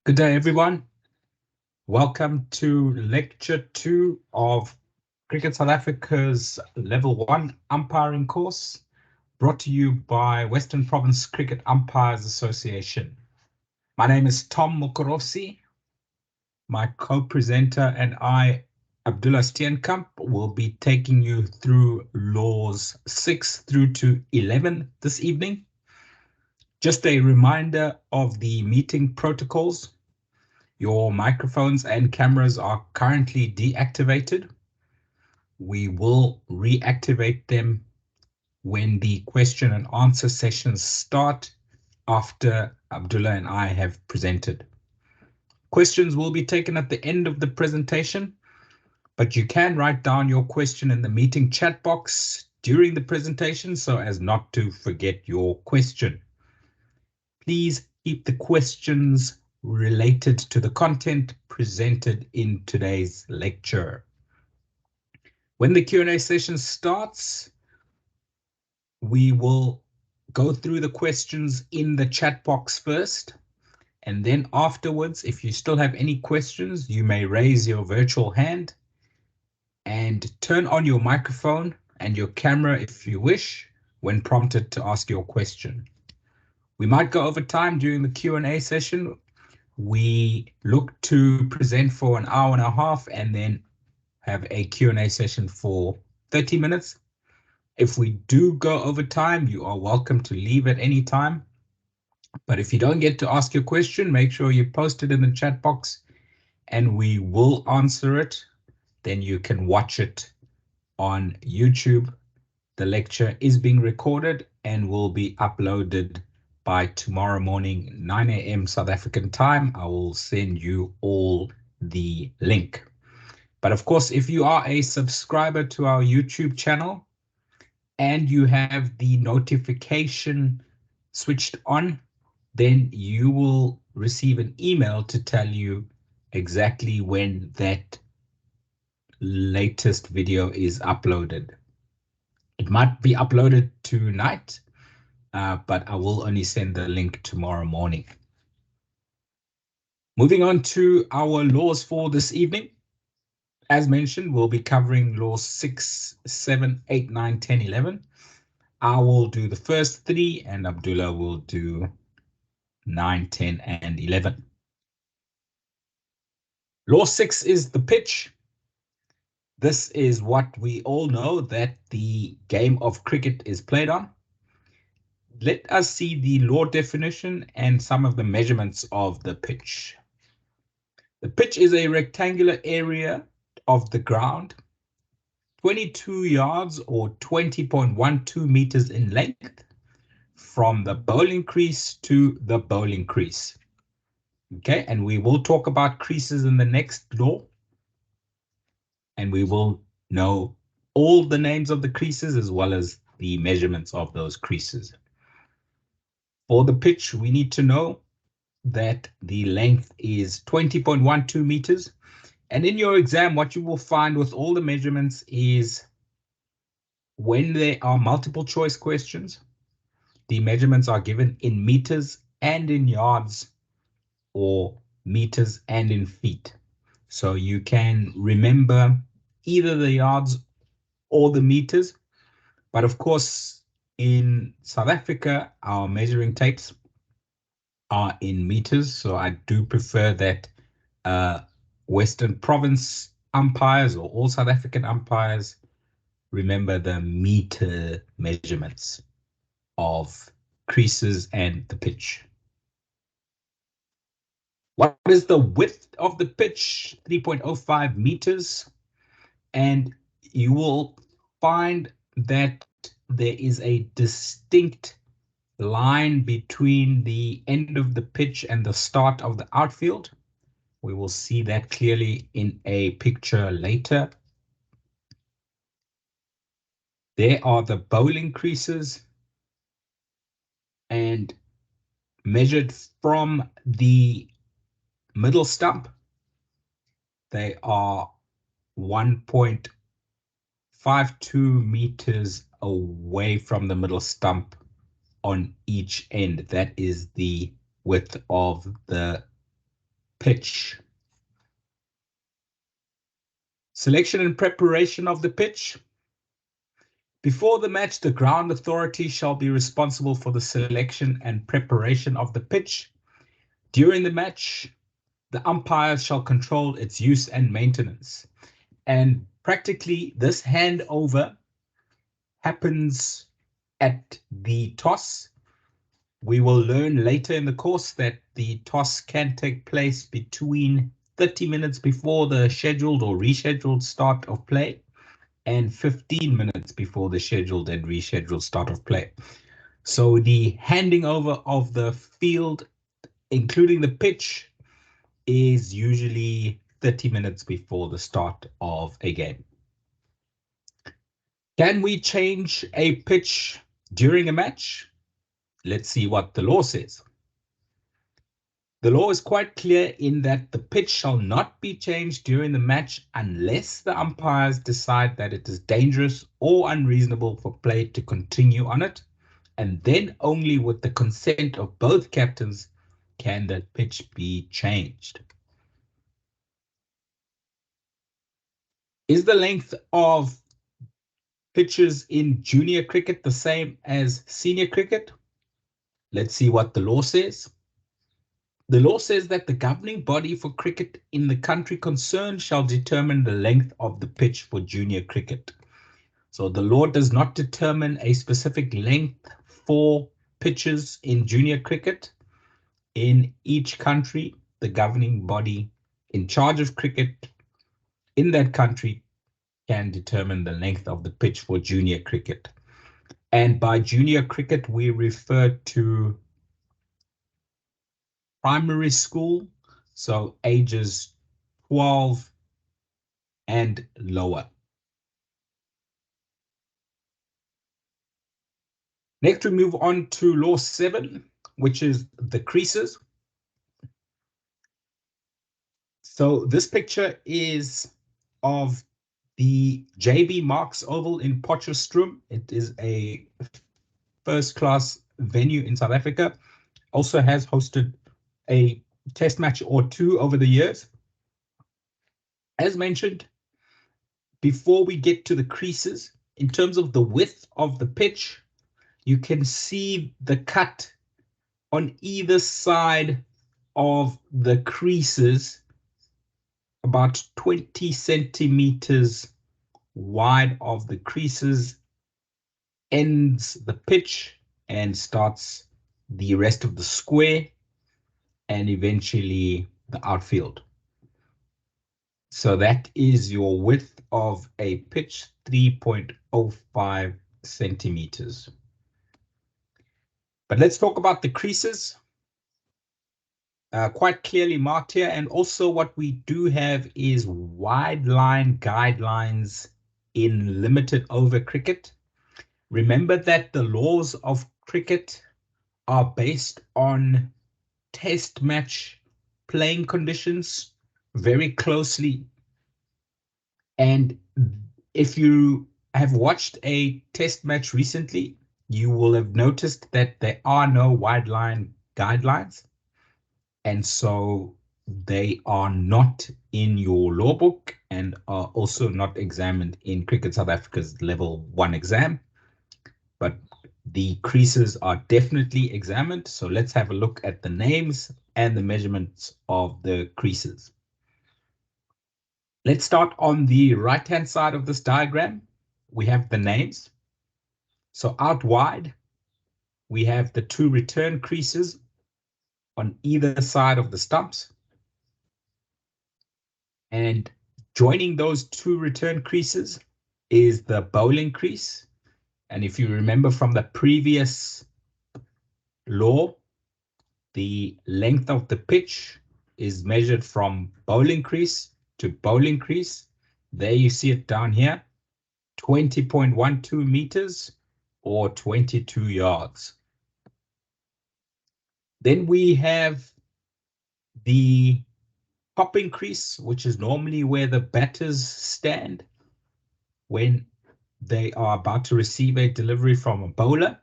Good day, everyone. Welcome to Lecture 2 of Cricket South Africa's Level 1 umpiring course, brought to you by Western Province Cricket Umpires Association. My name is Tom Mokorosi. My co-presenter and I, Abdullah Steenkamp, will be taking you through laws 6 through to 11 this evening. Just a reminder of the meeting protocols. Your microphones and cameras are currently deactivated. We will reactivate them when the question and answer sessions start after Abdullah and I have presented. Questions will be taken at the end of the presentation, but you can write down your question in the meeting chat box during the presentation so as not to forget your question. Please keep the questions related to the content presented in today's lecture. When the Q&A session starts, we will go through the questions in the chat box first, and then afterwards, if you still have any questions, you may raise your virtual hand and turn on your microphone and your camera if you wish when prompted to ask your question. We might go over time during the Q&A session. We look to present for an hour and a half and then have a Q&A session for 30 minutes. If we do go over time, you are welcome to leave at any time. But if you don't get to ask your question, make sure you post it in the chat box and we will answer it. Then you can watch it on YouTube. The lecture is being recorded and will be uploaded by tomorrow morning, 9 a.m. South African time. I will send you all the link. But of course, if you are a subscriber to our YouTube channel and you have the notification switched on, then you will receive an email to tell you exactly when that latest video is uploaded. It might be uploaded tonight, but I will only send the link tomorrow morning. Moving on to our laws for this evening. As mentioned, we'll be covering laws 6, 7, 8, 9, 10, 11. I will do the first 3 and Abdullah will do 9, 10, and 11. Law 6 is the pitch. This is what we all know that the game of cricket is played on. Let us see the law definition and some of the measurements of the pitch. The pitch is a rectangular area of the ground, 22 yards or 20.12 meters in length from the bowling crease to the bowling crease. Okay, and we will talk about creases in the next law. And we will know all the names of the creases as well as the measurements of those creases. For the pitch, we need to know that the length is 20.12 meters. And in your exam, what you will find with all the measurements is when there are multiple choice questions, the measurements are given in meters and in yards or meters and in feet. So you can remember either the yards or the meters. But of course, in South Africa, our measuring tapes are in meters. So I do prefer that Western Province umpires or all South African umpires remember the meter measurements of creases and the pitch. What is the width of the pitch? 3.05 meters. And you will find that there is a distinct line between the end of the pitch and the start of the outfield. We will see that clearly in a picture later. There are the bowling creases, and measured from the middle stump, they are 1.52 meters away from the middle stump on each end. That is the width of the pitch. Selection and preparation of the pitch. Before the match, the ground authority shall be responsible for the selection and preparation of the pitch. During the match, the umpires shall control its use and maintenance. And practically, this handover happens at the toss. We will learn later in the course that the toss can take place between 30 minutes before the scheduled or rescheduled start of play and 15 minutes before the scheduled and rescheduled start of play. So the handing over of the field, including the pitch, is usually 30 minutes before the start of a game. Can we change a pitch during a match? Let's see what the law says. The law is quite clear in that the pitch shall not be changed during the match unless the umpires decide that it is dangerous or unreasonable for play to continue on it, and then only with the consent of both captains can the pitch be changed. Is the length of pitches in junior cricket the same as senior cricket? Let's see what the law says. The law says that the governing body for cricket in the country concerned shall determine the length of the pitch for junior cricket. So the law does not determine a specific length for pitches in junior cricket. In each country, the governing body in charge of cricket in that country can determine the length of the pitch for junior cricket. And by junior cricket, we refer to primary school, so ages 12 and lower. Next, we move on to Law 7, which is the creases. So this picture is of the JB Marks Oval in Potchefstroom. It is a first-class venue in South Africa. Also has hosted a test match or two over the years. As mentioned, before we get to the creases, in terms of the width of the pitch, you can see the cut on either side of the creases, about 20 centimeters wide of the creases, ends the pitch and starts the rest of the square and eventually the outfield. So that is your width of a pitch, 3.05 centimeters. But let's talk about the creases. Quite clearly marked here. And also what we do have is wide line guidelines in limited over cricket. Remember that the laws of cricket are based on test match playing conditions very closely. And if you have watched a test match recently, you will have noticed that there are no wide line guidelines. And so they are not in your law book and are also not examined in Cricket South Africa's level 1 exam. But the creases are definitely examined. So let's have a look at the names and the measurements of the creases. Let's start on the right-hand side of this diagram. We have the names. So out wide, we have the two return creases on either side of the stumps. And joining those two return creases is the bowling crease. And if you remember from the previous law, the length of the pitch is measured from bowling crease to bowling crease. There you see it down here, 20.12 meters or 22 yards. Then we have the popping crease, which is normally where the batters stand when they are about to receive a delivery from a bowler.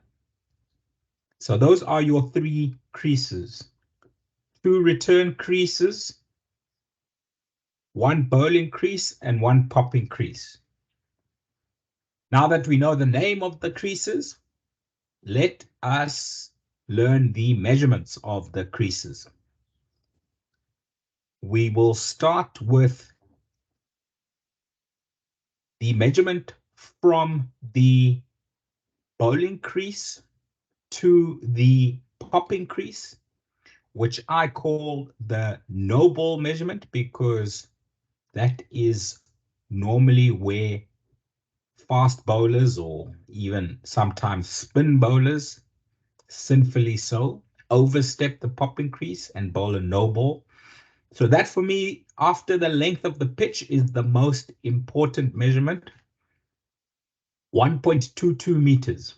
So those are your three creases. Two return creases one bowling crease and one popping crease. Now that we know the name of the creases, let us learn the measurements of the creases. We will start with the measurement from the bowling crease to the popping crease, which I call the no ball measurement, because that is normally where fast bowlers, or even sometimes spin bowlers, sinfully so, overstep the popping crease and bowl a no ball. So that, for me, after the length of the pitch, is the most important measurement, 1.22 meters.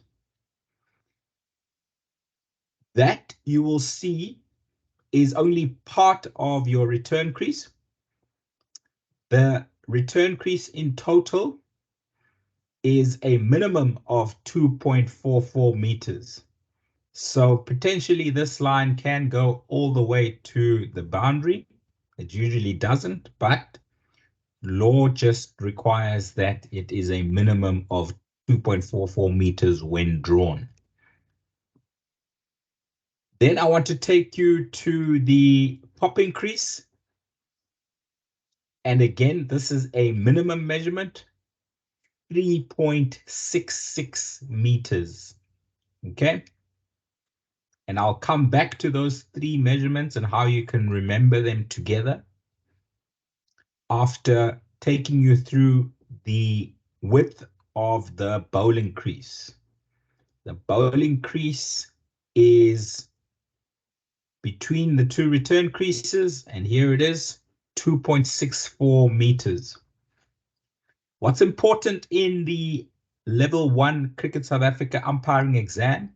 That, you will see, is only part of your return crease. The return crease in total is a minimum of 2.44 meters. So potentially this line can go all the way to the boundary. It usually doesn't, but law just requires that it is a minimum of 2.44 meters when drawn. Then I want to take you to the popping crease. And again, this is a minimum measurement, 3.66 meters. Okay. And I'll come back to those three measurements and how you can remember them together after taking you through the width of the bowling crease. The bowling crease is between the two return creases, and here it is, 2.64 meters. What's important in the Level 1 Cricket South Africa umpiring exam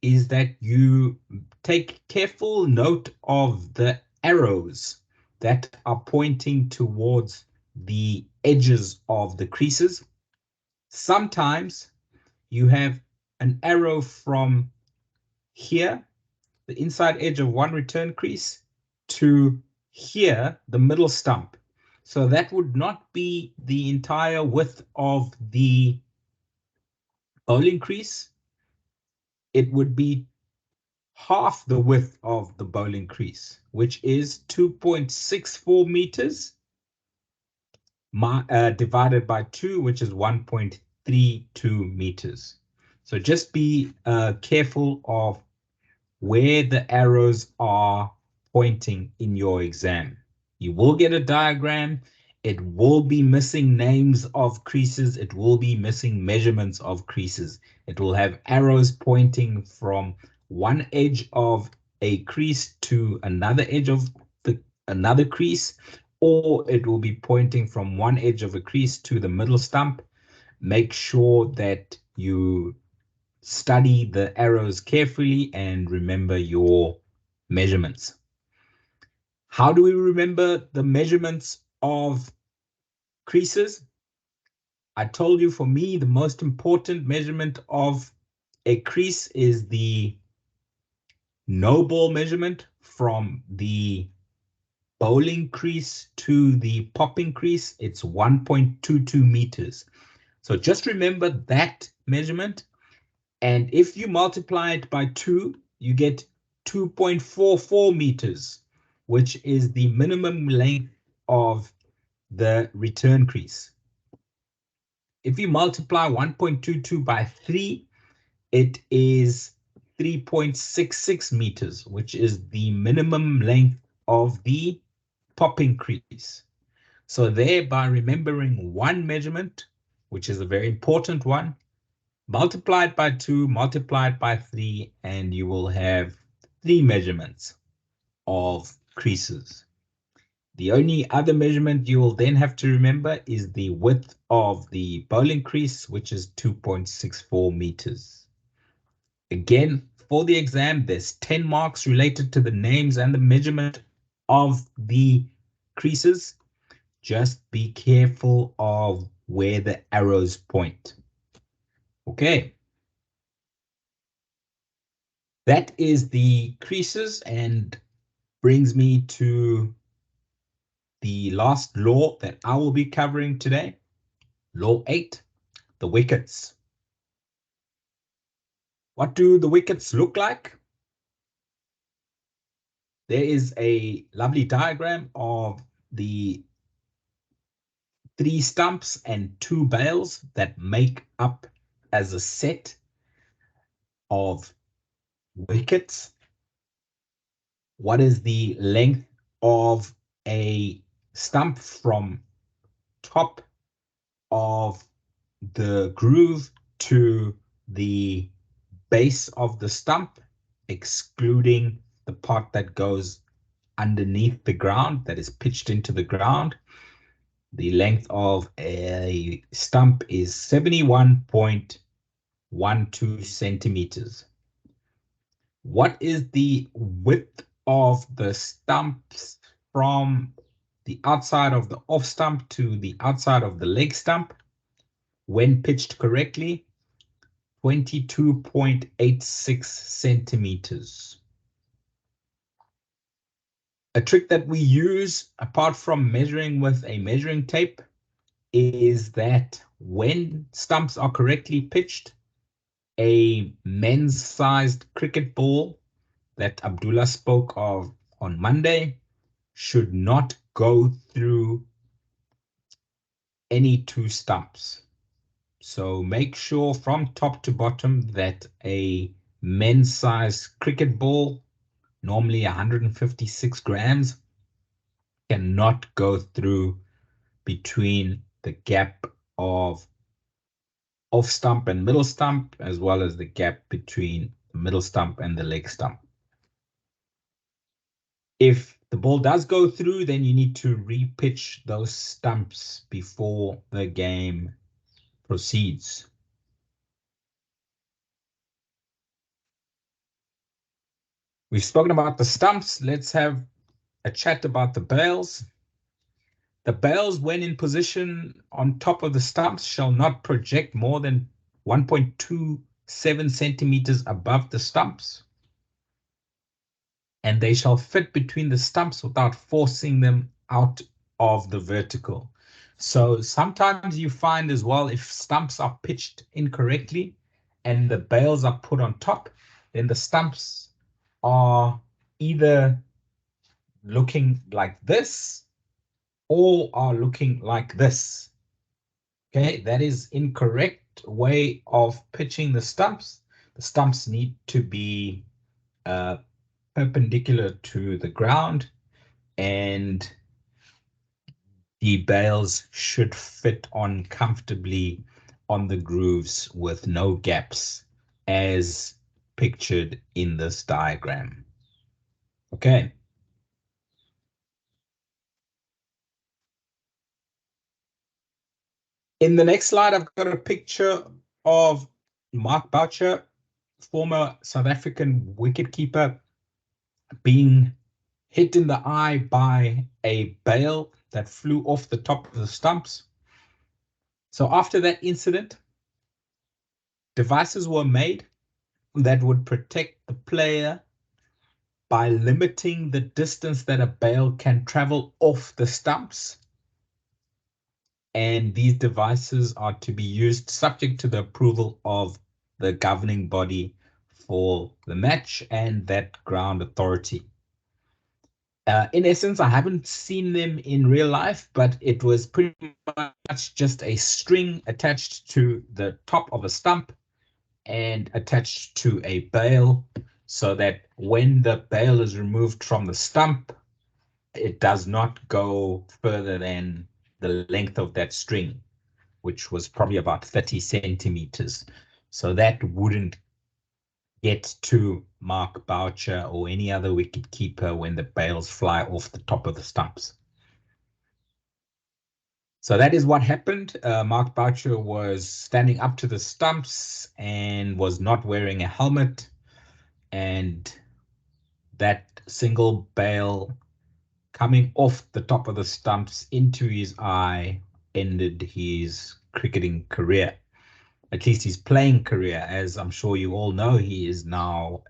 is that you take careful note of the arrows that are pointing towards the edges of the creases. Sometimes you have an arrow from here, the inside edge of one return crease, to here, the middle stump. So that would not be the entire width of the bowling crease. It would be half the width of the bowling crease, which is 2.64 meters divided by 2, which is 1.32 meters. So just be careful of where the arrows are pointing in your exam. You will get a diagram. It will be missing names of creases. It will be missing measurements of creases. It will have arrows pointing from one edge of a crease to another edge of another crease, or it will be pointing from one edge of a crease to the middle stump. Make sure that you study the arrows carefully and remember your measurements. How do we remember the measurements of creases? I told you, for me, the most important measurement of a crease is the no ball measurement from the bowling crease to the popping crease. It's 1.22 meters. So just remember that measurement. And if you multiply it by 2, you get 2.44 meters, which is the minimum length of the return crease. If you multiply 1.22 by 3, it is 3.66 meters, which is the minimum length of the popping crease. So there, by remembering one measurement, which is a very important one, multiply it by 2, multiply it by 3, and you will have 3 measurements of creases. The only other measurement you will then have to remember is the width of the bowling crease, which is 2.64 meters. Again, for the exam, there's 10 marks related to the names and the measurement of the creases. Just be careful of where the arrows point. Okay. That is the creases, and brings me to the last law that I will be covering today, Law 8, the wickets. What do the wickets look like? There is a lovely diagram of the 3 stumps and 2 bails that make up as a set of wickets. What is the length of a stump from top of the groove to the base of the stump, excluding the part that goes underneath the ground, that is pitched into the ground? The length of a stump is 71.12 centimeters. What is the width of the stumps from the outside of the off stump to the outside of the leg stump when pitched correctly? 22.86 centimeters. A trick that we use, apart from measuring with a measuring tape, is that when stumps are correctly pitched, a men's-sized cricket ball that Abdullah spoke of on Monday should not go through any 2 stumps. So make sure from top to bottom that a men's-sized cricket ball, normally 156 grams, cannot go through between the gap of off stump and middle stump, as well as the gap between the middle stump and the leg stump. If the ball does go through, then you need to repitch those stumps before the game proceeds. We've spoken about the stumps. Let's have a chat about the bails. The bails, when in position on top of the stumps, shall not project more than 1.27 centimeters above the stumps, and they shall fit between the stumps without forcing them out of the vertical. So sometimes you find as well, if stumps are pitched incorrectly and the bails are put on top, then the stumps are either looking like this or are looking like this. Okay, that is incorrect way of pitching the stumps. The stumps need to be perpendicular to the ground, and the bails should fit on comfortably on the grooves with no gaps as pictured in this diagram. Okay. In the next slide, I've got a picture of Mark Boucher, former South African wicketkeeper, being hit in the eye by a bail that flew off the top of the stumps. So after that incident, devices were made that would protect the player by limiting the distance that a bail can travel off the stumps. And these devices are to be used subject to the approval of the governing body for the match and that ground authority. In essence, I haven't seen them in real life, but it was pretty much just a string attached to the top of a stump and attached to a bail, so that when the bail is removed from the stump, it does not go further than the length of that string, which was probably about 30 centimeters. So that wouldn't get to Mark Boucher or any other wicket keeper when the bails fly off the top of the stumps. So that is what happened. Mark Boucher was standing up to the stumps and was not wearing a helmet, and that single bail coming off the top of the stumps into his eye ended his cricketing career, at least his playing career. As I'm sure you all know, he is now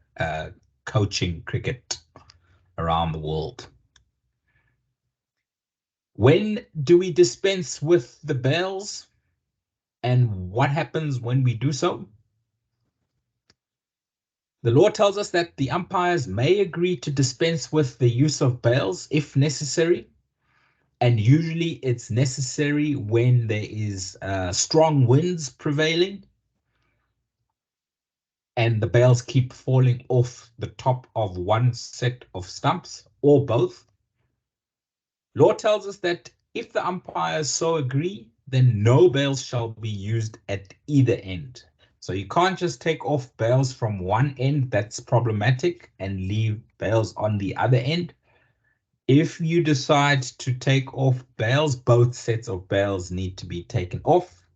coaching cricket around the world. When do we dispense with the bells, and what happens when we do so? The law tells us that the umpires may agree to dispense with the use of bails if necessary, and usually it's necessary when there is strong winds prevailing and the bails keep falling off the top of one set of stumps or both. Law tells us that if the umpires so agree, then no bails shall be used at either end. So you can't just take off bails from one end that's problematic and leave bails on the other end. If you decide to take off bails, both sets of bails need to be taken off.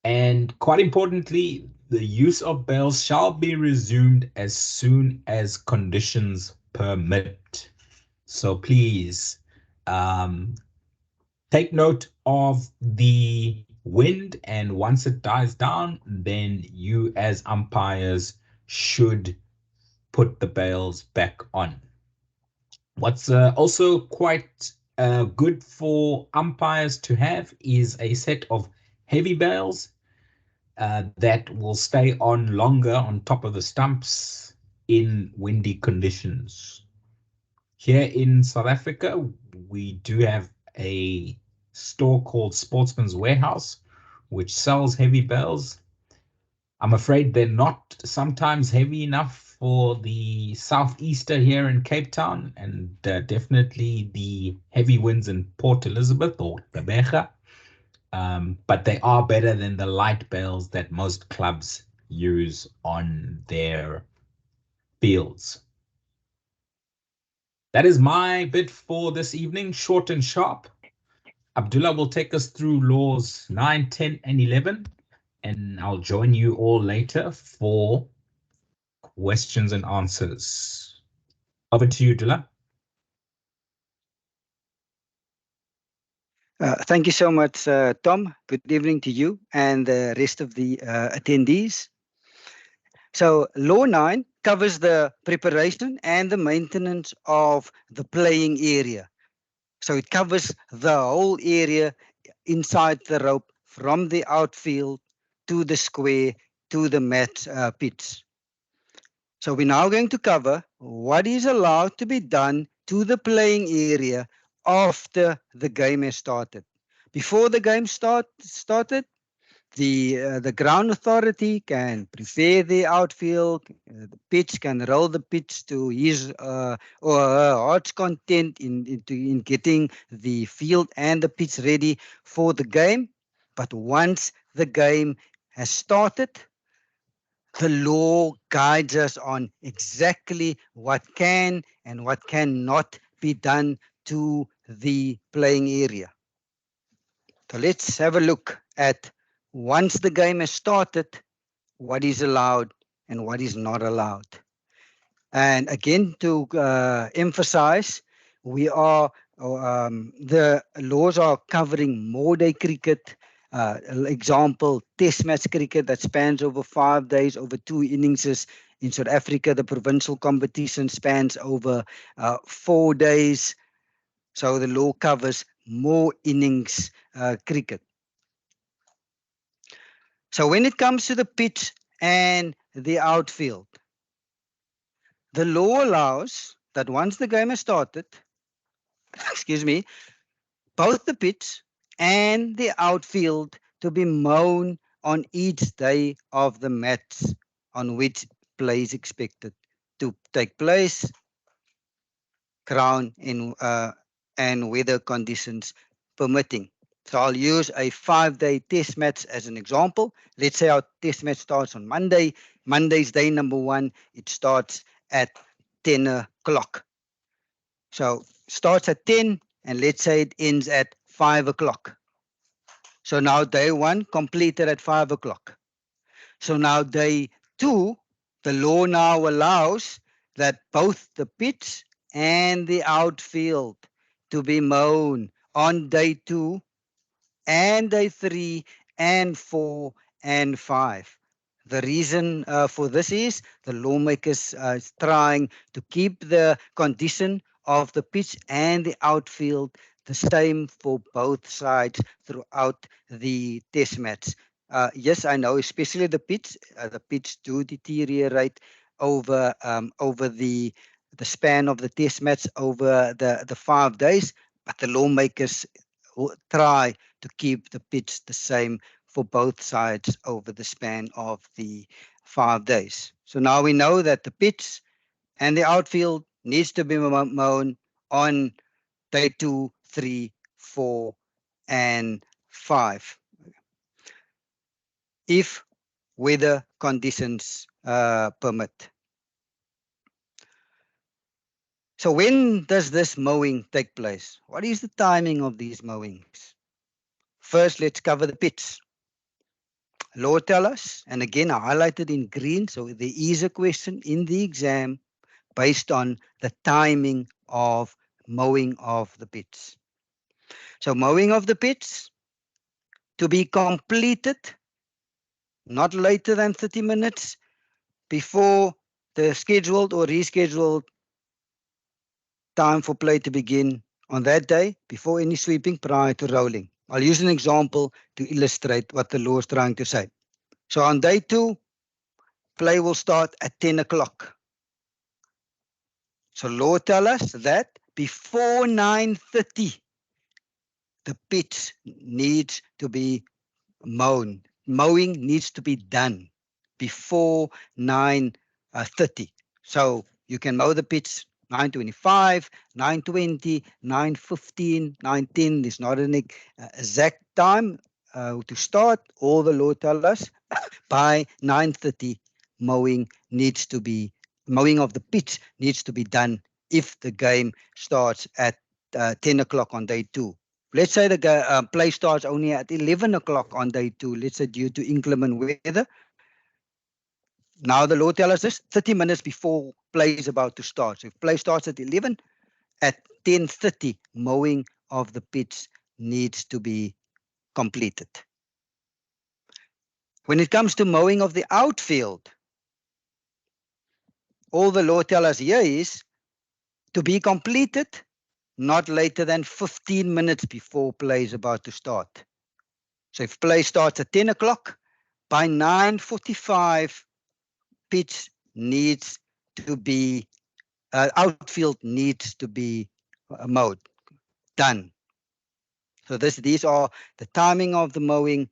And quite importantly, the use of bails shall be resumed as soon as conditions permit. So please take note of the wind, and once it dies down, then you as umpires should put the bails back on. What's also quite good for umpires to have is a set of heavy bails that will stay on longer on top of the stumps in windy conditions. Here in South Africa, we do have a store called Sportsman's Warehouse, which sells heavy bails. I'm afraid they're not sometimes heavy enough for the southeaster here in Cape Town, and definitely the heavy winds in Port Elizabeth or Gqeberha. But they are better than the light bails that most clubs use on their fields. That is my bit for this evening, short and sharp. Abdullah will take us through laws 9, 10, and 11, and I'll join you all later for questions and answers. Over to you, Abdullah. Thank you so much, Tom. Good evening to you and the rest of the attendees. So, Law 9 covers the preparation and the maintenance of the playing area. So, it covers the whole area inside the rope from the outfield to the square to the match pitch. So, we're now going to cover what is allowed to be done to the playing area after the game has started. Before the game started, the ground authority can prepare the outfield. The pitch can roll the pitch to his or her heart's content in getting the field and the pitch ready for the game. But once the game has started, the law guides us on exactly what can and what cannot be done to the playing area. So let's have a look at, once the game has started, what is allowed and what is not allowed. And again, to emphasize, the laws are covering more-day cricket. Example, test match cricket that spans over 5 days, over 2 innings. In South Africa, the provincial competition spans over 4 days. So the law covers more innings cricket. So when it comes to the pitch and the outfield, the law allows that once the game has started, excuse me, both the pitch and the outfield to be mown on each day of the match on which play is expected to take place, ground and weather conditions permitting. So I'll use a 5-day test match as an example. Let's say our test match starts on Monday. Monday's day number 1. It starts at 10 o'clock. So starts at 10 and let's say it ends at 5 o'clock. So now day 1 completed at 5 o'clock. So now day 2, the law now allows that both the pitch and the outfield to be mown on day 2 and day 3 and 4 and 5. The reason for this is the lawmakers are trying to keep the condition of the pitch and the outfield the same for both sides throughout the test match? Yes, I know, especially the pitch do deteriorate over the span of the test match over the 5 days, but the lawmakers will try to keep the pitch the same for both sides over the span of the 5 days. So now we know that the pitch and the outfield needs to be mown on day 2, 3, 4, and 5 if weather conditions permit. So when does this mowing take place? What is the timing of these mowings? First, let's cover the pitch. Law tell us, and again I highlighted in green, so there is a question in the exam based on the timing of mowing of the pitch. So mowing of the pitch to be completed not later than 30 minutes before the scheduled or rescheduled time for play to begin on that day, before any sweeping prior to rolling. I'll use an example to illustrate what the law is trying to say. So on day 2, play will start at 10 o'clock. So law tell us that before 9:30, the pitch needs to be mown. Mowing needs to be done before 9:30. So you can mow the pitch 9:25, 9:20, 9:15, 9:10. There's not an exact time to start. All the law tell us by 9:30, mowing of the pitch needs to be done if the game starts at 10 o'clock on day 2. Let's say the play starts only at 11 o'clock on day 2, let's say due to inclement weather. Now the law tells us this 30 minutes before play is about to start. So if play starts at 11, at 10:30, mowing of the pitch needs to be completed. When it comes to mowing of the outfield, all the law tells us here is to be completed not later than 15 minutes before play is about to start. So if play starts at 10 o'clock, by 9:45, pitch needs to be, outfield needs to be mowed, done. So these are the timing of the mowing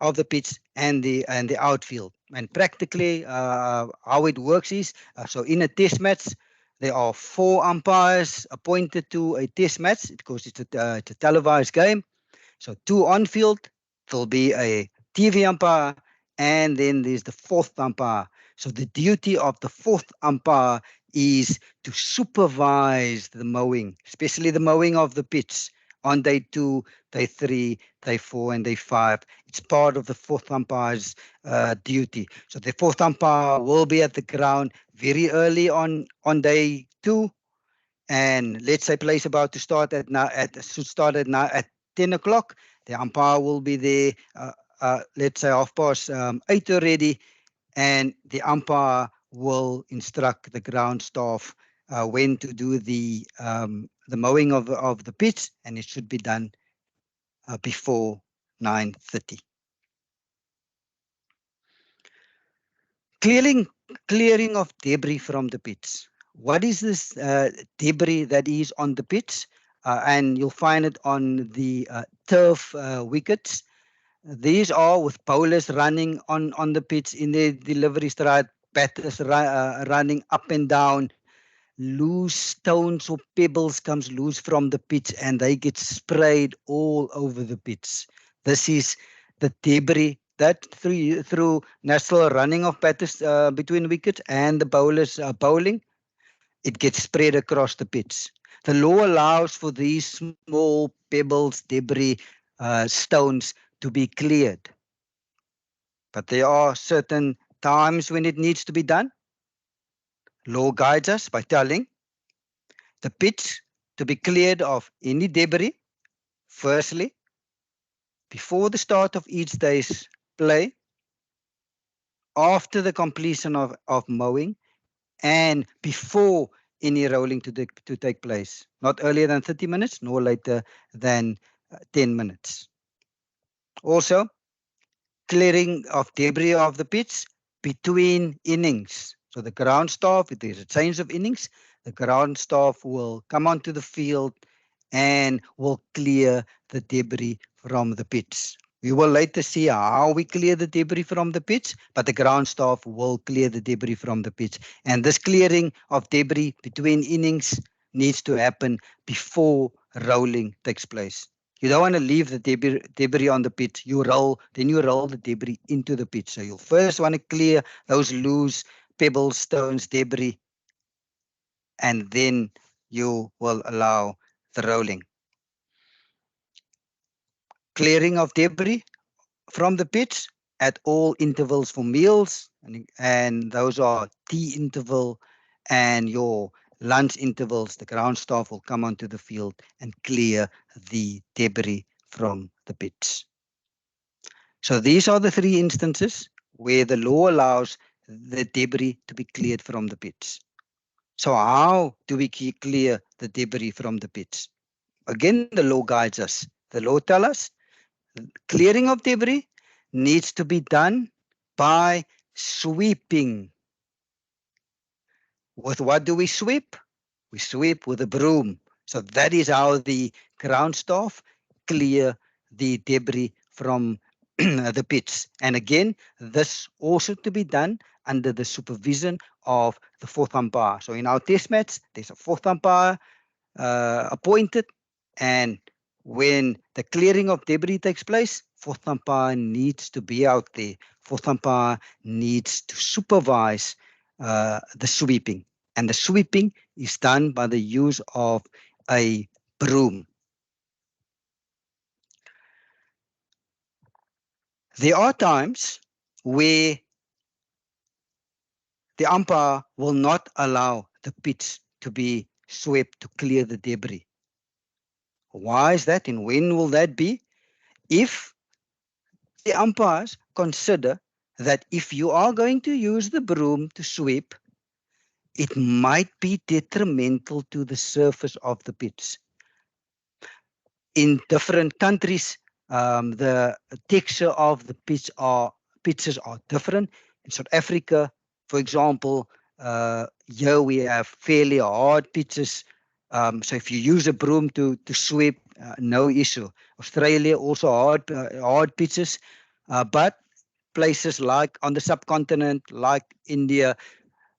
of the pitch and the outfield. And practically, how it works is, so in a test match, there are 4 umpires appointed to a test match because it's a televised game. So 2 on field, there'll be a TV umpire, and then there's the 4th umpire. So the duty of the 4th umpire is to supervise the mowing, especially the mowing of the pitch on day 2, day 3, day 4, and day 5. It's part of the 4th umpire's duty. So the 4th umpire will be at the ground very early on day 2. And let's say play is about to start at 10 o'clock. The umpire will be there, let's say 8:30 already, and the umpire will instruct the ground staff when to do the mowing of the pitch, and it should be done before 9:30. Clearing of debris from the pitch. What is this debris that is on the pitch? And you'll find it on the turf wickets. These are with bowlers running on the pitch in their delivery stride, batters running up and down. Loose stones or pebbles comes loose from the pitch and they get sprayed all over the pitch. This is the debris that through natural running of batters between wickets and the bowlers bowling, it gets spread across the pitch. The law allows for these small pebbles, debris, stones to be cleared. But there are certain times when it needs to be done. Law guides us by telling the pitch to be cleared of any debris, firstly, before the start of each day's play, after the completion of mowing, and before any rolling to take place. Not earlier than 30 minutes, nor later than 10 minutes. Also, clearing of debris of the pitch between innings. So the ground staff, if there's a change of innings, the ground staff will come onto the field and will clear the debris from the pitch. We will later see how we clear the debris from the pitch, but the ground staff will clear the debris from the pitch. And this clearing of debris between innings needs to happen before rolling takes place. You don't want to leave the debris on the pitch. Then you roll the debris into the pitch. So you'll first want to clear those loose pebbles, stones, debris, and then you will allow the rolling. Clearing of debris from the pitch at all intervals for meals, and those are tea interval and your lunch intervals. The ground staff will come onto the field and clear the debris from the pitch. So these are the three instances where the law allows the debris to be cleared from the pitch. So how do we clear the debris from the pitch? Again, the law guides us. The law tells us clearing of debris needs to be done by sweeping. With what do we sweep? We sweep with a broom. So that is how the ground staff clear the debris from the pitch. And again, this also to be done under the supervision of the fourth umpire. So in our test match, there's a fourth umpire appointed, and when the clearing of debris takes place, fourth umpire needs to be out there. Fourth umpire needs to supervise the sweeping. And the sweeping is done by the use of a broom. There are times where the umpire will not allow the pitch to be swept to clear the debris. Why is that, and when will that be? If the umpires consider that if you are going to use the broom to sweep, it might be detrimental to the surface of the pitch. In different countries, the texture of the pitches are different. In South Africa, for example, here we have fairly hard pitches. So if you use a broom to sweep, no issue. Australia also hard pitches, but places like on the subcontinent, like India,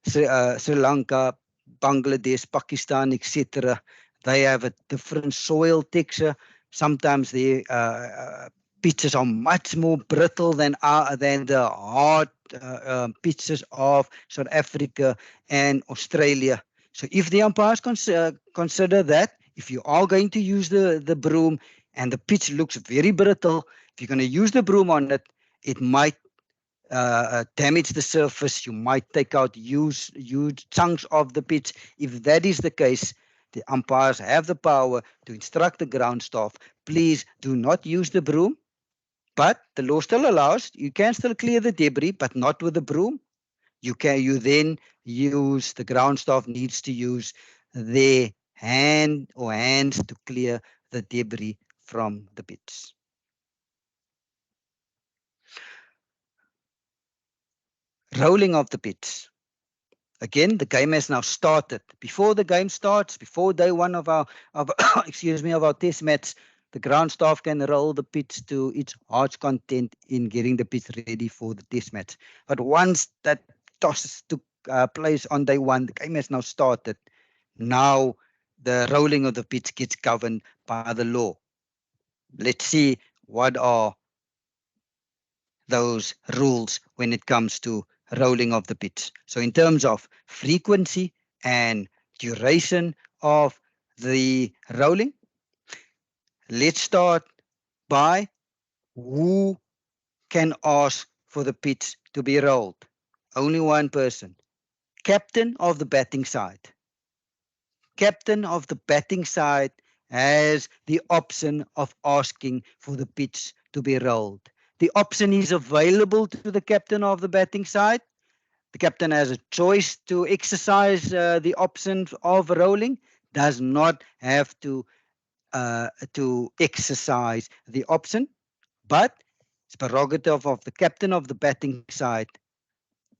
Sri Lanka, Bangladesh, Pakistan, etc., they have a different soil texture. Sometimes the pitches are much more brittle than the hard pitches of South Africa and Australia. So if the umpires consider that, if you are going to use the broom and the pitch looks very brittle, if you're going to use the broom on it, it might damage the surface. You might take out huge chunks of the pitch. If that is the case, the umpires have the power to instruct the ground staff, please do not use the broom. But the law still allows, you can still clear the debris, but not with the broom. You then use, the ground staff needs to use their hand or hands to clear the debris from the pitch. Rolling of the pitch. Again, the game has now started. Before the game starts, before day one of our of our test match, the ground staff can roll the pitch to its heart's content in getting the pitch ready for the test match. But once that toss took place on day one, the game has now started. Now the rolling of the pitch gets governed by the law. Let's see what are those rules when it comes to rolling of the pitch. So in terms of frequency and duration of the rolling, let's start by who can ask for the pitch to be rolled. Only one person. Captain of the batting side. Captain of the batting side has the option of asking for the pitch to be rolled. The option is available to the captain of the batting side The captain has a choice to exercise the option of rolling, does not have to exercise the option, but it's prerogative of the captain of the batting side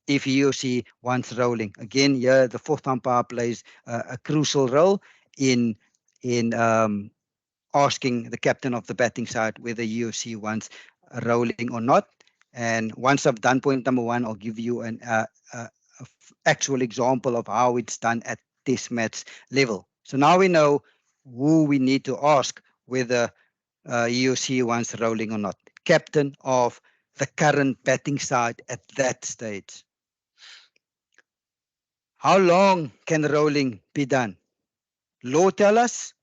if he or she wants rolling. Again, here the fourth umpire plays a crucial role in asking the captain of the batting side whether he or she wants rolling or not. And once I've done point number one, I'll give you an actual example of how it's done at test match level. So now we know who we need to ask whether he or she wants rolling or not. Captain of the current batting side at that stage. How long can rolling be done? Law tell us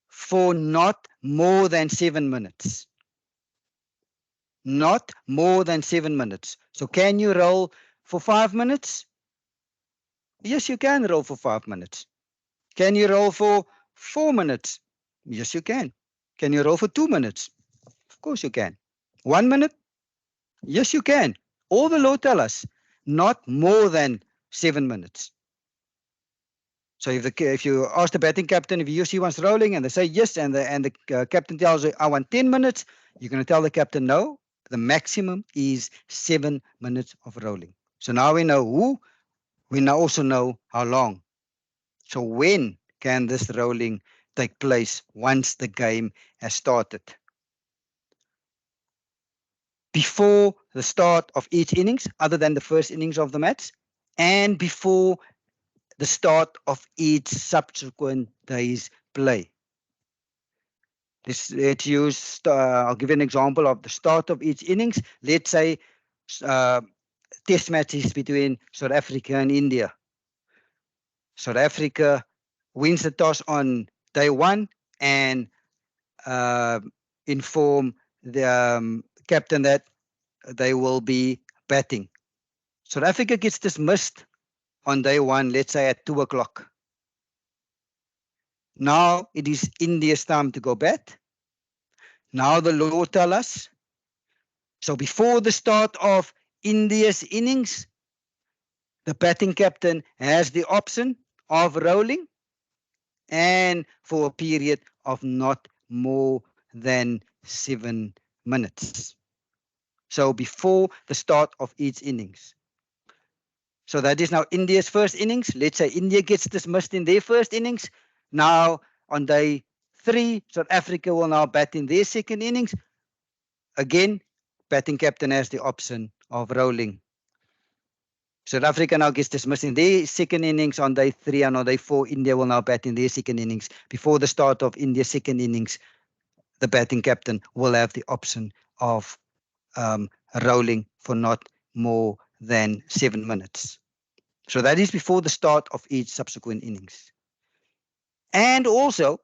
for not more than 7 minutes. Not more than 7 minutes. So can you roll for 5 minutes? Yes, you can roll for 5 minutes. Can you roll for 4 minutes? Yes, you can. Can you roll for 2 minutes? Of course you can. 1 minute? Yes, you can. All the law tell us not more than 7 minutes. So if you ask the batting captain if he or she wants rolling and they say yes, and the captain tells you I want 10 minutes, you're going to tell the captain no. The maximum is 7 minutes of rolling. So now we know who. We now also know how long. So when can this rolling take place once the game has started? Before the start of each innings, other than the first innings of the match, and before the start of each subsequent day's play. Let's use, I'll give you an example of the start of each innings. Let's say test matches between South Africa and India. South Africa wins the toss on day one and inform the captain that they will be batting. South Africa gets dismissed on day one, let's say at 2 o'clock. Now it is India's time to go bat. Now the law tell us. So before the start of India's innings, the batting captain has the option of rolling and for a period of not more than 7 minutes. So before the start of each innings. So that is now India's first innings. Let's say India gets dismissed in their first innings. Now on day 3, South Africa will now bat in their second innings. Again, batting captain has the option of rolling. South Africa now gets dismissed in their second innings on day 3, and on day 4, India will now bat in their second innings. Before the start of India's second innings, the batting captain will have the option of rolling for not more than 7 minutes. So that is before the start of each subsequent innings. And also,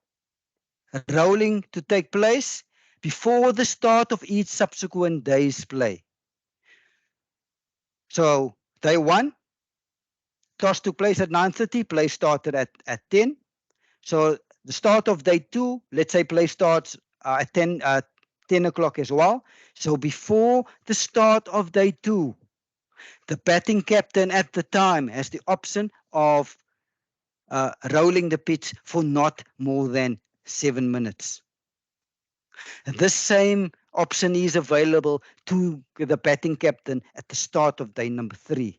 rolling to take place before the start of each subsequent day's play. So day 1, toss took place at 9:30, play started at 10. So the start of day 2, let's say play starts at 10 o'clock as well. So before the start of day 2, the batting captain at the time has the option of rolling the pitch for not more than 7 minutes. This same option is available to the batting captain at the start of day number 3.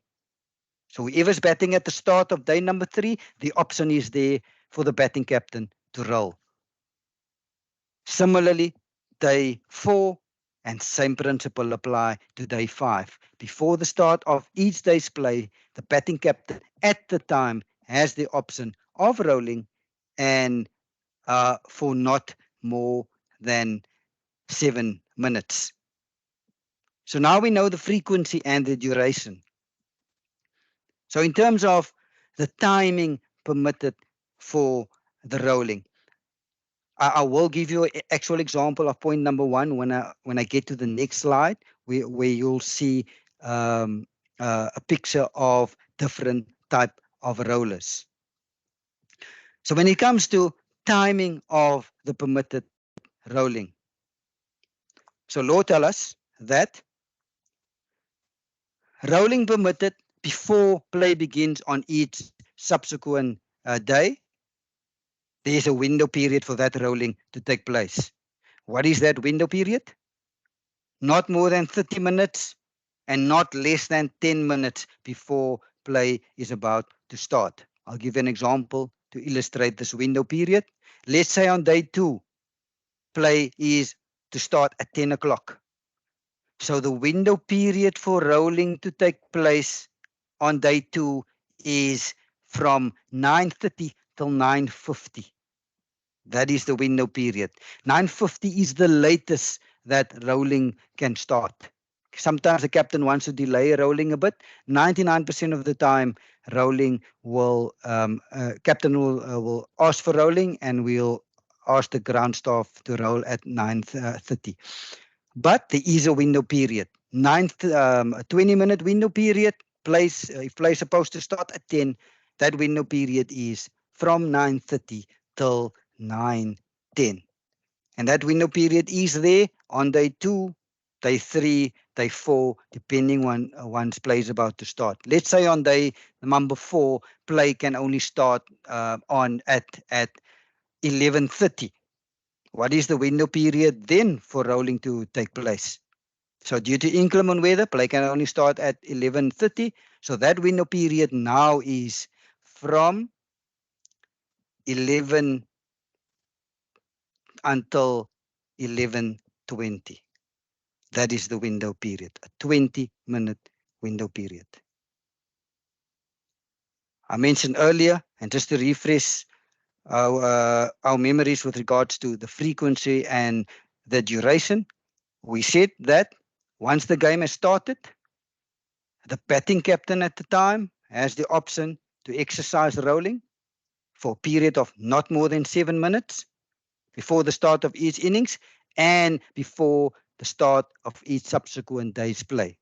So whoever's batting at the start of day number 3, the option is there for the batting captain to roll. Similarly, day 4, and same principle apply to day 5. Before the start of each day's play, the batting captain at the time has the option of rolling and for not more than 7 minutes. So now we know the frequency and the duration. So in terms of the timing permitted for the rolling, I will give you an actual example of point number 1 when I get to the next slide, where you'll see a picture of different type of rollers. So when it comes to timing of the permitted rolling, so law tell us that rolling permitted before play begins on each subsequent day, there's a window period for that rolling to take place. What is that window period? Not more than 30 minutes and not less than 10 minutes before play is about to start. I'll give an example to illustrate this window period. Let's say on day 2, play is to start at 10 o'clock. So the window period for rolling to take place on day 2 is from 9:30 till 9:50. That is the window period. 9:50 is the latest that rolling can start. Sometimes the captain wants to delay rolling a bit. 99% of the time, rolling will captain will ask for rolling, and we'll ask the ground staff to roll at 9:30. But there is a window period. 20-minute window period. If play is supposed to start at 10, that window period is from 9:30 till 9:10. And that window period is there on day 2, day 3, day 4, depending on one's play is about to start. Let's say on day number 4, play can only start on at 11:30. What is the window period then for rolling to take place? So due to inclement weather, play can only start at 11:30. So that window period now is from 11 until 11:20. That is the window period, a 20-minute window period. I mentioned earlier, and just to refresh our memories with regards to the frequency and the duration, we said that once the game has started, the batting captain at the time has the option to exercise rolling for a period of not more than 7 minutes before the start of each innings and before the start of each subsequent day's play.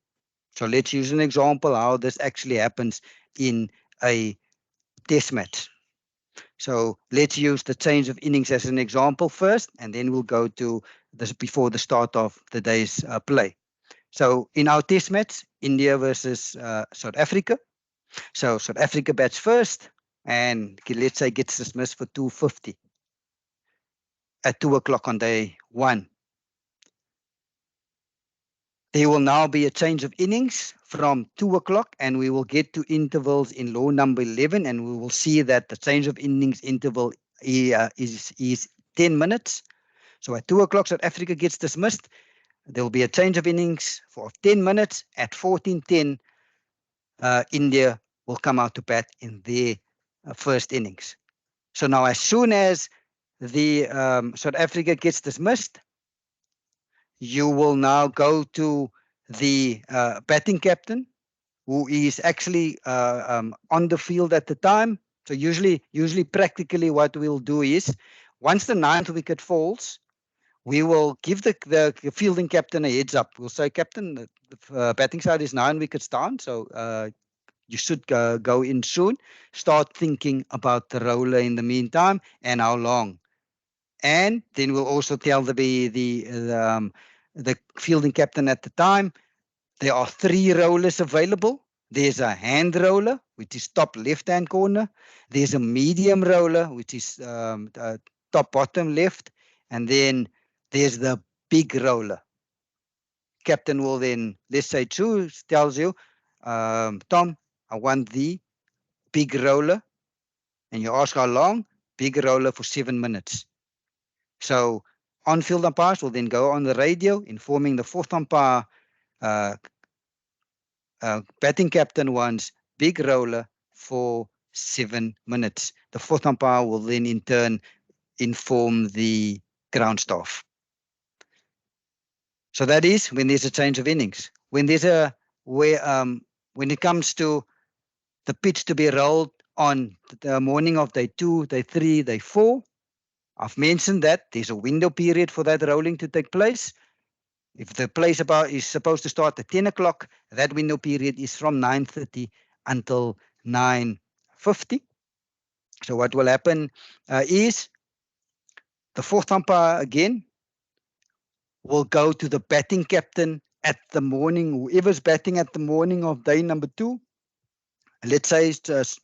So let's use an example how this actually happens in a test match. So let's use the change of innings as an example first, and then we'll go to this before the start of the day's play. So in our test match, India versus South Africa. So South Africa bats first, and let's say gets dismissed for 250 at 2 o'clock on day 1. There will now be a change of innings from 2 o'clock, and we will get to intervals in law number 11, and we will see that the change of innings interval is 10 minutes. So at 2 o'clock, South Africa gets dismissed. There will be a change of innings for 10 minutes. At 14:10, India will come out to bat in their first innings. So now as soon as the South Africa gets dismissed, you will now go to the batting captain, who is actually on the field at the time. So usually practically what we'll do is, once the 9th wicket falls, we will give the fielding captain a heads up. We'll say, Captain, the batting side is 9 wickets down, so you should go in soon. Start thinking about the roller in the meantime and how long. And then we'll also tell the fielding captain at the time, there are 3 rollers available. There's a hand roller, which is top left-hand corner. There's a medium roller, which is top bottom left. And then there's the big roller. Captain will then, let's say, tells you, Tom, I want the big roller. And you ask how long? Big roller for 7 minutes. So on-field umpires will then go on the radio informing the 4th umpire, batting captain wants big roller for 7 minutes. The 4th umpire will then in turn inform the ground staff. So that is when there's a change of innings. When it comes to the pitch to be rolled on the morning of day 2, day 3, day 4, I've mentioned that there's a window period for that rolling to take place. If the play is supposed to start at 10 o'clock, that window period is from 9:30 until 9:50. So what will happen is the 4th umpire again will go to the batting captain at the morning, whoever's batting at the morning of day number 2, Let's say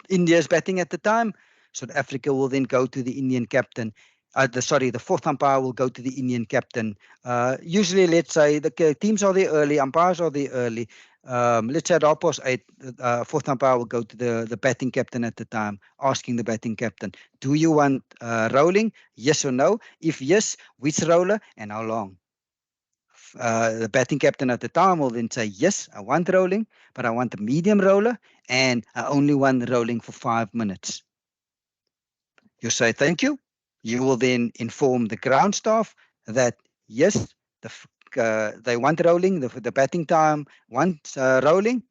India is batting at the time. South Africa will then go to the Indian captain. The fourth umpire will go to the Indian captain. Usually, let's say the teams are there early, umpires are there early. Let's say at 8:30, fourth umpire will go to the batting captain at the time, asking the batting captain, do you want rolling? Yes or no? If yes, which roller and how long? The batting captain at the time will then say, yes, I want rolling, but I want a medium roller and I only want rolling for 5 minutes. You say, thank you. You will then inform the ground staff that, yes, they want rolling, the batting time wants rolling.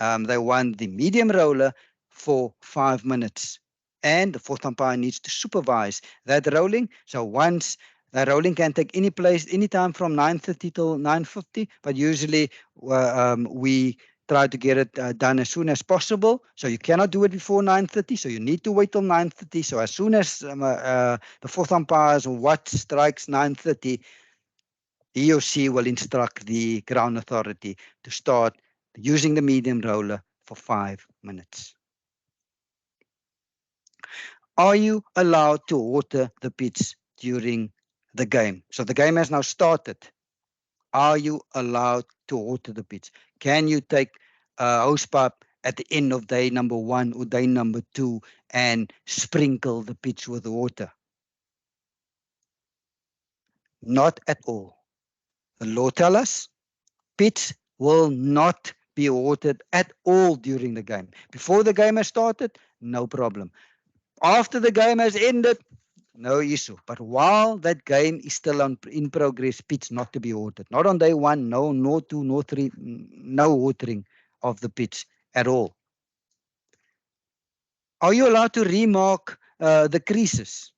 They want the medium roller for 5 minutes. And the fourth umpire needs to supervise that rolling. So once the rolling can take any place, anytime from 9:30 till 9:50, but usually we try to get it done as soon as possible. So you cannot do it before 9:30. So you need to wait till 9:30. So as soon as the fourth umpire's watch strikes 9:30, he or she will instruct the ground authority to start using the medium roller for 5 minutes. Are you allowed to water the pitch during the game? So the game has now started. Are you allowed to water the pitch? Can you take a hose pipe at the end of day number 1 or day number 2 and sprinkle the pitch with water? Not at all. The law tells us pitch will not be watered at all during the game. Before the game has started, no problem. After the game has ended, no issue. But while that game is still in progress, pitch not to be watered. Not on day 1, no 2, no 3, no watering of the pitch at all. Are you allowed to remark the creases?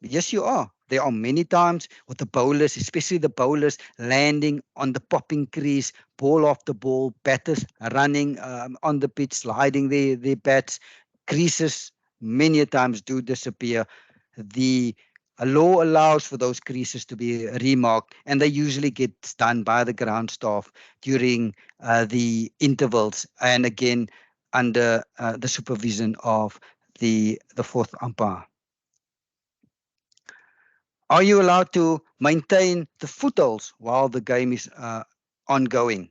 Yes, you are. There are many times with the bowlers, especially the bowlers, landing on the popping crease, ball off the ball, batters running on the pitch, sliding their bats. Creases many times do disappear. The law allows for those creases to be remarked, and they usually get done by the ground staff during the intervals, and again under the supervision of the fourth umpire. Are you allowed to maintain the footholds while the game is ongoing?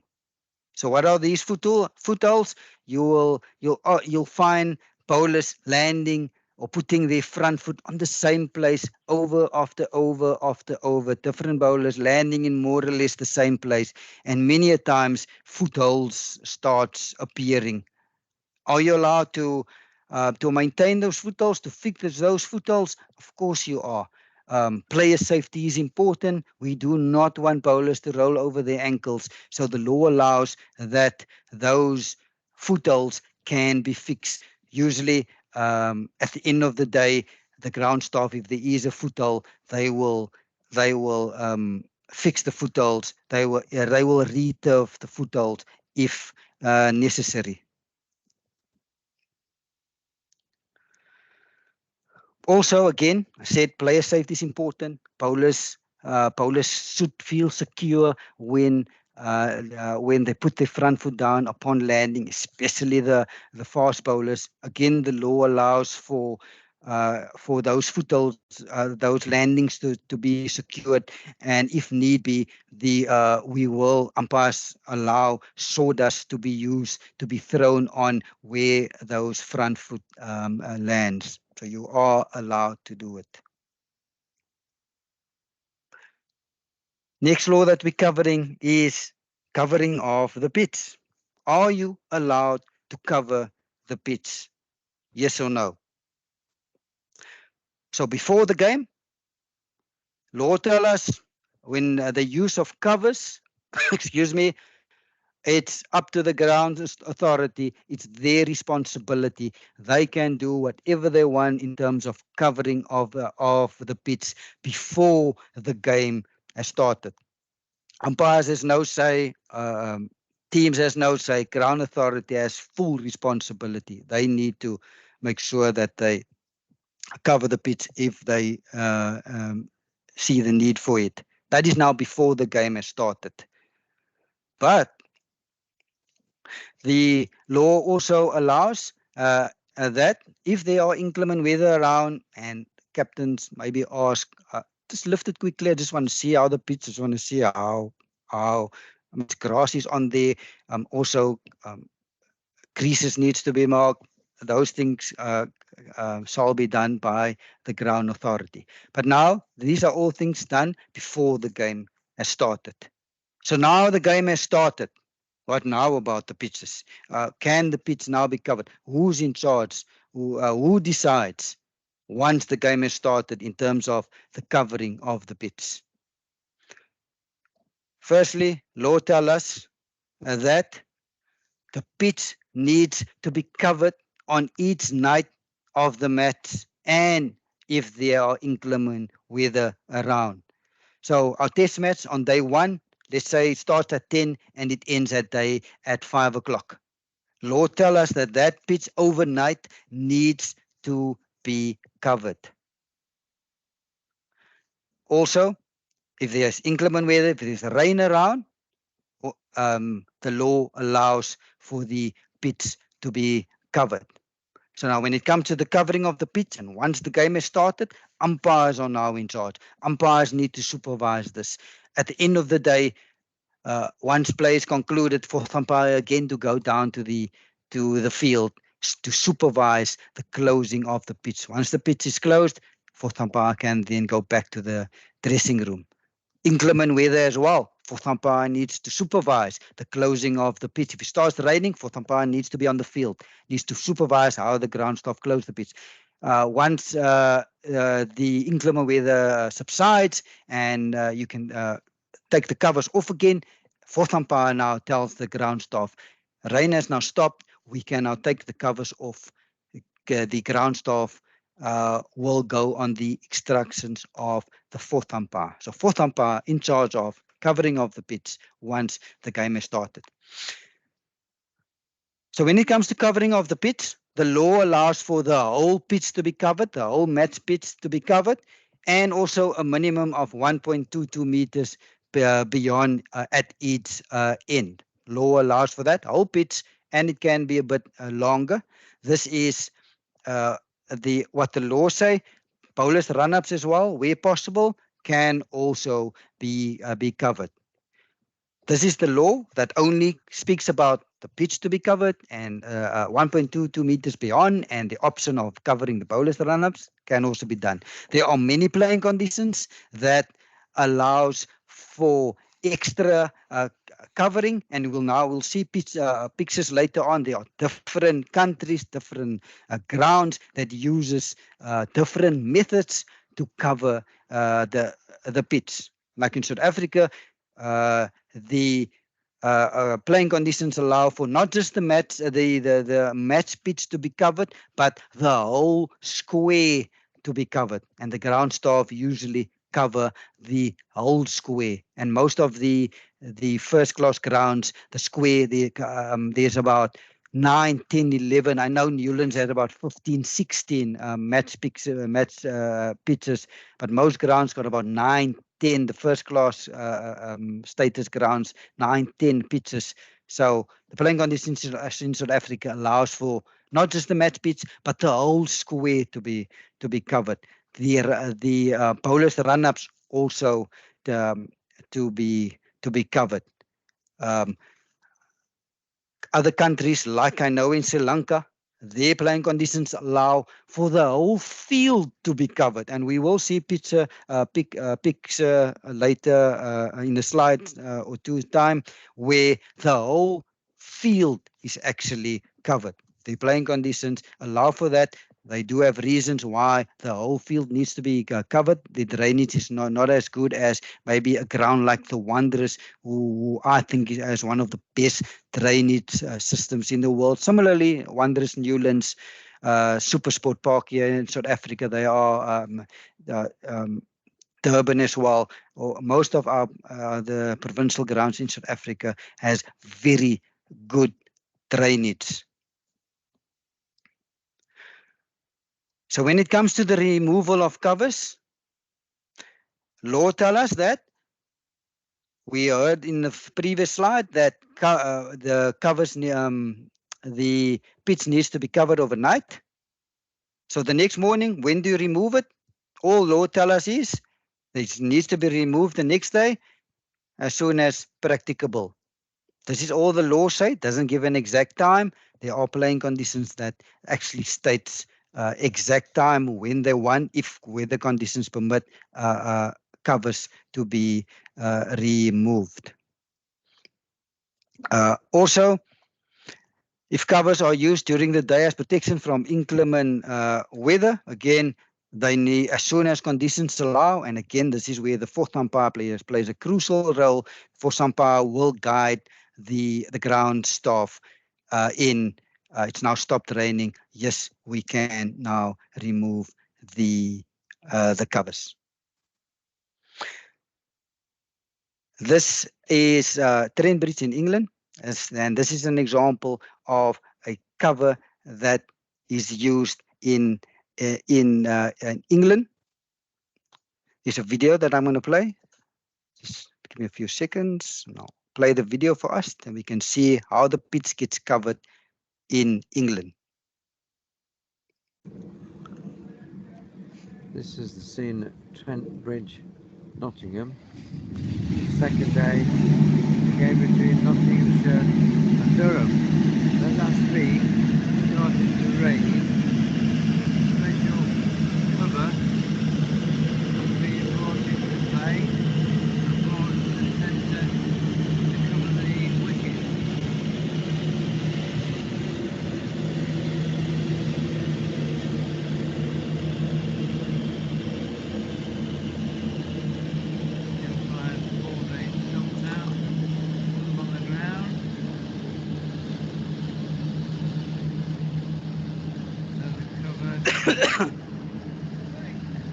So what are these footholds? You'll find bowlers landing or putting their front foot on the same place over after over after over. Different bowlers landing in more or less the same place, and many a times footholds starts appearing. Are you allowed to maintain those footholds, to fix those footholds? Of course you are. Player safety is important. We do not want bowlers to roll over their ankles. So the law allows that those footholds can be fixed. Usually, at the end of the day, the ground staff, if there is a foothold, they will fix the footholds. They will returf the footholds if necessary. Also, again, I said player safety is important. Bowlers should feel secure when they put their front foot down upon landing, especially the fast bowlers. Again, the law allows for those footholds, those landings to be secured, and if need be, we will umpires allow sawdust to be used to be thrown on where those front foot lands. So you are allowed to do it. Next law that we're covering is covering of the pitch. Are you allowed to cover the pitch? Yes or no? So before the game, law tell us when the use of covers, excuse me, it's up to the ground authority. It's their responsibility. They can do whatever they want in terms of covering of the pitch before the game has started. Umpires has no say. Teams has no say. Ground authority has full responsibility. They need to make sure that they cover the pitch if they see the need for it. That is now before the game has started. But The law also allows that if there are inclement weather around and captains maybe ask, just lift it quickly. I just want to see how the pitch. I just want to see how much grass is on there. Also, creases needs to be marked. Those things shall be done by the ground authority. But now these are all things done before the game has started. So now the game has started. What now about the pitches? Can the pitch now be covered? Who's in charge? Who decides once the game has started in terms of the covering of the pitch? Firstly, law tells us that the pitch needs to be covered on each night of the match and if there are inclement weather around. So our test match on day one, let's say it starts at 10 and it ends at 5 o'clock. Law tell us that that pitch overnight needs to be covered. Also, if there's inclement weather, if there's rain around, the law allows for the pitch to be covered. So now when it comes to the covering of the pitch and once the game has started, umpires are now in charge. Umpires need to supervise this. At the end of the day, once play is concluded, fourth umpire again to go down to the field to supervise the closing of the pitch. Once the pitch is closed, fourth umpire can then go back to the dressing room. Inclement weather as well. Fourth umpire needs to supervise the closing of the pitch. If it starts raining, fourth umpire needs to be on the field, needs to supervise how the ground staff close the pitch. Once the inclement weather subsides and you can take the covers off again, fourth umpire now tells the ground staff, rain has now stopped. We can now take the covers off. The ground staff will go on the instructions of the fourth umpire. So fourth umpire in charge of covering of the pitch once the game has started. So when it comes to covering of the pitch, the law allows for the whole pitch to be covered, the whole match pitch to be covered, and also a minimum of 1.22 meters beyond at each end. Law allows for that whole pitch, and it can be a bit longer. This is what the law say. Bowlers run-ups as well, where possible, can also be covered. This is the law that only speaks about the pitch to be covered and 1.22 meters beyond, and the option of covering the bowlers run-ups can also be done. There are many playing conditions that allows for extra covering, and we'll see pictures later on. There are different countries, different grounds that uses different methods to cover the pitch. Like in South Africa, the playing conditions allow for not just the match pitch to be covered, but the whole square to be covered, and the ground staff usually cover the whole square. And most of the first class grounds, the square, there's about 9, 10, 11. I know Newlands had about 15, 16 match pitches, but most grounds got about 9, 10. The first class status grounds, 9, 10 pitches. So the playing conditions in South Africa allows for not just the match pitch, but the whole square to be covered. The bowlers run-ups also to be covered. Other countries, like I know in Sri Lanka, their playing conditions allow for the whole field to be covered, and we will see picture later in the slide or two time where the whole field is actually covered. The playing conditions allow for that. They do have reasons why the whole field needs to be covered. The drainage is not as good as maybe a ground like the Wanderers, who I think is one of the best drainage systems in the world. Similarly, Wanderers Newlands, Super Sport Park here in South Africa, they are Durban as well. Or most of our the provincial grounds in South Africa has very good drainage. So when it comes to the removal of covers, law tells us that We heard in the previous slide that the covers, the pitch needs to be covered overnight. So the next morning, when do you remove it? All law tell us is it needs to be removed the next day as soon as practicable. This is all the law say. Doesn't give an exact time. There are playing conditions that actually states exact time when they want, if weather conditions permit covers to be removed. Also, if covers are used during the day as protection from inclement weather, again, they need, as soon as conditions allow, and again, this is where the fourth umpire plays a crucial role. Fourth umpire will guide the ground staff in. It's now stopped raining. Yes, we can now remove the covers. This is Trent Bridge in England, and this is an example of a cover that is used in England. There's a video that I'm going to play. Just give me a few seconds, and I'll play the video for us, and we can see how the pitch gets covered in England. This is the scene at Trent Bridge, Nottingham. Second day, game between Nottinghamshire and Durham. Then last week, started to rain. Special cover being brought into play. Brought to the centre to cover the wicket.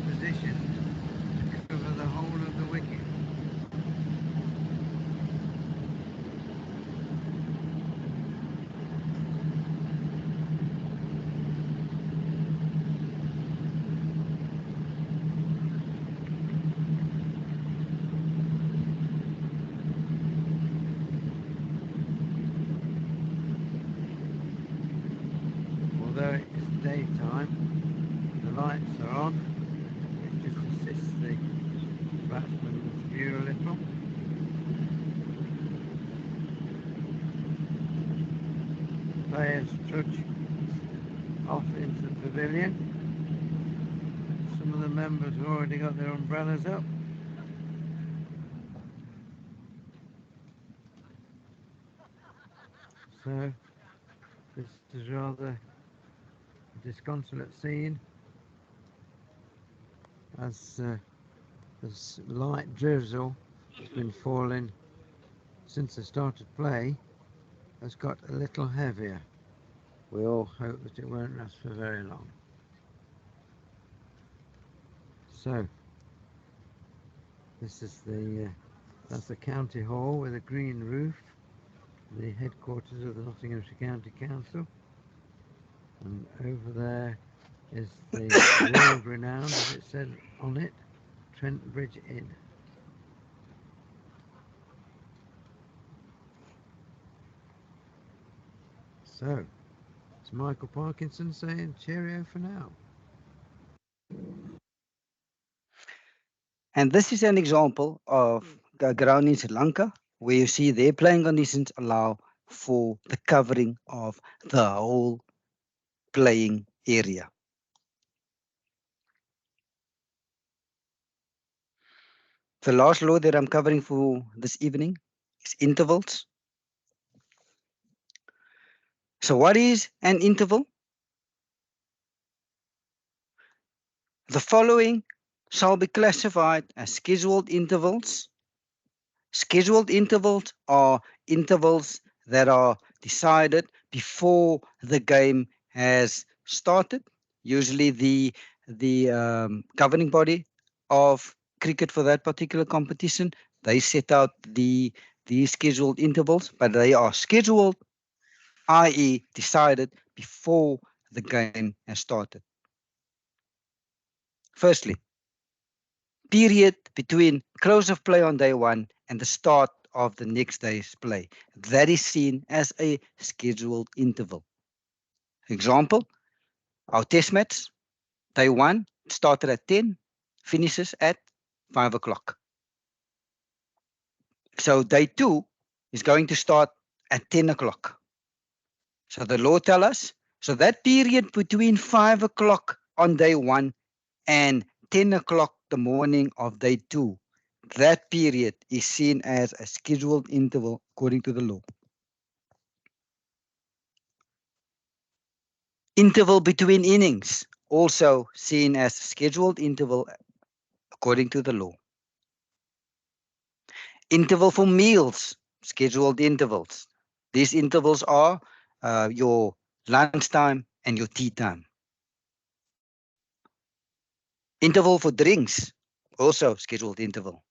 Position to cover the whole of the wicket. Although it's daytime, the lights are on. It just assists the batsman's view a little. Players trudge off into the pavilion. Some of the members have already got their umbrellas up. So this is rather a disconsolate scene as this light drizzle has been falling since the start of play has got a little heavier. We all hope that it won't last for very long. So this is that's the county hall with a green roof, the headquarters of the Nottinghamshire County Council, and over there is the world renowned, as it said on it, Trent Bridge Inn. So it's Michael Parkinson saying cheerio for now. And this is an example of the ground in Sri Lanka, where you see their playing conditions allow for the covering of the whole playing area. The last law that I'm covering for this evening is intervals. So what is an interval? The following shall be classified as scheduled intervals. Scheduled intervals are intervals that are decided before the game has started. Usually the governing body of cricket for that particular competition, they set out the scheduled intervals, but they are scheduled, i.e. decided before the game has started. Firstly, period between close of play on day 1 and the start of the next day's play. That is seen as a scheduled interval. Example, our test match, day 1 started at 10, finishes at 5 o'clock. So day 2 is going to start at 10 o'clock. So the law tells us, so that period between 5 o'clock on day 1 and 10 o'clock the morning of day 2, that period is seen as a scheduled interval according to the law. Interval between innings, also seen as scheduled interval according to the law. Interval for meals, scheduled intervals. These intervals are your lunchtime and your tea time. Interval for drinks, also scheduled interval.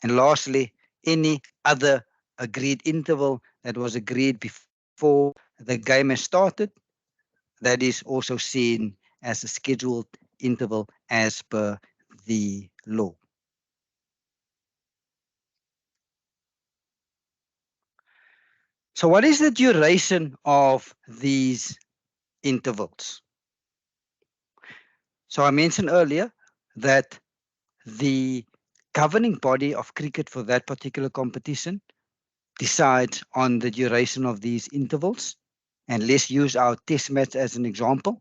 And lastly, any other agreed interval that was agreed before the game has started, that is also seen as a scheduled interval as per the law. So what is the duration of these intervals? So I mentioned earlier that the governing body of cricket for that particular competition decides on the duration of these intervals. And let's use our test match as an example.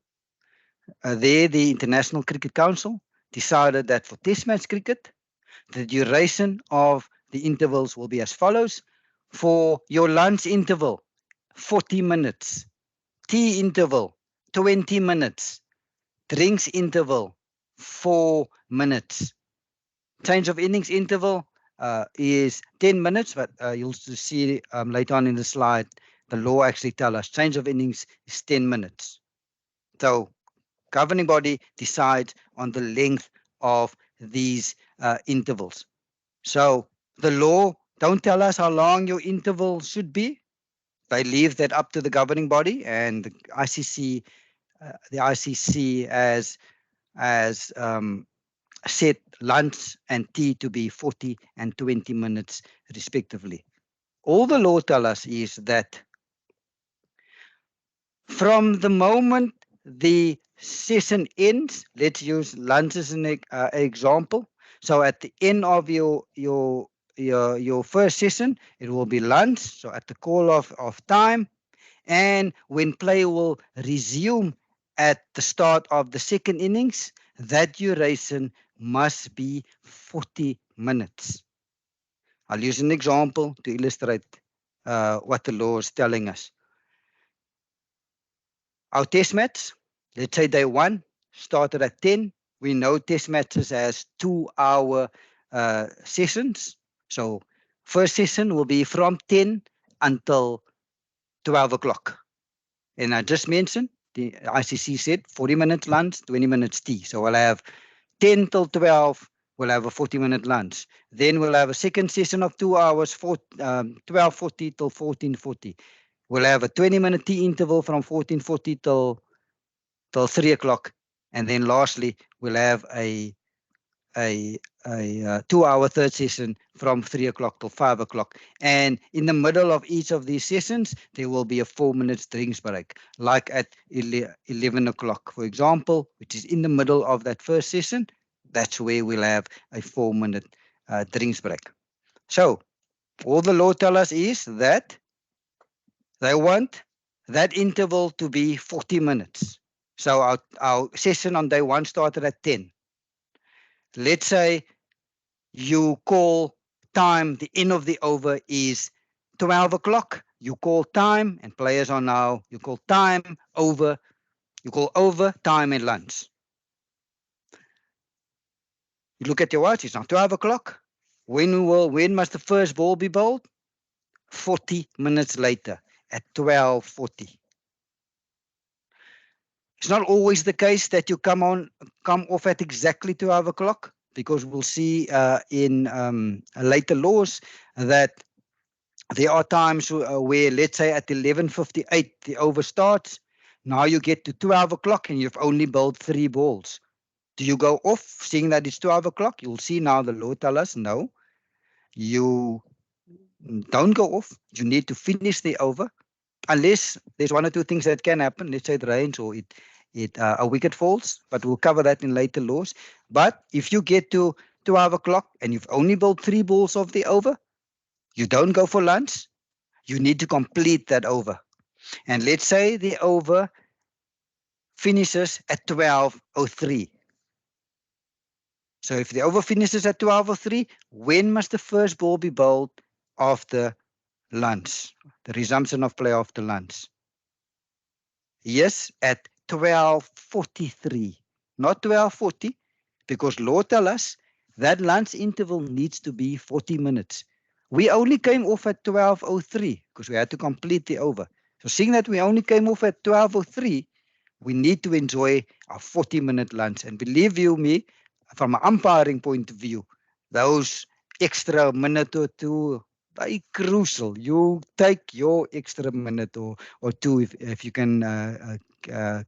There, the International Cricket Council decided that for test match cricket, the duration of the intervals will be as follows. For your lunch interval, 40 minutes. Tea interval, 20 minutes. Drinks interval, 4 minutes. Change of innings interval is 10 minutes, but you'll see later on in the slide, the law actually tells us change of innings is 10 minutes. So governing body decides on the length of these intervals. So the law don't tell us how long your interval should be. They leave that up to the governing body, and the ICC, as set lunch and tea to be 40 and 20 minutes respectively. All the law tells us is that from the moment the session ends, let's use lunch as an example. So at the end of your first session, it will be lunch. So at the call of time, and when play will resume at the start of the second innings, that duration must be 40 minutes. I'll use an example to illustrate what the law is telling us. Our test match, let's say day 1 started at 10. We know test matches has 2-hour sessions. So first session will be from 10 until 12 o'clock. And I just mentioned, the ICC said 40 minutes lunch, 20 minutes tea. So we'll have 10 till 12, we'll have a 40-minute lunch. Then we'll have a second session of 2 hours, 12:40 till 14:40. We'll have a 20-minute tea interval from 14:40 till 3 o'clock. And then lastly, we'll have a 2-hour third session from 3 o'clock till 5 o'clock. And in the middle of each of these sessions, there will be a 4-minute drinks break, like at 11 o'clock, for example, which is in the middle of that first session. That's where we'll have a 4-minute drinks break. So all the law tells us is that they want that interval to be 40 minutes. So our session on day 1 started at 10. Let's say you call time, the end of the over is 12 o'clock. You call time, and players are now, you call time, over, you call over, time, and lunch. You look at your watch, it's now 12 o'clock. When must the first ball be bowled? 40 minutes later at 12:40. It's not always the case that you come off at exactly 12 o'clock, because we'll see in later laws that there are times where, let's say at 11:58, the over starts. Now you get to 12 o'clock and you've only bowled 3 balls. Do you go off seeing that it's 12 o'clock? You'll see now the law tells us no. you don't go off. You need to finish the over, unless there's one or two things that can happen. Let's say it rains or a wicket falls, but we'll cover that in later laws. But if you get to 12 o'clock and you've only bowled 3 balls of the over, you don't go for lunch. You need to complete that over. And let's say the over finishes at 12:03. So if the over finishes at 12:03, when must the first ball be bowled after lunch? The resumption of play after lunch. Yes, at 12:43, not 12:40, because law tell us that lunch interval needs to be 40 minutes. We only came off at 12:03 because we had to complete the over. So seeing that we only came off at 12:03, we need to enjoy our 40-minute lunch. And believe you me, from an umpiring point of view, those extra minute or two, very crucial. You take your extra minute or two if you can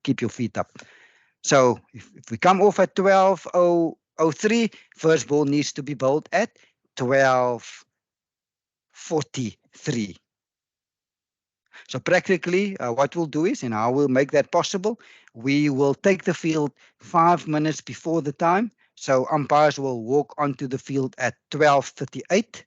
keep your feet up. So if we come off at 12:03, first ball needs to be bowled at 12:43. So practically what we'll do is, and how we'll make that possible, we will take the field 5 minutes before the time. So umpires will walk onto the field at 12:38.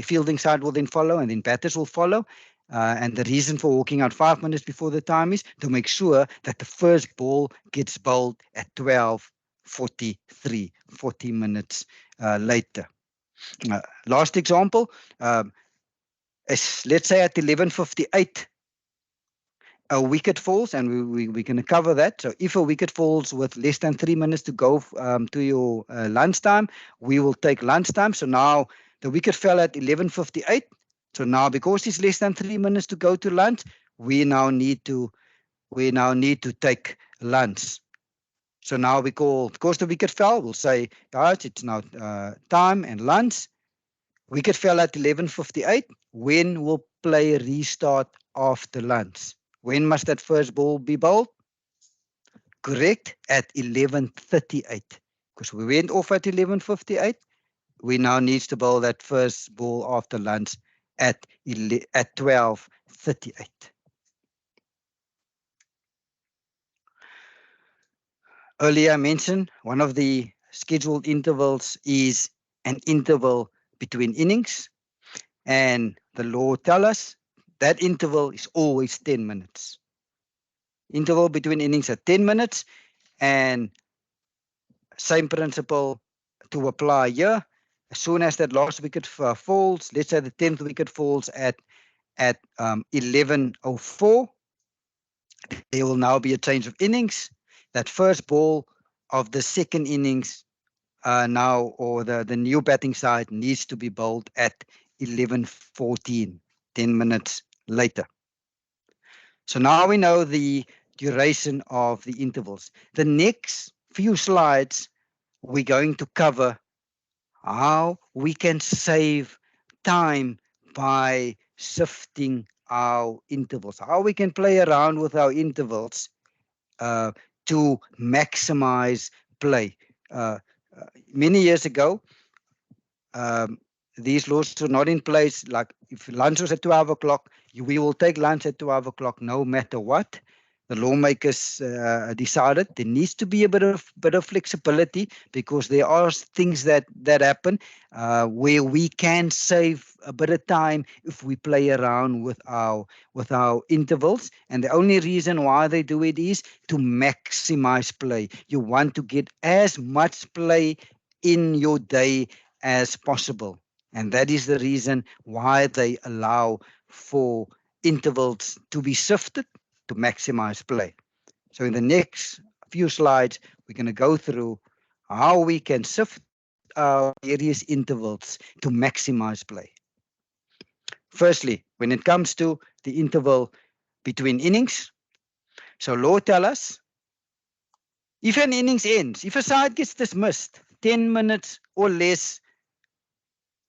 Fielding side will then follow, and then batters will follow. And the reason for walking out 5 minutes before the time is to make sure that the first ball gets bowled at 12:43, 40 minutes later. Last example is, let's say at 11:58, a wicket falls, and we're going to cover that. So if a wicket falls with less than 3 minutes to go to your lunchtime, we will take lunchtime. So now the wicket fell at 11:58. So now, because it's less than 3 minutes to go to lunch, we now need to take lunch. So now we call, because the wicket fell, we'll say, guys, it's now time and lunch. Wicket fell at 11:58. When will play restart after lunch? When must that first ball be bowled? Correct, at 11:38. Because we went off at 11:58. We now need to bowl that first ball after lunch at 12:38. Earlier I mentioned one of the scheduled intervals is an interval between innings, and the law tells us that interval is always 10 minutes. Interval between innings at 10 minutes, and same principle to apply here. As soon as that last wicket falls, let's say the 10th wicket falls at 11:04, there will now be a change of innings. That first ball of the second innings or the new batting side needs to be bowled at 11:14, 10 minutes later. So now we know the duration of the intervals. The next few slides, we're going to cover how we can save time by shifting our intervals, how we can play around with our intervals to maximize play. Many years ago, these laws were not in place. Like if lunch was at 12 o'clock, we will take lunch at 12 o'clock no matter what. The lawmakers decided there needs to be a bit of flexibility, because there are things that happen where we can save a bit of time if we play around with our intervals. And the only reason why they do it is to maximize play. You want to get as much play in your day as possible. And that is the reason why they allow for intervals to be shifted to maximize play. So in the next few slides, we're going to go through how we can shift our various intervals to maximize play. Firstly, when it comes to the interval between innings, so law tell us if an innings ends, if a side gets dismissed 10 minutes or less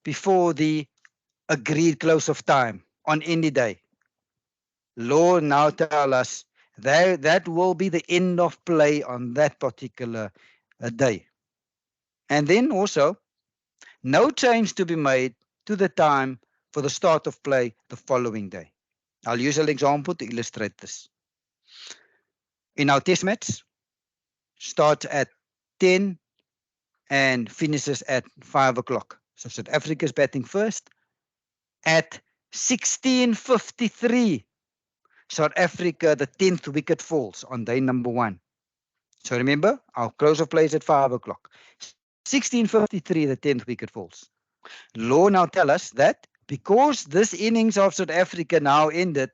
before the agreed close of time on any day, law now tell us that will be the end of play on that particular day. And then also, No change to be made to the time for the start of play the following day. I'll use an example to illustrate this. In our test match, starts at 10 and finishes at 5 o'clock. So South Africa is batting first. At 16:53, South Africa, the 10th wicket falls on day number 1. So remember, our close of play is at 5 o'clock. 16:53, the 10th wicket falls. Law now tell us that because this innings of South Africa now ended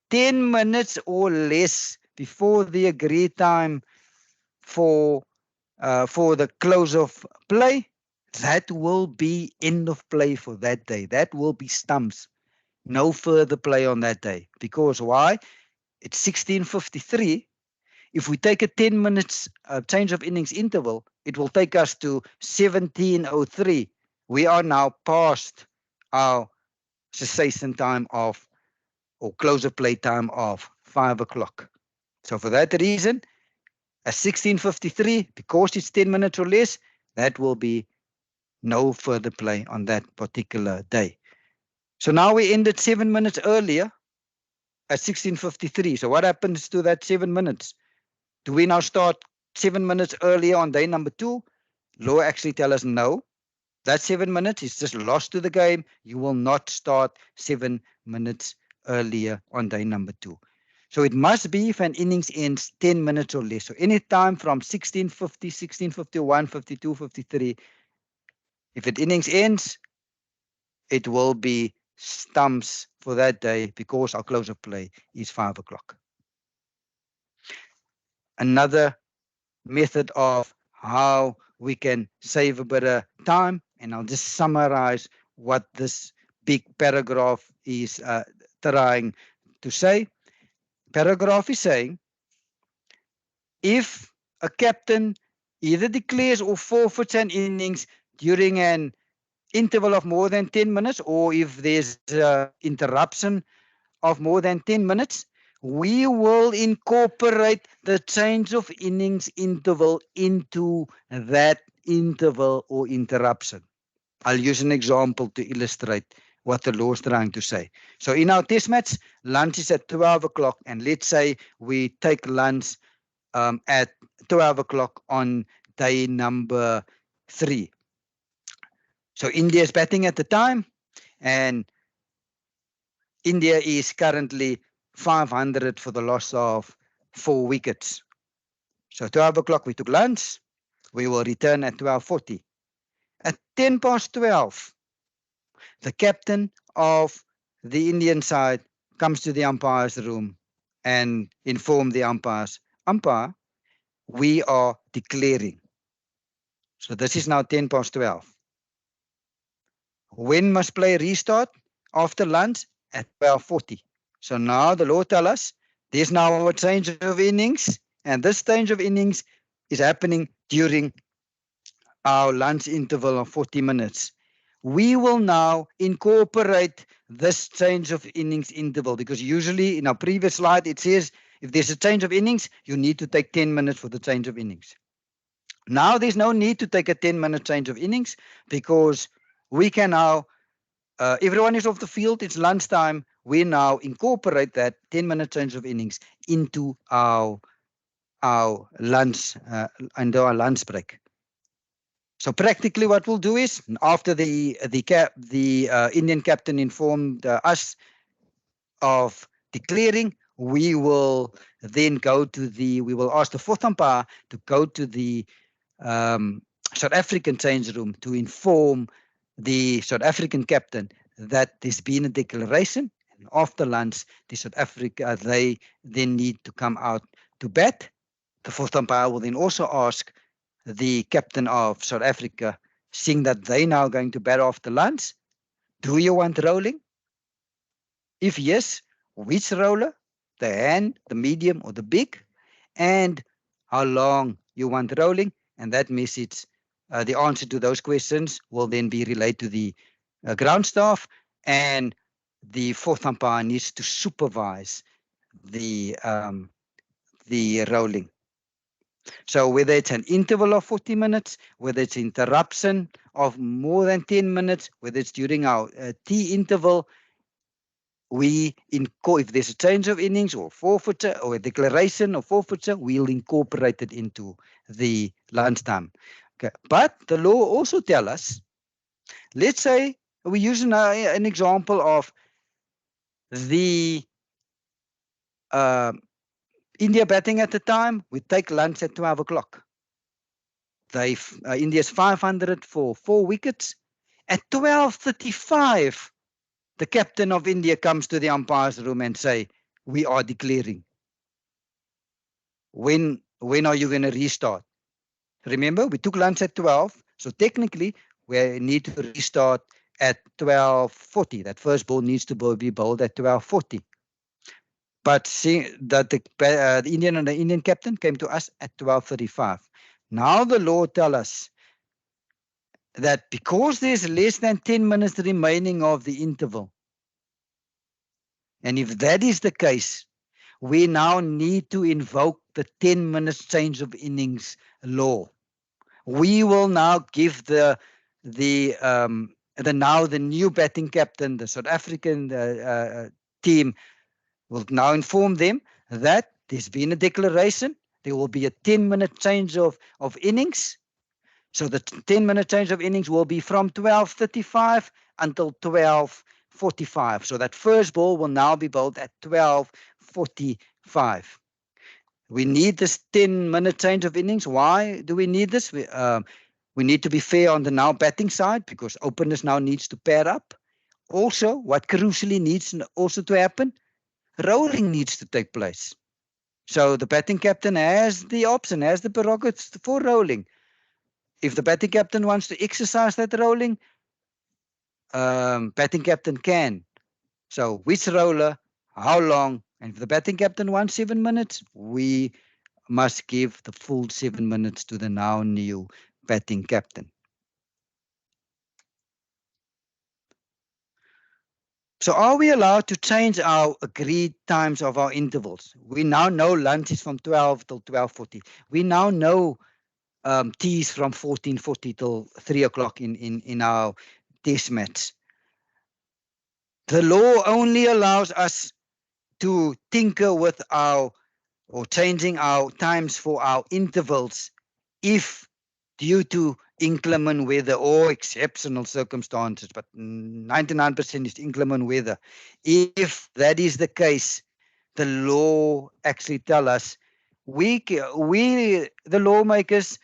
10 minutes or less before the agreed time for the close of play, that will be end of play for that day. That will be stumps. No further play on that day. Because why? It's 16:53. If we take a 10 minutes change of innings interval, it will take us to 17:03. We are now past our cessation time of, or close of play time of 5 o'clock. So for that reason, at 16:53, because it's 10 minutes or less, that will be no further play on that particular day. So now we ended 7 minutes earlier at 16:53. So what happens to that 7 minutes? Do we now start 7 minutes earlier on day number 2? Law actually tell us no. That 7 minutes is just lost to the game. You will not start 7 minutes earlier on day number 2. So it must be if an innings ends 10 minutes or less. So any time from 16:50, 16:51, 52, 53, if an innings ends, it will be stumps for that day because our close of play is 5 o'clock. Another method of how we can save a bit of time, and I'll just summarize what this big paragraph is trying to say. Paragraph is saying, if a captain either declares or forfeits an innings during an interval of more than 10 minutes, or if there's an interruption of more than 10 minutes, we will incorporate the change of innings interval into that interval or interruption. I'll use an example to illustrate what the law is trying to say. So in our test match, lunch is at 12 o'clock, and let's say we take lunch at 12 o'clock on day number 3. So India is batting at the time, and India is currently 500 for the loss of 4 wickets. So 12 o'clock we took lunch. We will return at 12:40. At 10 past 12, the captain of the Indian side comes to the umpire's room and inform the umpires, umpire, we are declaring. So this is now 10 past 12. When must play restart? After lunch at 12:40. So now the law tells us there's now a change of innings, and this change of innings is happening during our lunch interval of 40 minutes. We will now incorporate this change of innings interval, because usually in our previous slide it says if there's a change of innings, you need to take 10 minutes for the change of innings. Now there's no need to take a 10-minute change of innings, because we can now, everyone is off the field, it's lunchtime, we now incorporate that 10-minute change of innings into our lunch, under our lunch break. So practically what we'll do is, after the Indian captain informed us of declaring, we will then go to we will ask the fourth umpire to go to the South African change room to inform the South African captain that there's been a declaration, and after lunch, the South Africa, they then need to come out to bat. The fourth umpire will then also ask the captain of South Africa, seeing that they now going to bat after lunch, do you want rolling? If yes, which roller? The hand, the medium, or the big? And how long you want rolling? And that message, the answer to those questions will then be relayed to the ground staff, and the fourth umpire needs to supervise the rolling. So whether it's an interval of 40 minutes, whether it's interruption of more than 10 minutes, whether it's during our tea interval, if there's a change of innings or forfeiture or a declaration of forfeiture, we'll incorporate it into the lunchtime. Okay. But the law also tell us, let's say we use an example of the India batting at the time. We take lunch at 12 o'clock. India's 500 for 4 wickets. At 12:35, the captain of India comes to the umpire's room and say, we are declaring. When are you going to restart? Remember, we took lunch at 12. So technically, we need to restart at 12:40. That first ball needs to be bowled at 12:40. But see that the Indian captain came to us at 12:35. Now the law tells us that because there's less than 10 minutes remaining of the interval, and if that is the case, we now need to invoke the 10 minutes change of innings law. We will now give the new batting captain, the South African team, will now inform them that there's been a declaration. There will be a 10-minute change of innings. So the 10-minute change of innings will be from 12:35 until 12:45. So that first ball will now be bowled at 12:45. We need this 10-minute change of innings. Why do we need this? We need to be fair on the now batting side because openers now needs to pair up. Also, what crucially needs also to happen, rolling needs to take place. So the batting captain has the option, has the prerogatives for rolling. If the batting captain wants to exercise that rolling, batting captain can. So which roller, how long, and if the batting captain wants 7 minutes, we must give the full 7 minutes to the now new batting captain. So are we allowed to change our agreed times of our intervals? We now know lunch is from 12 till 12:40. We now know teas from 14:40 till 3 o'clock in our test match. The law only allows us to tinker with changing our times for our intervals if due to inclement weather or exceptional circumstances, but 99% is inclement weather. If that is the case, the law actually tell us the lawmakers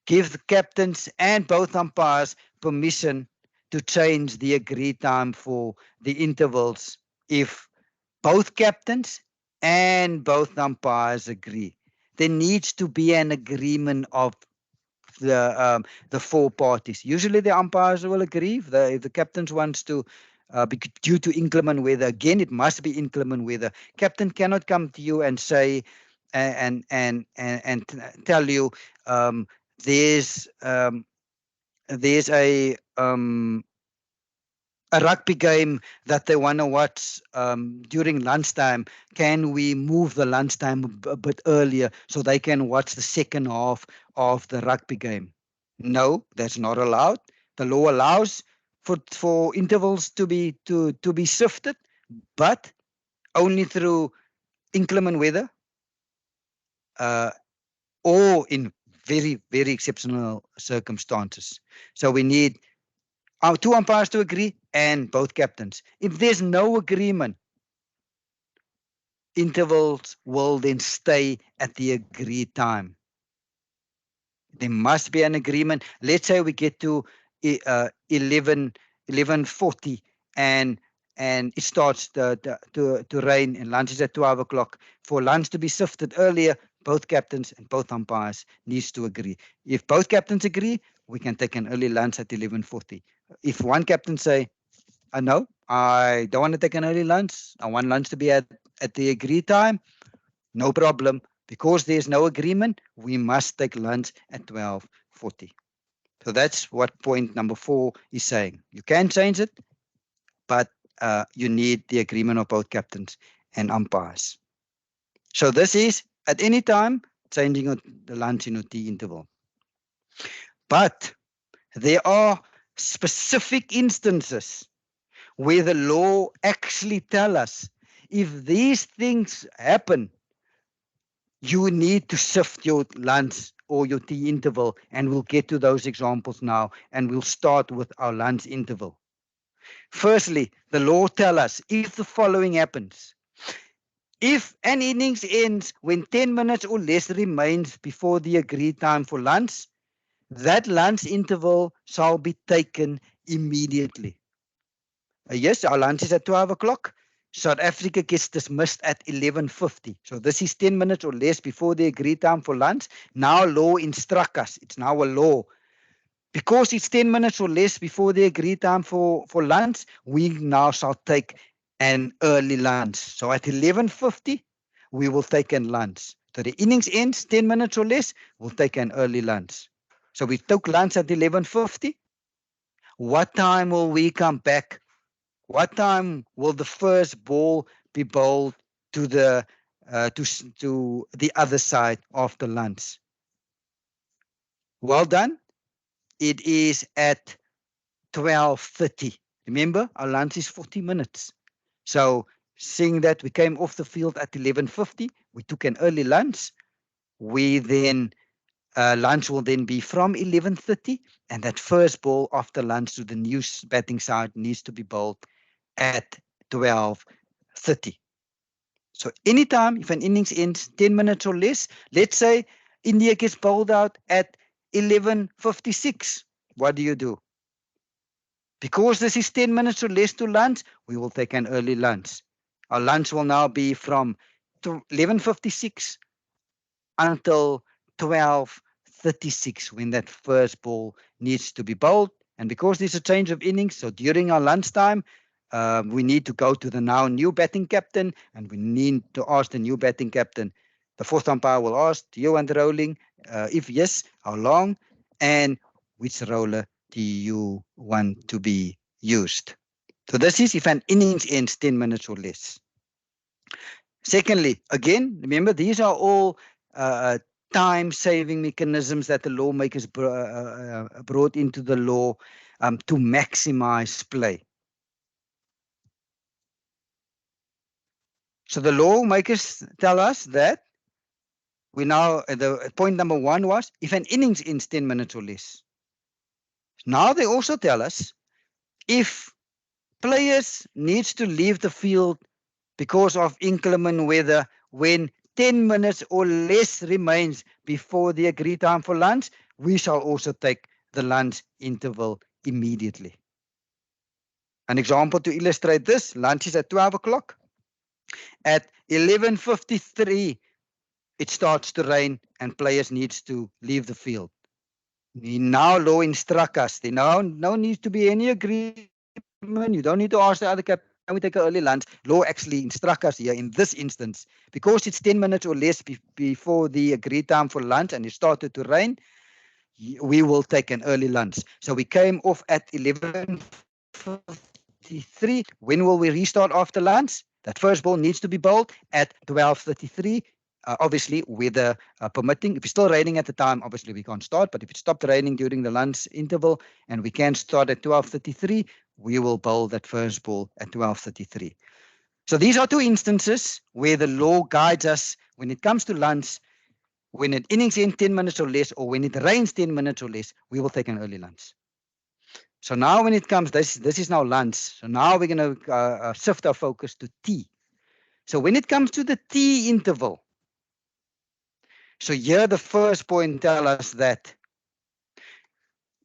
give the captains and both umpires permission to change the agreed time for the intervals if both captains and both umpires agree. There needs to be an agreement of the four parties. Usually the umpires will agree if the captains wants to, due to inclement weather. Again, it must be inclement weather. Captain cannot come to you and say and tell you there's a rugby game that they want to watch during lunchtime. Can we move the lunchtime a bit earlier so they can watch the second half of the rugby game? No, that's not allowed. The law allows for intervals to be shifted, but only through inclement weather or in very, very exceptional circumstances. So we need our two umpires to agree and both captains. If there's no agreement, intervals will then stay at the agreed time. There must be an agreement. Let's say we get to 11:40 and it starts to rain and lunch is at 12 o'clock. For lunch to be shifted earlier, both captains and both umpires needs to agree. If both captains agree, we can take an early lunch at 11:40. If one captain say, no, I don't want to take an early lunch, I want lunch to be at the agreed time, no problem. Because there's no agreement, we must take lunch at 12:40. So that's what point number 4 is saying. You can change it, but you need the agreement of both captains and umpires. So this is at any time changing the lunch in a tea interval. But there are specific instances where the law actually tell us if these things happen, you need to shift your lunch or your tea interval, and we'll get to those examples now, and we'll start with our lunch interval. Firstly, the law tells us if the following happens. If an innings ends when 10 minutes or less remains before the agreed time for lunch, that lunch interval shall be taken immediately. Yes, our lunch is at 12 o'clock. South Africa gets dismissed at 11:50. So this is 10 minutes or less before the agreed time for lunch. Now law instruct us. It's now a law. Because it's 10 minutes or less before the agreed time for lunch, we now shall take an early lunch. So at 11:50, we will take an lunch. So the innings ends 10 minutes or less, we'll take an early lunch. So we took lunch at 11:50. What time will we come back? What time will the first ball be bowled to the to the other side after lunch? Well done. It is at 12:30. Remember, our lunch is 40 minutes. So seeing that we came off the field at 11:50, we took an early lunch. We then lunch will then be from 11:30, and that first ball after lunch to the new batting side needs to be bowled at 12:30. So anytime if an innings ends 10 minutes or less, let's say India gets bowled out at 11:56, what do? Because this is 10 minutes or less to lunch, we will take an early lunch. Our lunch will now be from 11:56 until 12:36 when that first ball needs to be bowled. And because there's a change of innings, so during our lunchtime, we need to go to the now new batting captain, and we need to ask the new batting captain. The fourth umpire will ask, do you want rolling? If yes, how long? And which roller do you want to be used? So this is if an innings ends 10 minutes or less. Secondly, again, remember, these are all time-saving mechanisms that the lawmakers brought into the law to maximize play. So the lawmakers tell us that we now, the point number one was if an innings ends 10 minutes or less. Now they also tell us if players needs to leave the field because of inclement weather when 10 minutes or less remains before the agreed time for lunch, we shall also take the lunch interval immediately. An example to illustrate this, lunch is at 12 o'clock. At 11:53, it starts to rain and players needs to leave the field. Now law instruct us. There now needs to be any agreement. You don't need to ask the other captain, can we take an early lunch? Law actually instruct us here in this instance. Because it's 10 minutes or less before the agreed time for lunch and it started to rain, we will take an early lunch. So we came off at 11:53. When will we restart after lunch? That first ball needs to be bowled at 12:33. Obviously, weather permitting. If it's still raining at the time, obviously we can't start. But if it stopped raining during the lunch interval and we can start at 12:33, we will bowl that first ball at 12:33. So these are two instances where the law guides us when it comes to lunch. When an innings ends 10 minutes or less, or when it rains 10 minutes or less, we will take an early lunch. So now when it comes, this is now lunch. So now we're going to shift our focus to tea. So when it comes to the tea interval, so here the first point tells us that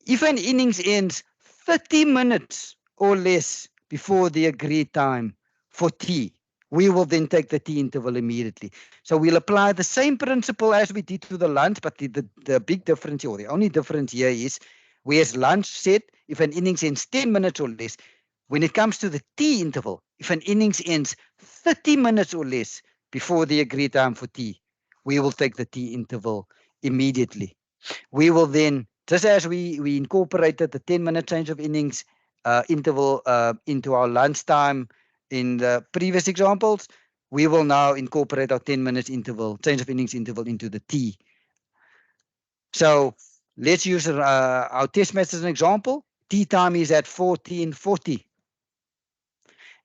if an innings ends 30 minutes or less before the agreed time for tea, we will then take the tea interval immediately. So we'll apply the same principle as we did to the lunch, but the big difference, or the only difference here is, whereas lunch said if an innings ends 10 minutes or less, when it comes to the tea interval, if an innings ends 30 minutes or less before the agreed time for tea, we will take the tea interval immediately. We will then, just as we incorporated the 10-minute change of innings interval into our lunchtime in the previous examples, we will now incorporate our 10 minutes interval, change of innings interval into the T. So let's use our test match as an example. Tea time is at 14:40.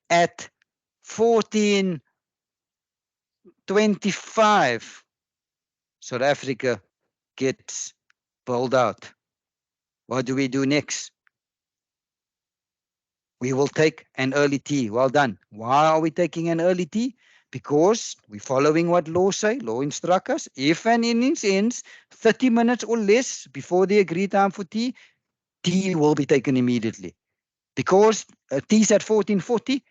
At 14:25, South Africa gets bowled out. What do we do next? We will take an early tea. Well done. Why are we taking an early tea? Because we're following what law say. Law instruct us. If an innings ends 30 minutes or less before the agreed time for tea, tea will be taken immediately. Because tea's at 14:40,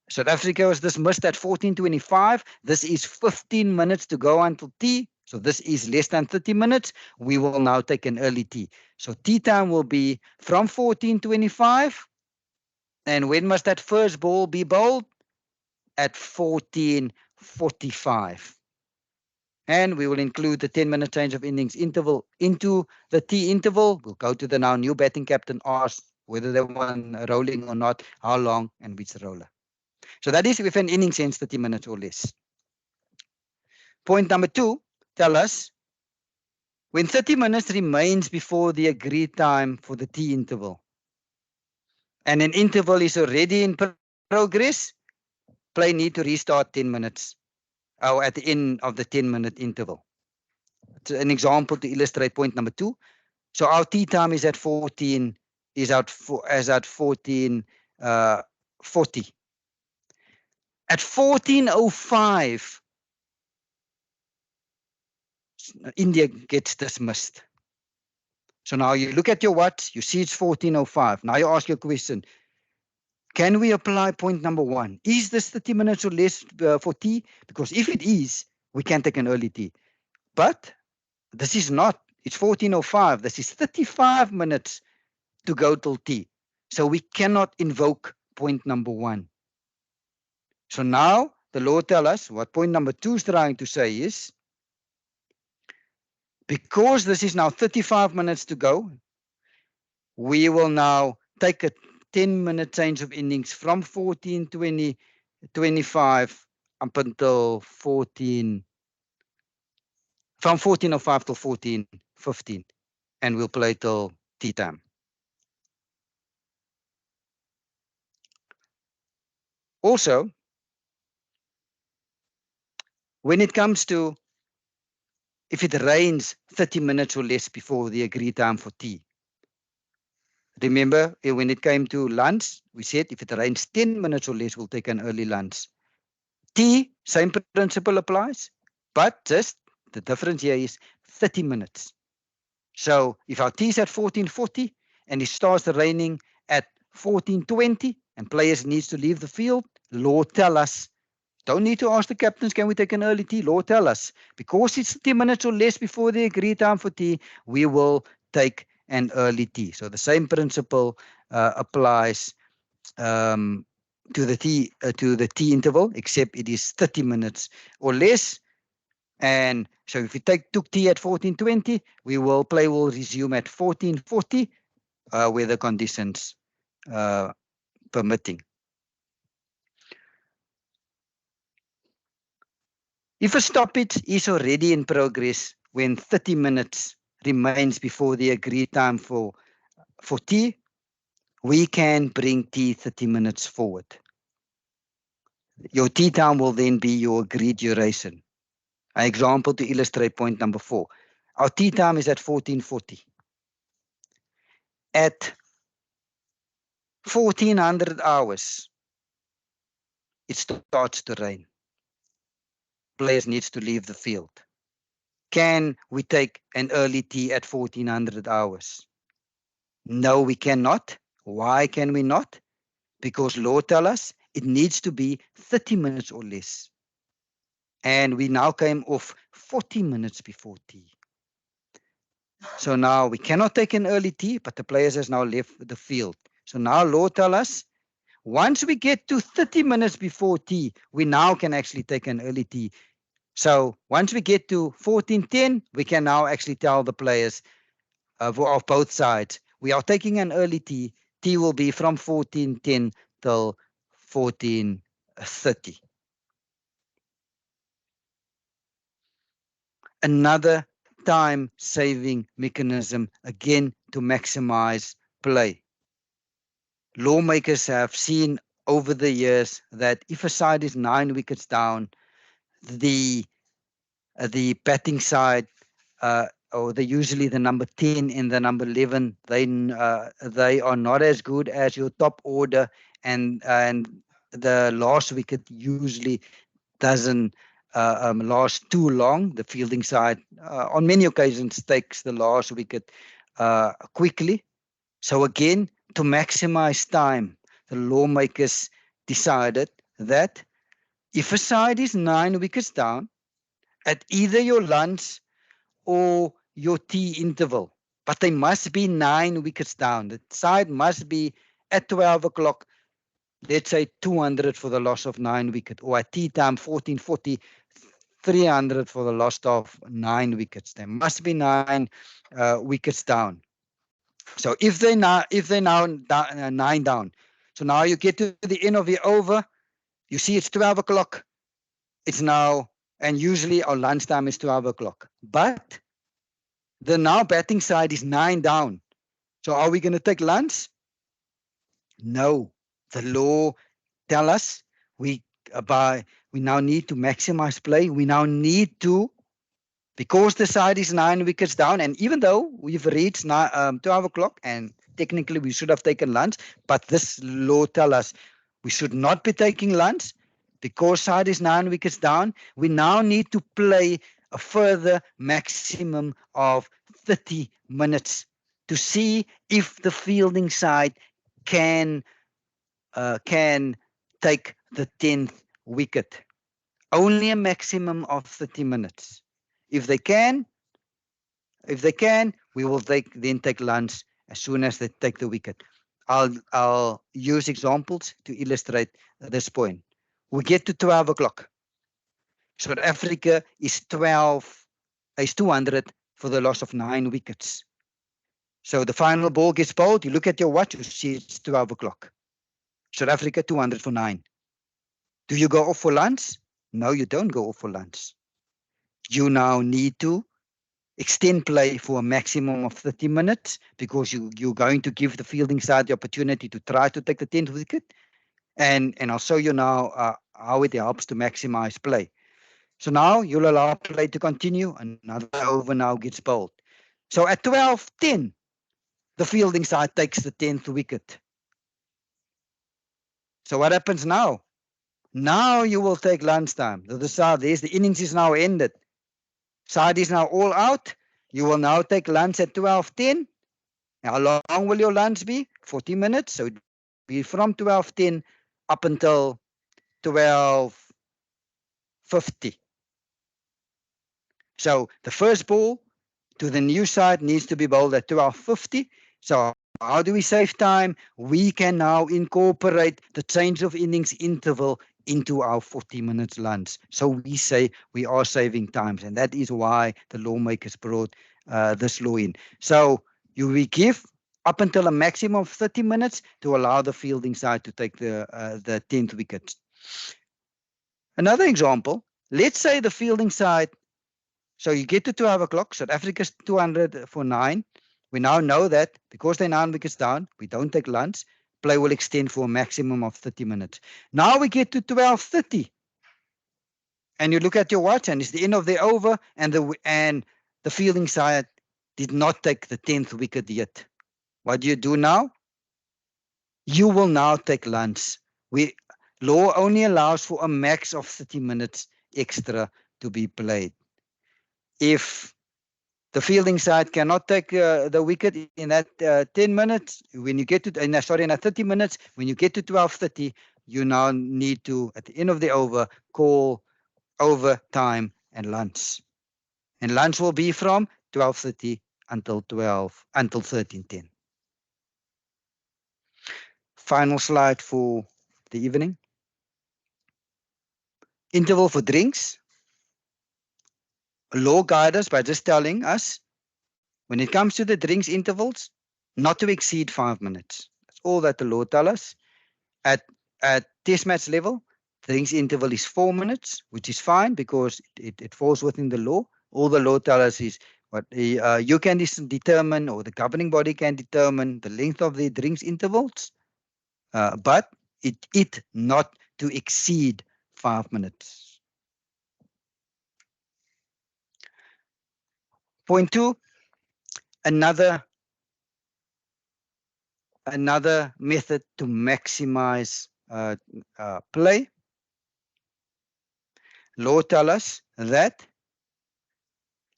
South Africa was dismissed at 14:25. This is 15 minutes to go until tea. So this is less than 30 minutes. We will now take an early tea. So tea time will be from 14:25. And when must that first ball be bowled? At 14:45. And we will include the 10-minute change of innings interval into the T interval. We'll go to the now new batting captain, ask whether they want rolling or not, how long, and which roller. So that is if an innings ends 30 minutes or less. Point number 2, tell us when 30 minutes remains before the agreed time for the T interval, and an interval is already in progress, play need to restart 10 minutes or at the end of the 10-minute interval. It's an example to illustrate point number 2. So our tea time is at 14, is at 14:40. At 14:05, India gets dismissed. So now you look at your watch, you see it's 14:05. Now you ask your question, can we apply point number 1? Is this 30 minutes or less for tea? Because if it is, we can take an early tea. But this is not. It's 14:05. This is 35 minutes to go till tea. So we cannot invoke point number 1. So now the law tells us what point number 2 is trying to say is, because this is now 35 minutes to go, we will now take a 10-minute change of innings from 14:25 up until from 14:05 till 14:15, and we'll play till tea time. Also, when it comes to if it rains 30 minutes or less before the agreed time for tea, remember when it came to lunch, we said if it rains 10 minutes or less, we'll take an early lunch. Tea, same principle applies, but just the difference here is 30 minutes. So if our tea is at 14:40 and it starts raining at 14:20 and players needs to leave the field, law tell us, don't need to ask the captains, can we take an early tea? Law tell us, because it's 30 minutes or less before the agreed time for tea, we will take an early tea. So the same principle applies to the tea interval, except it is 30 minutes or less. And so if we took tea at 14:20, play will resume at 14:40, weather conditions permitting. If a stoppage is already in progress when 30 minutes remains before the agreed time for tea, we can bring tea 30 minutes forward. Your tea time will then be your agreed duration. An example to illustrate point number 4. Our tea time is at 14:40. At 1400 hours, it starts to rain. Players needs to leave the field. Can we take an early tea at 1400 hours? No, we cannot. Why can we not? Because law tells us it needs to be 30 minutes or less. And we now came off 40 minutes before tea. So now we cannot take an early tea, but the players has now left the field. So now law tells us, once we get to 30 minutes before tea, we now can actually take an early tea. So once we get to 14:10, we can now actually tell the players of both sides, we are taking an early tea. Tea will be from 14:10 till 14:30. another time-saving mechanism, again, to maximize play. Lawmakers have seen over the years that if a side is 9 wickets down, the batting side, or usually the number 10 and the number 11, they are not as good as your top order, and the last wicket usually doesn't last too long. The fielding side, on many occasions, takes the last wicket quickly. So again, to maximize time, the lawmakers decided that if a side is 9 wickets down at either your lunch or your tea interval, but they must be 9 wickets down. The side must be at 12 o'clock, let's say 200 for the loss of 9 wickets, or at tea time 14:40, 300 for the loss of 9 wickets. There must be 9 wickets down. So if they now 9 down, so now you get to the end of the over, you see it's 12 o'clock. It's now, and usually our lunchtime is 12 o'clock. But the now batting side is 9 down. So are we going to take lunch? No. The law tell us we now need to maximize play. We now need to, because the side is 9 wickets down, and even though we've reached 12 o'clock and technically we should have taken lunch, but this law tell us we should not be taking lunch because side is 9 wickets down. We now need to play a further maximum of 30 minutes to see if the fielding side can take the 10th wicket. Only a maximum of 30 minutes. If they can, we will then take lunch as soon as they take the wicket. I'll use examples to illustrate this point. We get to 12 o'clock. South Africa is 200 for the loss of 9 wickets. So the final ball gets bowled. You look at your watch, you see it's 12 o'clock. South Africa 200 for 9. Do you go off for lunch? No, you don't go off for lunch. You now need to extend play for a maximum of 30 minutes because you're going to give the fielding side the opportunity to try to take the 10th wicket. And I'll show you now how it helps to maximize play. So now you'll allow play to continue. Another over now gets bowled. So at 12:10, the fielding side takes the 10th wicket. So what happens now? Now you will take lunchtime. The innings is now ended. Side is now all out. You will now take lunch at 12:10. How long will your lunch be? 40 minutes. So it will be from 12:10 up until 12:50. So the first ball to the new side needs to be bowled at 12:50. So how do we save time? We can now incorporate the change of innings interval into our 40 minutes lunch. So we say we are saving times, and that is why the lawmakers brought this law in. So we give up until a maximum of 30 minutes to allow the fielding side to take the 10th wicket. Another example, let's say the fielding side, so you get to 12 o'clock, South Africa's 200 for 9. We now know that because they're 9 wickets down, we don't take lunch. Play will extend for a maximum of 30 minutes. Now we get to 12:30. And you look at your watch and it's the end of the over, and the fielding side did not take the 10th wicket yet. What do you do now? You will now take lunch. Law only allows for a max of 30 minutes extra to be played. If the fielding side cannot take the wicket in that 10 minutes. When you get to, in that 30 minutes, when you get to 12:30, you now need to, at the end of the over, call overtime and lunch. And lunch will be from 12:30 until 13:10. Final slide for the evening. Interval for drinks. Law guide us by just telling us, when it comes to the drinks intervals, not to exceed 5 minutes. That's all that the law tells us. At test match level, the drinks interval is 4 minutes, which is fine because it falls within the law. All the law tells us is what you can determine, or the governing body can determine the length of the drinks intervals, but it not to exceed 5 minutes. Point 2, another method to maximize play. Law tells us that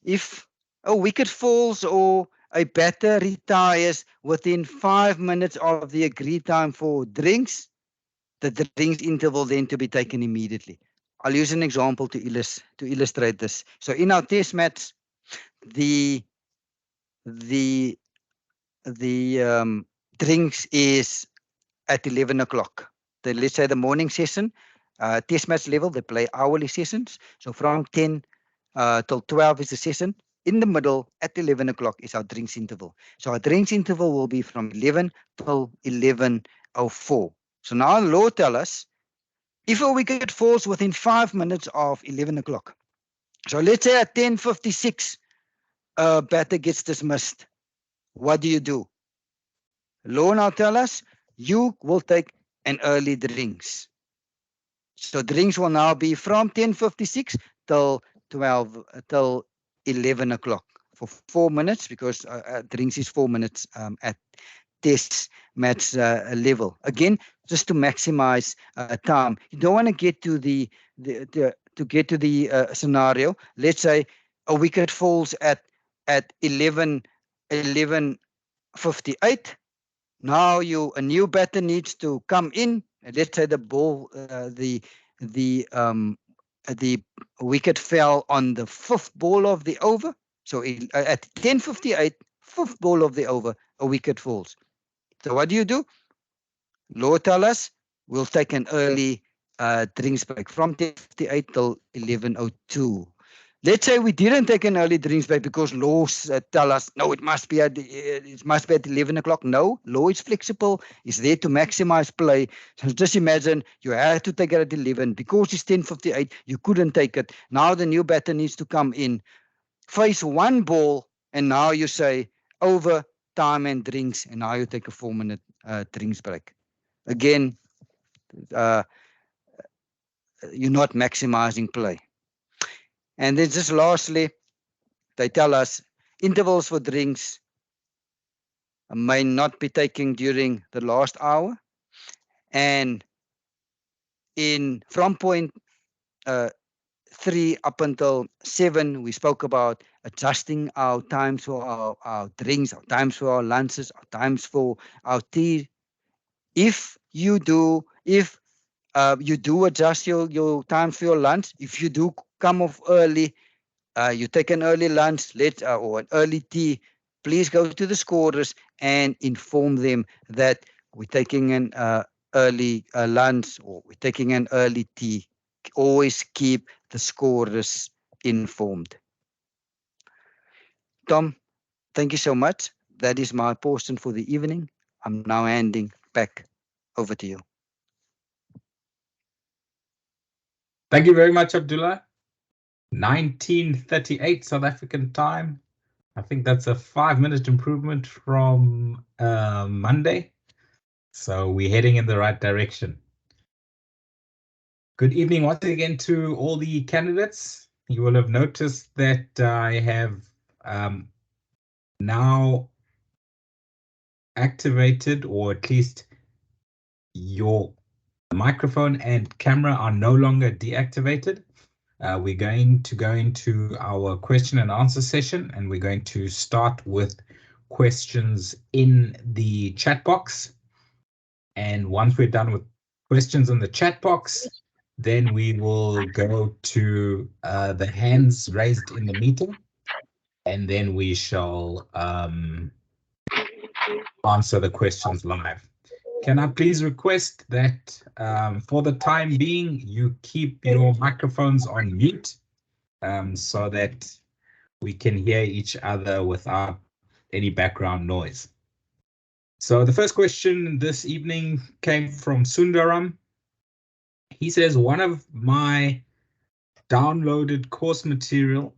if a wicket falls or a batter retires within 5 minutes of the agreed time for drinks, the drinks interval then to be taken immediately. I'll use an example to illustrate this. So in our test match, the drinks is at 11 o'clock. Let's say the morning session, test match level, they play hourly sessions. So from 10 till 12 is the session. In the middle, at 11 o'clock, is our drinks interval. So our drinks interval will be from 11 till 11:04. So now the law tells us, if a wicket falls within 5 minutes of 11 o'clock, so let's say at 10:56, a batter gets dismissed. What do? Law now tells us, you will take an early drinks. So drinks will now be from 10:56 till 11 o'clock for 4 minutes, because drinks is 4 minutes at test match level. Again, just to maximize time. You don't want to get to the scenario. Let's say a wicket falls at 11:58. Now a new batter needs to come in. Let's say the ball, the wicket fell on the 5th ball of the over. So at 10:58, 5th ball of the over, a wicket falls. So what do? Law tells us we'll take an early drinks break from 10:58 till 11:02. Let's say we didn't take an early drinks break because laws tell us, no, it must be at 11 o'clock. No, law is flexible. It's there to maximize play. So just imagine you had to take it at 11. Because it's 10:58, you couldn't take it. Now the new batter needs to come in, face one ball, and now you say over, time and drinks, and now you take a 4-minute drinks break. Again, you're not maximizing play. And then just lastly, they tell us intervals for drinks may not be taken during the last hour. And from point 3 up until 7, we spoke about adjusting our times for our drinks, our times for our lunches, our times for our tea. If you do adjust your times for your lunch, if you do come off early, you take an early lunch, or an early tea, please go to the scorers and inform them that we're taking an early lunch, or we're taking an early tea. Always keep the scorers informed. Tom, thank you so much. That is my portion for the evening. I'm now handing back over to you. Thank you very much, Abdullah. 1938 South African time. I think that's a 5-minute improvement from Monday. So we're heading in the right direction. Good evening once again to all the candidates. You will have noticed that I have now activated, or at least your microphone and camera are no longer deactivated. We're going to go into our question and answer session, and we're going to start with questions in the chat box. And once we're done with questions in the chat box, then we will go to the hands raised in the meeting, and then we shall answer the questions live. Can I please request that for the time being, you keep your microphones on mute so that we can hear each other without any background noise. So the first question this evening came from Sundaram. He says, one of my downloaded course material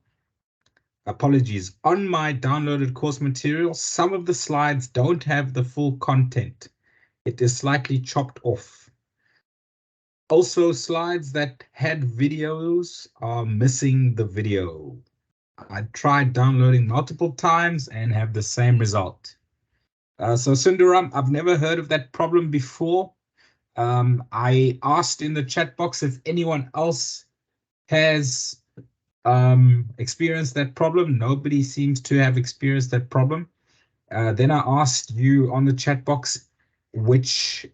apologies, on my downloaded course material, some of the slides don't have the full content. It is slightly chopped off. Also, slides that had videos are missing the video. I tried downloading multiple times and have the same result. So Sundaram, I've never heard of that problem before. I asked in the chat box if anyone else has experienced that problem. Nobody seems to have experienced that problem. Then I asked you on the chat box which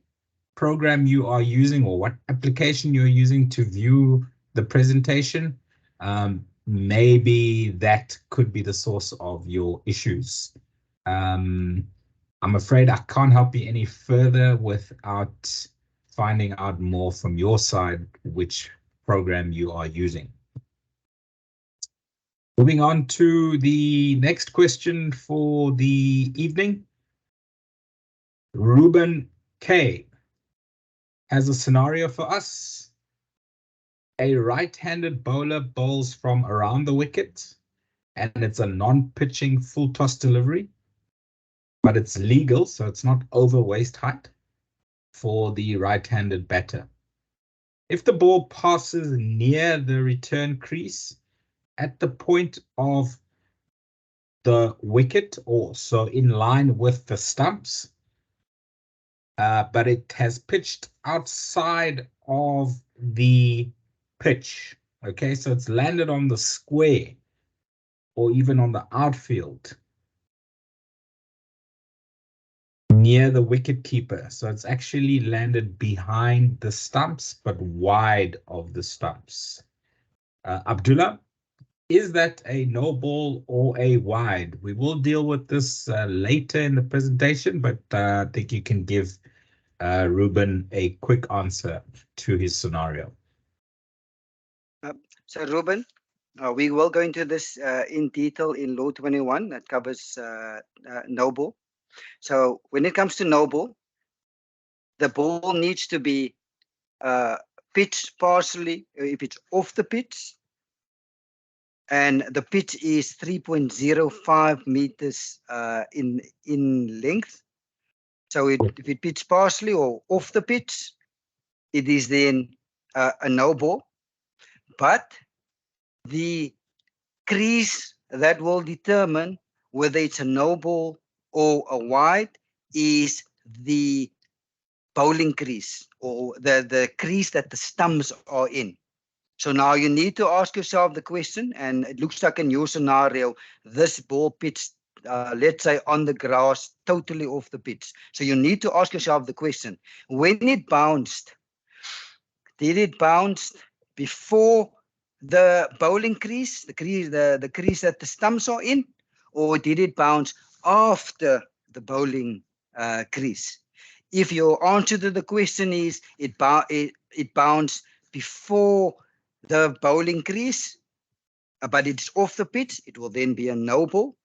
program you are using or what application you're using to view the presentation. Maybe that could be the source of your issues. I'm afraid I can't help you any further without finding out more from your side which program you are using. Moving on to the next question for the evening. Ruben K has a scenario for us. A right-handed bowler bowls from around the wicket, and it's a non-pitching full toss delivery, but it's legal, so it's not over waist height for the right-handed batter. If the ball passes near the return crease at the point of the wicket, or so in line with the stumps, but it has pitched outside of the pitch. Okay, so it's landed on the square or even on the outfield near the wicket keeper. So it's actually landed behind the stumps, but wide of the stumps. Abdullah, is that a no ball or a wide? We will deal with this later in the presentation, but I think you can give Ruben a quick answer to his scenario. So Ruben, we will go into this in detail in Law 21 that covers no ball. So when it comes to no ball, the ball needs to be pitched partially if it's off the pitch, and the pitch is 3.05 meters in length. So if it pitched partially or off the pitch, it is then a no ball. But the crease that will determine whether it's a no ball or a wide is the bowling crease, or the crease that the stumps are in. So now you need to ask yourself the question, and it looks like in your scenario, this ball pitched, let's say, on the grass, totally off the pitch. So you need to ask yourself the question, when it bounced, did it bounce before the bowling crease, the crease that the stumps are in, or did it bounce after the bowling crease? If your answer to the question is it bounced before the bowling crease, but it's off the pitch, it will then be a no ball.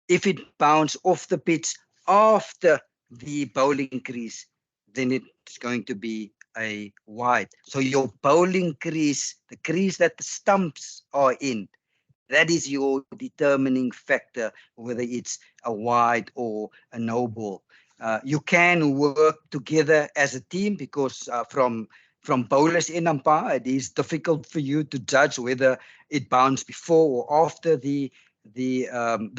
If it bounced off the pitch after the bowling crease, then it's going to be a wide. So your bowling crease, the crease that the stumps are in, that is your determining factor whether it's a wide or a no ball. You can work together as a team because from bowlers in umpire, it is difficult for you to judge whether it bounced before or after the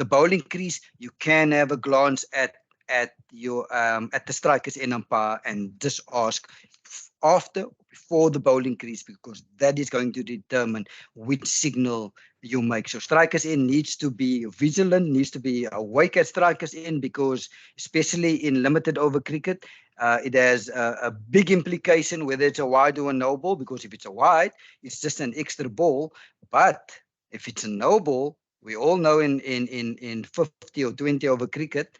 bowling crease. You can have a glance at the strikers in umpire and just ask after or before the bowling crease, because that is going to determine which signal you make. So strikers in needs to be vigilant, needs to be awake at strikers in, because especially in limited over cricket, it has a big implication whether it's a wide or a no ball, because if it's a wide, it's just an extra ball. But if it's a no ball, we all know in 50 or 20 over cricket,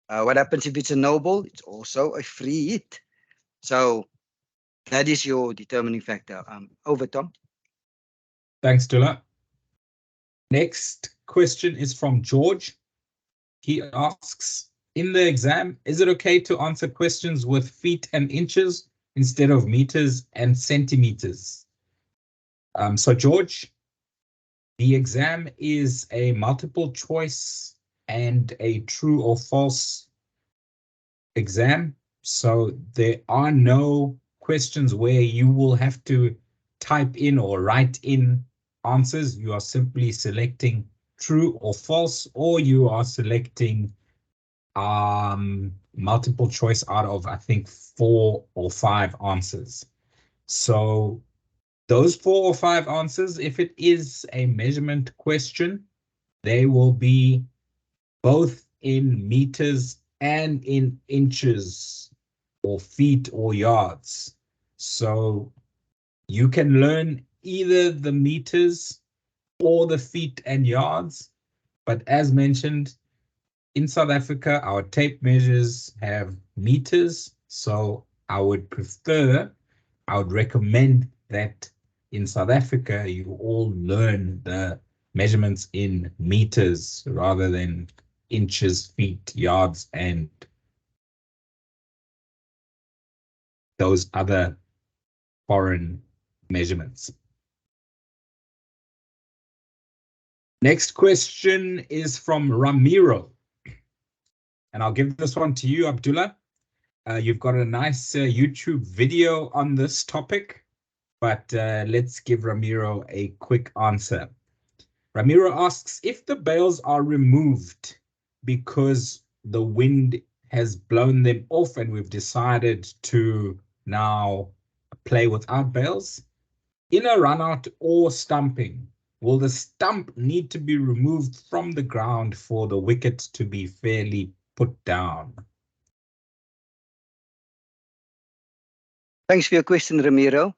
what happens if it's a no ball? It's also a free hit. So that is your determining factor. Over, Tom. Thanks, Dula. Next question is from George. He asks, in the exam, is it okay to answer questions with feet and inches instead of meters and centimeters? So George, The exam is a multiple choice and a true or false exam. So there are no questions where you will have to type in or write in answers. You are simply selecting true or false, or you are selecting multiple choice out of, I think, 4 or 5 answers. So those 4 or 5 answers, if it is a measurement question, they will be both in meters and in inches or feet or yards. So you can learn either the meters or the feet and yards. But as mentioned, in South Africa, our tape measures have meters. So I would recommend that in South Africa, you all learn the measurements in meters rather than inches, feet, yards, and those other foreign measurements. Next question is from Ramiro. And I'll give this one to you, Abdullah. You've got a nice YouTube video on this topic, but let's give Ramiro a quick answer. Ramiro asks, if the bales are removed because the wind has blown them off and we've decided to now play without bales, in a run-out or stumping, will the stump need to be removed from the ground for the wicket to be fairly put down? Thanks for your question, Ramiro.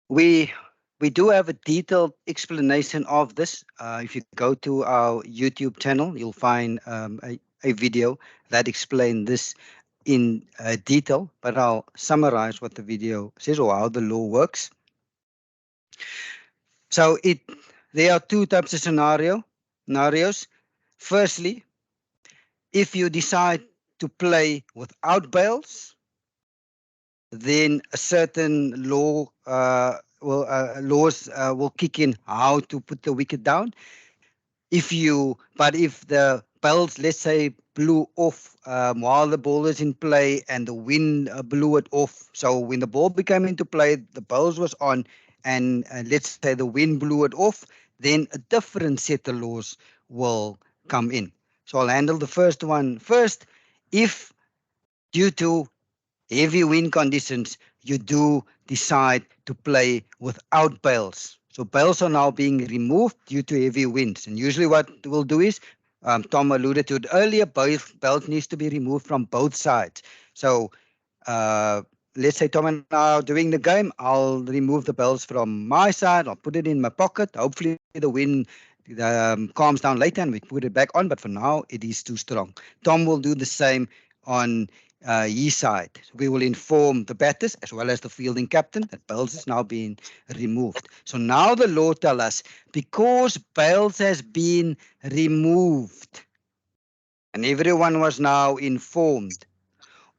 We do have a detailed explanation of this. If you go to our YouTube channel, you'll find a video that explains this in detail, but I'll summarize what the video says or how the law works. So there are 2 types of scenarios. Firstly, if you decide to play without bails, then a certain laws will kick in how to put the wicket down. If the bails, let's say, blew off while the ball is in play and the wind blew it off, so when the ball became into play, the bails was on, and let's say the wind blew it off, then a different set of laws will come in. So I'll handle the first one first. If due to heavy wind conditions, you do decide to play without bails. So bails are now being removed due to heavy winds. And usually what we'll do is, Tom alluded to it earlier, bails needs to be removed from both sides. So let's say Tom and I are doing the game, I'll remove the bails from my side, I'll put it in my pocket. Hopefully the wind calms down later and we put it back on, but for now it is too strong. Tom will do the same on his side. We will inform the batters as well as the fielding captain that bails is now being removed. So now the law tells us, because bails has been removed and everyone was now informed,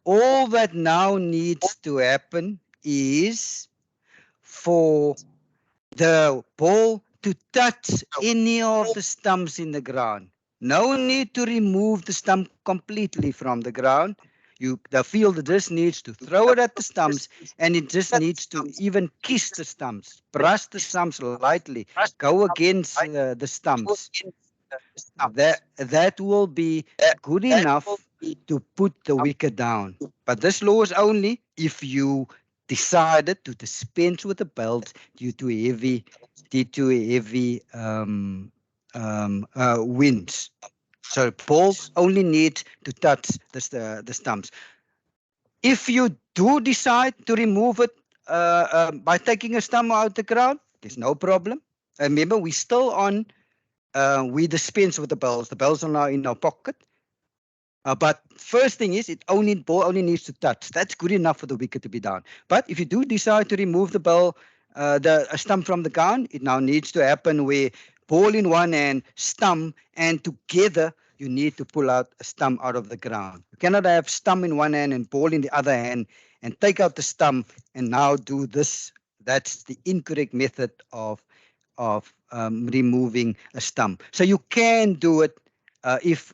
all that now needs to happen is for the ball to touch any of the stumps in the ground. No need to remove the stump completely from the ground. The fielder just needs to throw it at the stumps, and it just needs to even kiss the stumps, brush the stumps lightly, go against the stumps. That will be good enough to put the wicket down. But this law is only if you decided to dispense with the bails due to heavy winds. So ball only needs to touch the stumps. If you do decide to remove it by taking a stump out the ground, there's no problem. Remember, we're still on. We dispense with the bails. The bails are now in our pocket. But first thing is, ball only needs to touch. That's good enough for the wicket to be down. But if you do decide to remove the ball, a stump from the ground, it now needs to happen where ball in one hand, stump, and together you need to pull out a stump out of the ground. You cannot have stump in one hand and ball in the other hand and take out the stump and now do this. That's the incorrect method of removing a stump. So you can do it if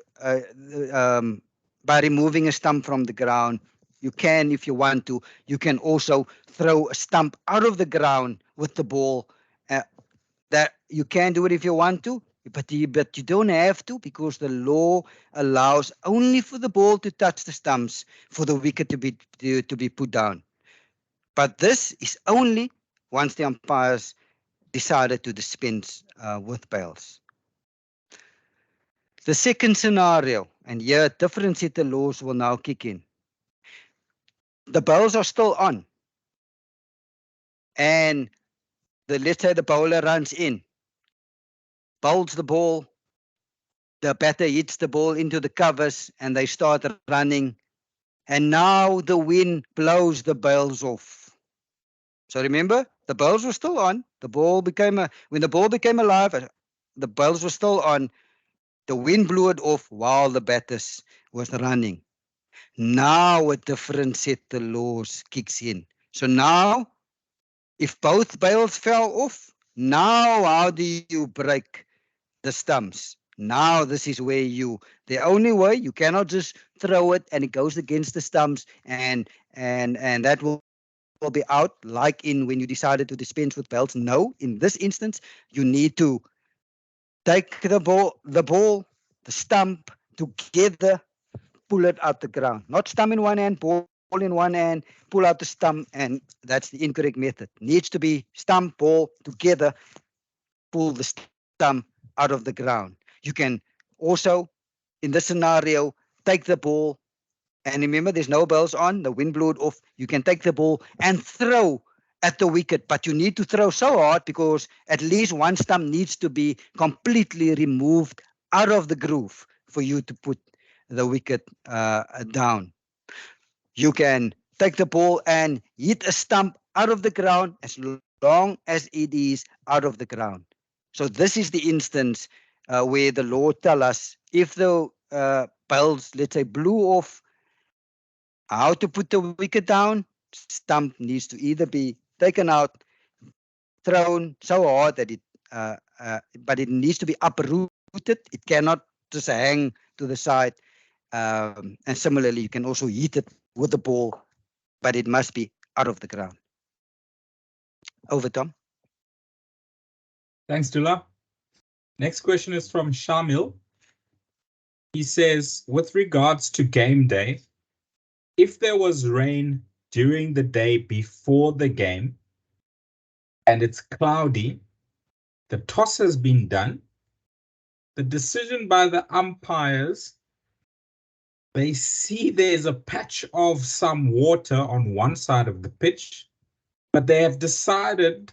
by removing a stump from the ground. You can, if you want to. You can also throw a stump out of the ground with the ball. That you can do it if you want to, but you don't have to, because the law allows only for the ball to touch the stumps for the wicket to be put down. But this is only once the umpires decided to dispense with bails. The second scenario, and here different set of laws will now kick in. The bails are still on, and let's say the bowler runs in, bowls the ball, the batter hits the ball into the covers, and they start running, and now the wind blows the bails off. So remember, the bails were still on. When the ball became alive, the bails were still on. The wind blew it off while the batters was running. Now a different set of laws kicks in. So now, if both bails fell off, now how do you break the stumps? Now this is where the only way, you cannot just throw it and it goes against the stumps and that will be out, like in when you decided to dispense with belts. No, in this instance, you need to take the ball, the stump together, pull it out the ground. Not stump in one hand, ball in one hand, pull out the stump, and that's the incorrect method. Needs to be stump, ball together, pull the stump out of the ground. You can also, in this scenario, take the ball, and remember, there's no bells on, the wind blew it off. You can take the ball and throw at the wicket, but you need to throw so hard because at least one stump needs to be completely removed out of the groove for you to put the wicket down. You can take the ball and hit a stump out of the ground as long as it is out of the ground. So this is the instance where the law tells us if the bells, let's say, blew off, how to put the wicket down. Stump needs to either be taken out, thrown so hard that but it needs to be uprooted. It cannot just hang to the side. And similarly, you can also hit it with the ball, but it must be out of the ground. Over, Tom. Thanks, Dula. Next question is from Shamil. He says, with regards to game day, if there was rain during the day before the game and it's cloudy, the toss has been done, the decision by the umpires, they see there's a patch of some water on one side of the pitch, but they have decided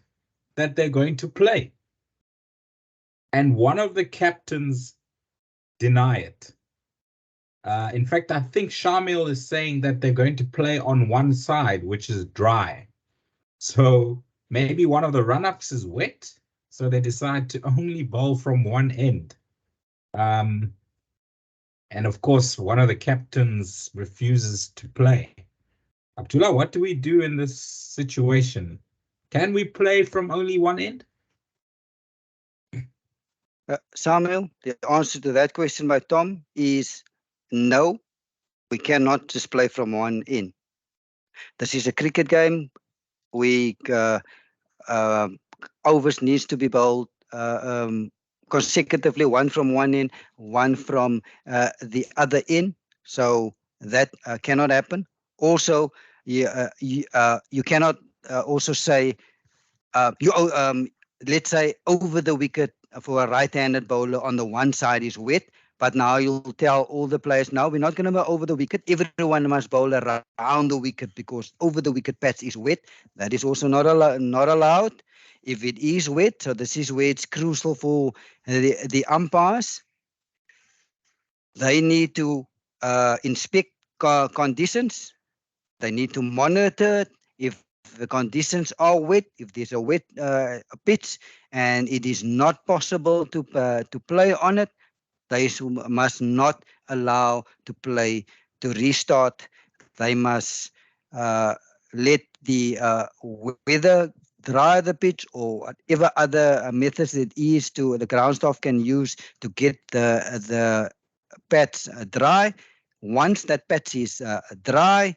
that they're going to play. And one of the captains deny it. In fact, I think Shamil is saying that they're going to play on one side, which is dry. So maybe one of the run-ups is wet, so they decide to only bowl from one end. And of course, one of the captains refuses to play. Abdullah, what do we do in this situation? Can we play from only one end? Samuel, the answer to that question by Tom is no, we cannot just play from one end. This is a cricket game. Overs needs to be bowled consecutively, one from one end, one from the other end. So that cannot happen. Also, you cannot also say let's say over the wicket for a right-handed bowler on the one side is wet, but now you'll tell all the players, no, we're not going to go over the wicket. Everyone must bowl around the wicket because over the wicket patch is wet. That is also not allowed. If it is wet, so this is where it's crucial for the umpires. They need to inspect conditions. They need to monitor it. If the conditions are wet, if there's a wet pitch and it is not possible to play on it, they must not allow to play, to restart. They must let the weather, dry the pitch or whatever other methods it is to the ground staff can use to get the pads dry. Once that patch is dry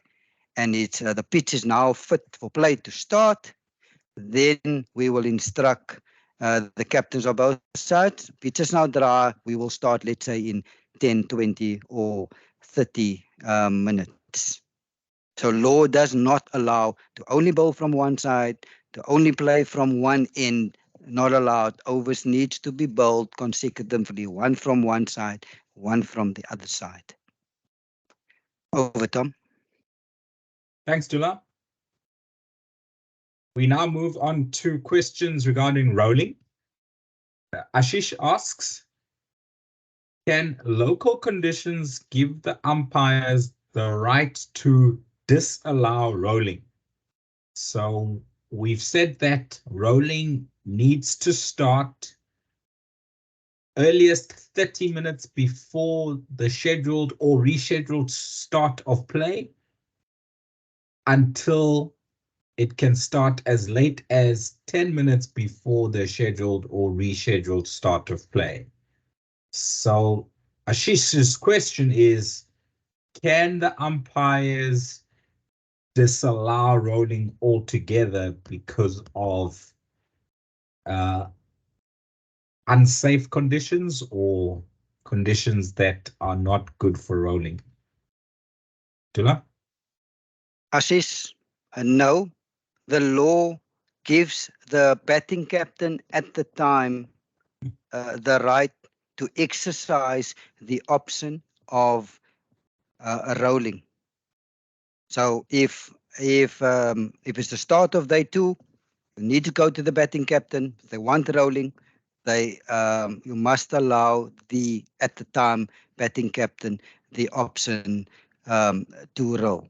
and it's the pitch is now fit for play to start, then we will instruct the captains of both sides. Pitch is now dry. We will start, let's say, in 10, 20, or 30 minutes. So law does not allow to only bowl from one side, to only play from one end. Not allowed. Overs needs to be bowled consecutively, one from one side, one from the other side. Over, Tom. Thanks, Dula. We now move on to questions regarding rolling. Ashish asks, can local conditions give the umpires the right to disallow rolling? So we've said that rolling needs to start earliest 30 minutes before the scheduled or rescheduled start of play until it can start as late as 10 minutes before the scheduled or rescheduled start of play. So Ashish's question is, can the umpires disallow rolling altogether because of unsafe conditions or conditions that are not good for rolling? Dula? Ashish, no. The law gives the batting captain at the time the right to exercise the option of rolling. So if it's the start of day 2, you need to go to the batting captain. If they want rolling, you must allow the at the time batting captain the option to roll.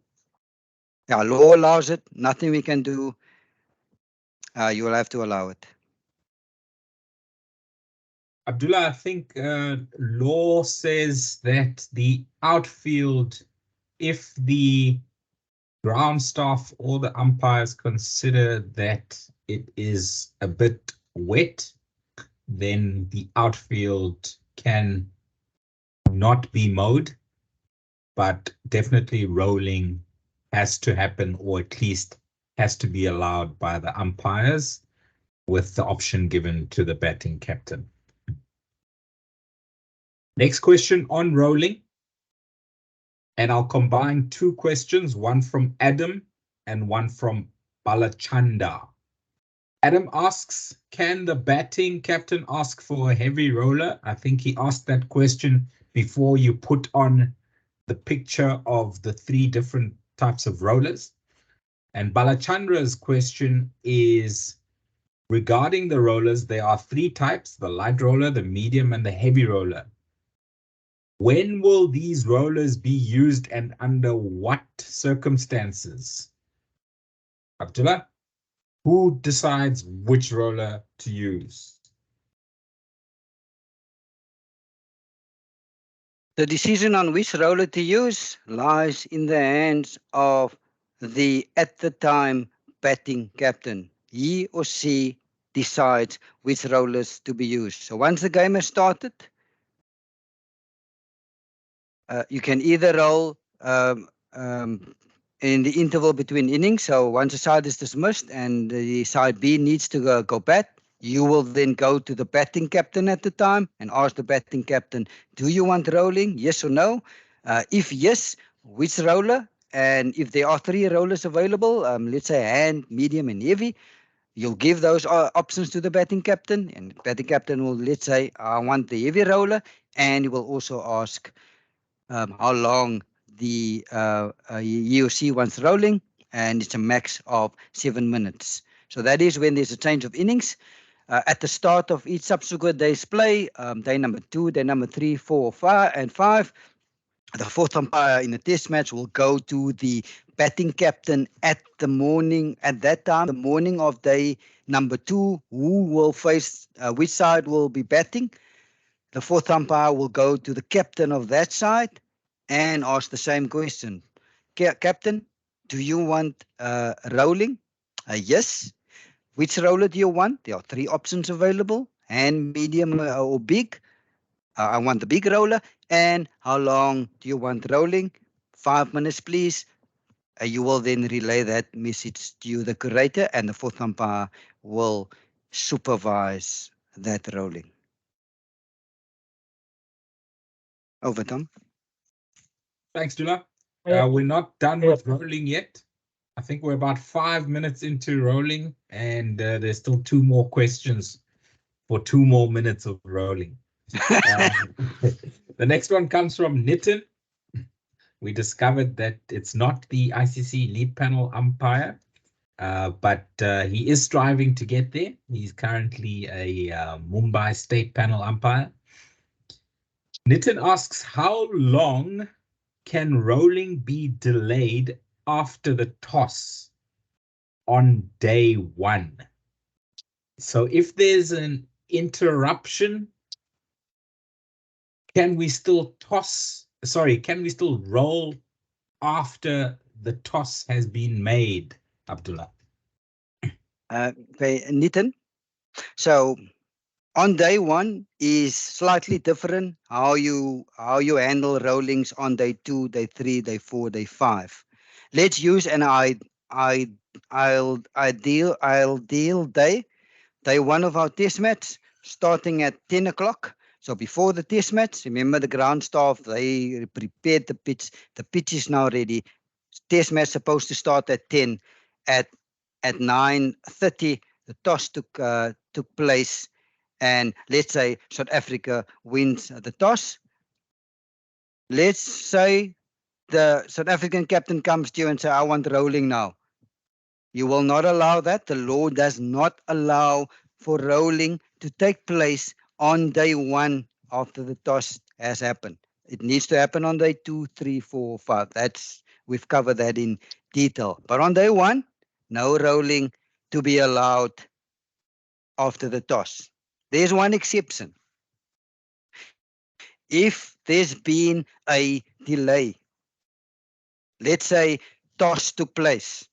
Yeah, law allows it. Nothing we can do. You will have to allow it. Abdullah, I think law says that the outfield, if the ground staff or the umpires consider that it is a bit wet, then the outfield can not be mowed, but definitely rolling has to happen, or at least has to be allowed by the umpires, with the option given to the batting captain. Next question on rolling. And I'll combine two questions, one from Adam and one from Balachanda. Adam asks, can the batting captain ask for a heavy roller? I think he asked that question before you put on the picture of the 3 different types of rollers. And Balachandra's question is regarding the rollers. There are 3 types, the light roller, the medium, and the heavy roller. When will these rollers be used and under what circumstances? Abdullah, who decides which roller to use? The decision on which roller to use lies in the hands of the at the time batting captain. He or she decides which rollers to be used. So once the game has started, you can either roll in the interval between innings. So once a side is dismissed and the side B needs to go bat, you will then go to the batting captain at the time and ask the batting captain, do you want rolling? Yes or no? If yes, which roller? And if there are 3 rollers available, let's say hand, medium, and heavy, you'll give those options to the batting captain. And the batting captain will, let's say, I want the heavy roller. And he will also ask how long the he or she wants rolling, and it's a max of 7 minutes. So that is when there's a change of innings. At the start of each subsequent day's play, day number 2, day number 3, 4, 5, and 5, the 4th umpire in a test match will go to the batting captain at that time, the morning of day number 2, who will face, which side will be batting. The 4th umpire will go to the captain of that side and ask the same question. Captain, do you want rolling? Yes. Which roller do you want? There are 3 options available: hand, medium, or big. I want the big roller. And how long do you want rolling? 5 minutes, please. You will then relay that message to the curator, and the 4th umpire will supervise that rolling. Over, Tom. Thanks, Dula. We're not done with rolling yet. I think we're about 5 minutes into rolling, and there's still 2 more questions for 2 more minutes of rolling. The next one comes from Nitin. We discovered that it's not the ICC lead panel umpire, but he is striving to get there. He's currently a Mumbai state panel umpire. Nitin asks, how long can rolling be delayed after the toss on day 1? So if there's an interruption, can we still roll after the toss has been made, Abdullah? Okay, Nitin. So on day 1 is slightly different how you handle rollings on day 2, day 3, day 4, day 5. Let's use an ideal day. Day 1 of our test match starting at 10 o'clock. So before the test match, remember the ground staff, they prepared the pitch. The pitch is now ready. Test match supposed to start at 10. At 9:30, the toss took place, and let's say South Africa wins the toss. Let's say the South African captain comes to you and say, I want rolling now. You will not allow that. The law does not allow for rolling to take place on day 1 after the toss has happened. It needs to happen on day 2, 3, 4, 5. We've covered that in detail. But on day 1, no rolling to be allowed after the toss. There's one exception. If there's been a delay, let's say toss took place.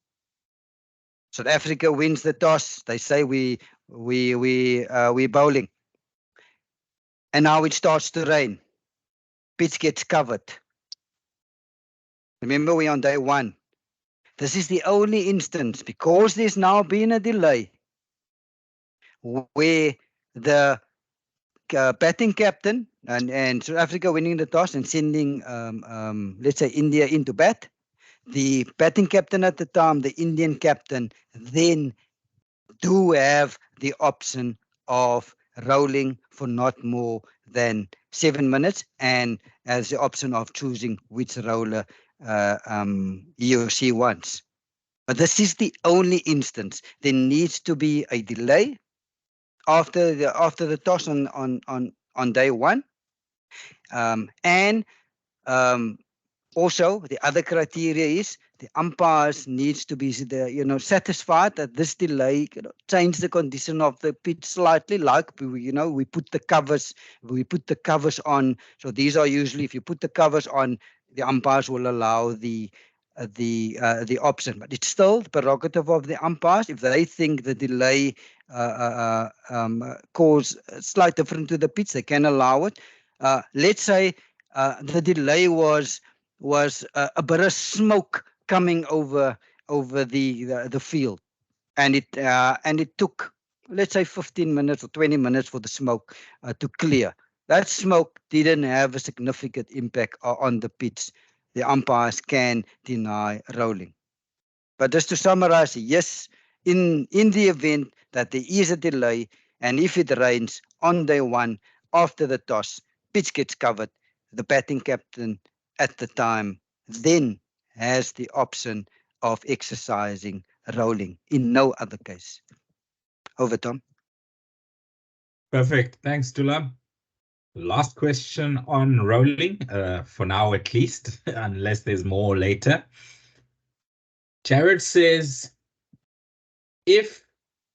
South Africa wins the toss. They say we're bowling, and now it starts to rain. Pitch gets covered. Remember, we're on day 1. This is the only instance, because there's now been a delay, where the batting captain and South Africa winning the toss and sending, let's say, India into bat. The batting captain at the time, the Indian captain, then do have the option of rolling for not more than 7 minutes, and as the option of choosing which roller he or she wants. But this is the only instance. There needs to be a delay after the toss on day 1, and also the other criteria is the umpires needs to be satisfied that this delay change the condition of the pitch slightly, like we put the covers on. So these are usually, if you put the covers on, the umpires will allow the option, but it's still the prerogative of the umpires. If they think the delay cause slight difference to the pitch, they can allow it. Let's say the delay was a bit of smoke coming over the field, and it took, let's say, 15 minutes or 20 minutes for the smoke to clear. That smoke didn't have a significant impact on the pitch. The umpires can deny rolling. But just to summarize, yes, in the event that there is a delay, and if it rains on day 1 after the toss, pitch gets covered, the batting captain at the time then has the option of exercising rolling, in no other case. Over, Tom. Perfect. Thanks, Dula. Last question on rolling, for now at least, unless there's more later. Jared says, if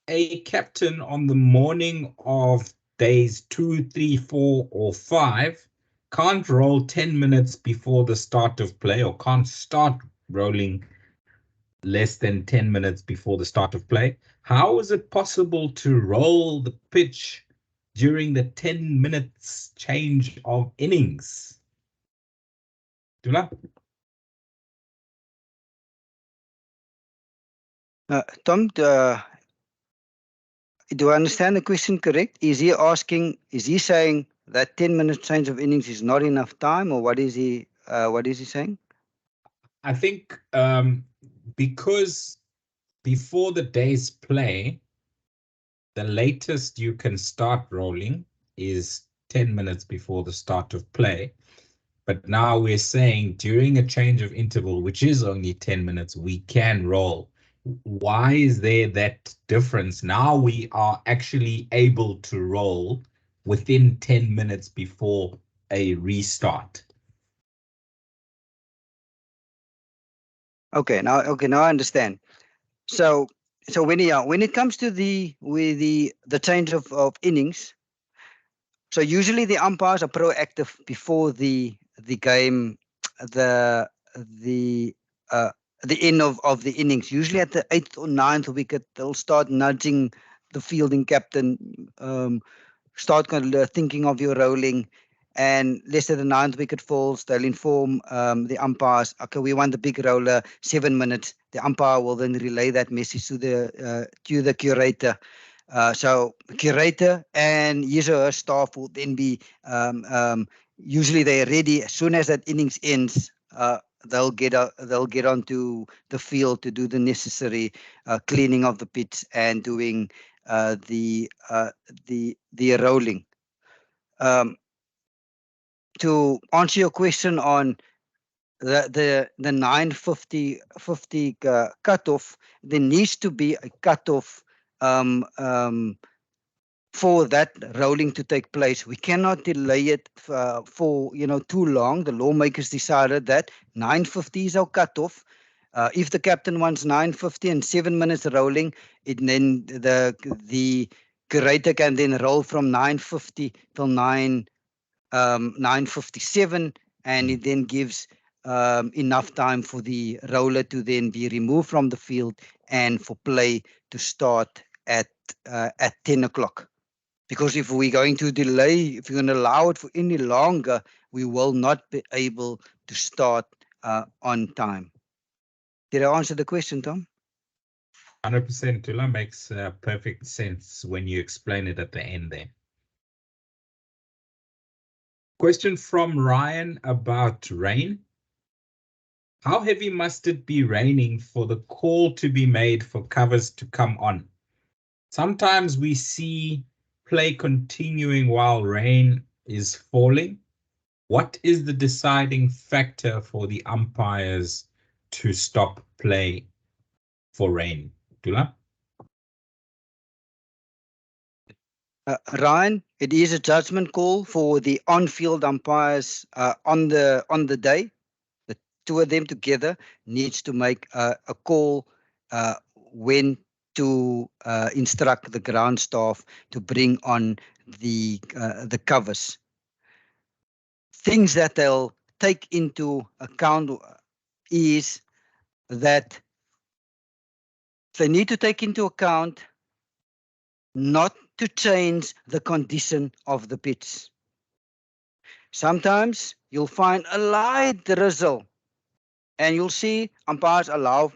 a captain on the morning of days 2, 3, 4, or 5 can't roll 10 minutes before the start of play, or can't start rolling less than 10 minutes before the start of play. How is it possible to roll the pitch during the 10 minutes change of innings? Dula? Tom, do I understand the question correct? Is he saying that 10 minute change of innings is not enough time, or what is he saying? I think because before the day's play, the latest you can start rolling is 10 minutes before the start of play. But now we're saying during a change of interval, which is only 10 minutes, we can roll. Why is there that difference? Now we are actually able to roll within 10 minutes before a restart. Okay, now I understand. So when it comes to the change of innings, so usually the umpires are proactive before the game, the the uh, the end of the innings. Usually at the 8th or 9th wicket, they'll start nudging the fielding captain, start kind of thinking of your rolling. And let's say the 9th wicket falls, they'll inform the umpires, okay, we want the big roller, 7 minutes. The umpire will then relay that message to the curator. So the curator and his or her staff will then be, usually they're ready as soon as that innings ends. They'll get onto the field to do the necessary cleaning of the pitch and doing the rolling. To answer your question on the 9:50 cutoff, there needs to be a cutoff for that rolling to take place. We cannot delay it for too long. The lawmakers decided that 9:50 is our cutoff. If the captain wants 9:50 and 7 minutes rolling, then the curator can then roll from 9:50 till 9:57, and it then gives enough time for the roller to then be removed from the field and for play to start at 10 o'clock. Because if we're going to delay, if you're going to allow it for any longer, we will not be able to start on time. Did I answer the question, Tom? 100%, Tula, makes perfect sense when you explain it at the end there. Question from Ryan about rain. How heavy must it be raining for the call to be made for covers to come on? Sometimes we see play continuing while rain is falling. What is the deciding factor for the umpires to stop play for rain? Dula? Ryan, it is a judgment call for the on-field umpires on the day. The two of them together needs to make a call when to instruct the ground staff to bring on the covers. Things that they'll take into account is that they need to take into account not to change the condition of the pitch. Sometimes you'll find a light drizzle, and you'll see umpires allow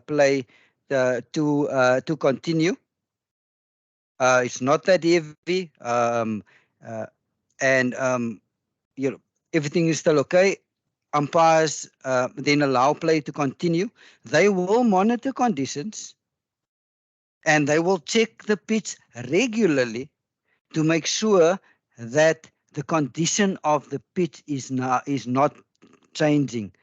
play to continue. It's not that heavy, and everything is still okay. Umpires then allow play to continue. They will monitor conditions, and they will check the pitch regularly to make sure that the condition of the pitch is not changing.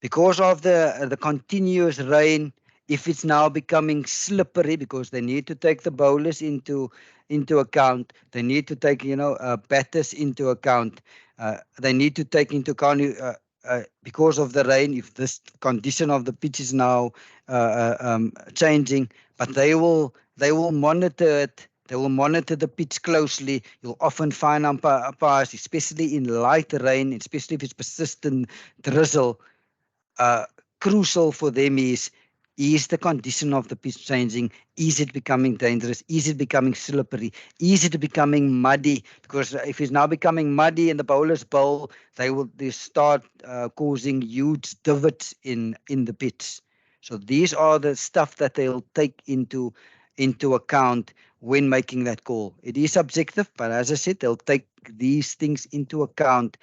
Because of the continuous rain, if it's now becoming slippery, because they need to take the bowlers into account, they need to take batters into account, they need to take into account because of the rain, if this condition of the pitch is now changing, but they will monitor it. They will monitor the pitch closely. You'll often find umpires, especially in light rain, especially if it's persistent drizzle, crucial for them is the condition of the pitch changing? Is it becoming dangerous? Is it becoming slippery? Is it becoming muddy? Because if it's now becoming muddy and the bowlers bowl, they start causing huge divots in the pitch. So these are the stuff that they'll take into account when making that call. It is subjective, but as I said, they'll take these things into account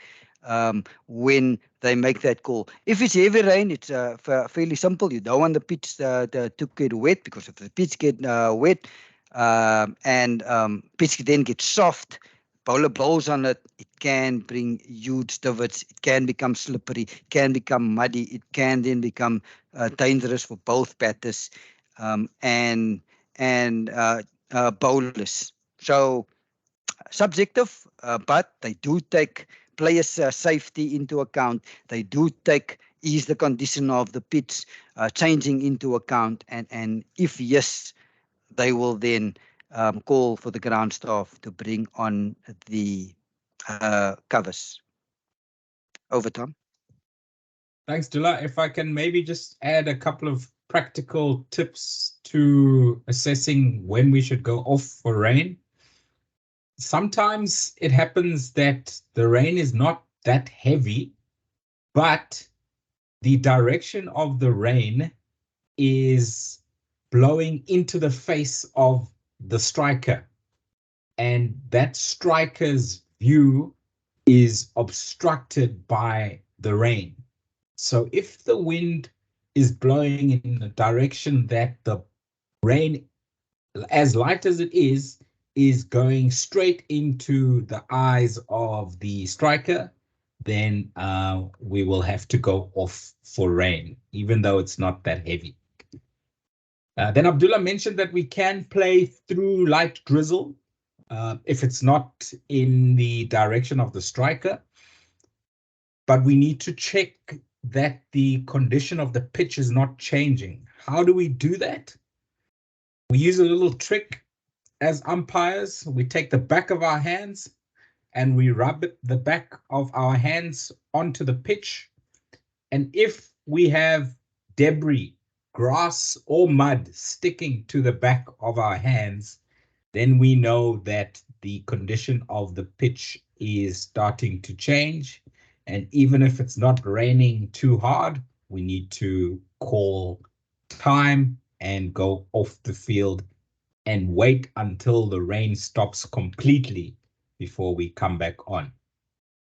when they make that call. If it's heavy rain, it's fairly simple. You don't want the pitch to get wet, because if the pitch get wet and pitch then gets soft, bowler bowls on it, it can bring huge divots. It can become slippery, can become muddy. It can then become dangerous for both batters and bowlers. So subjective, but they do take players' safety into account. They do take is the condition of the pitch changing into account, and if yes, they will then call for the ground staff to bring on the covers. Over, Tom. Thanks, Dula. If I can maybe just add a couple of practical tips to assessing when we should go off for rain. Sometimes it happens that the rain is not that heavy, but the direction of the rain is blowing into the face of the striker, and that striker's view is obstructed by the rain. So if the wind is blowing in the direction that the rain, as light as it is going straight into the eyes of the striker, then we will have to go off for rain, even though it's not that heavy. Then Abdullah mentioned that we can play through light drizzle if it's not in the direction of the striker, but we need to check that the condition of the pitch is not changing. How do we do that? We use a little trick as umpires. We take the back of our hands and we rub the back of our hands onto the pitch. And if we have debris, grass or mud sticking to the back of our hands, then we know that the condition of the pitch is starting to change. And even if it's not raining too hard, we need to call time and go off the field and wait until the rain stops completely before we come back on.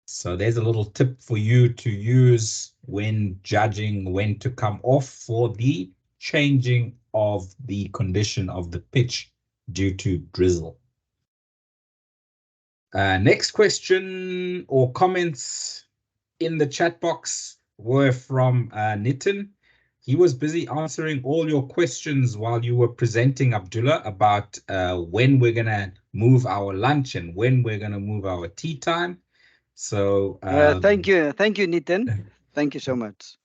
So there's a little tip for you to use when judging when to come off for the changing of the condition of the pitch due to drizzle. Next question or comments in the chat box were from Nitin. He was busy answering all your questions while you were presenting, Abdullah, about when we're going to move our lunch and when we're going to move our tea time. So thank you, Nitin. Thank you so much.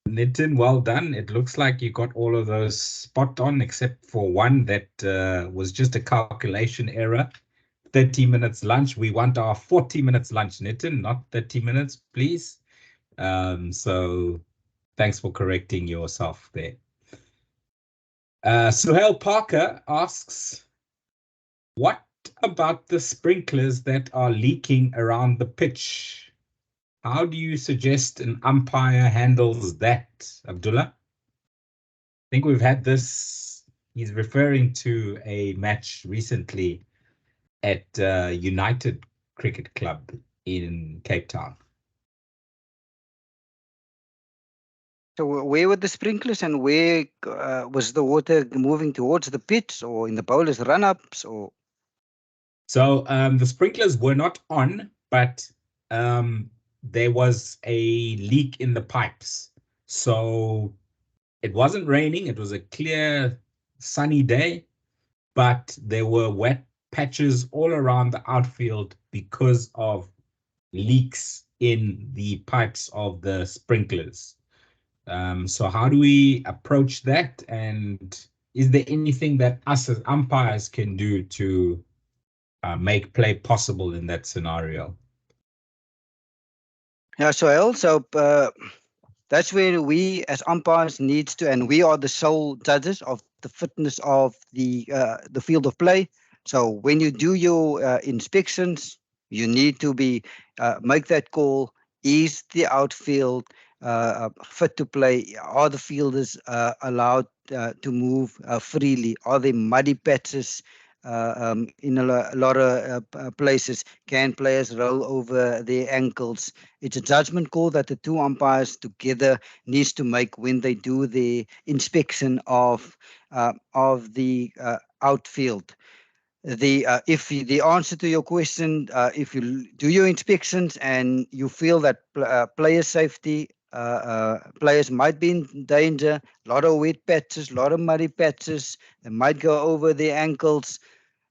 Nitin, well done. It looks like you got all of those spot on, except for one that was just a calculation error. 30 minutes lunch. We want our 40 minutes lunch, Nitin, not 30 minutes, please. So thanks for correcting yourself there. Suhail Parker asks, what about the sprinklers that are leaking around the pitch? How do you suggest an umpire handles that, Abdullah? I think we've had this. He's referring to a match recently at United Cricket Club in Cape Town. So where were the sprinklers, and where was the water moving towards the pitch or in the bowlers' run-ups? Or so the sprinklers were not on, but there was a leak in the pipes. So it wasn't raining. It was a clear, sunny day, but there were wet patches all around the outfield because of leaks in the pipes of the sprinklers. So how do we approach that? And is there anything that us as umpires can do to make play possible in that scenario? yeah, so That's where we as umpires needs to, and we are the sole judges of the fitness of the field of play. So when you do your inspections, you need to be make that call. Is the outfield fit to play? Are the fielders allowed to move freely? Are there muddy patches in a lot of places? Can players roll over their ankles? It's a judgment call that the two umpires together needs to make when they do the inspection of the outfield. The answer to your question, if you do your inspections and you feel that player safety, players might be in danger, a lot of wet patches, a lot of muddy patches, they might go over their ankles.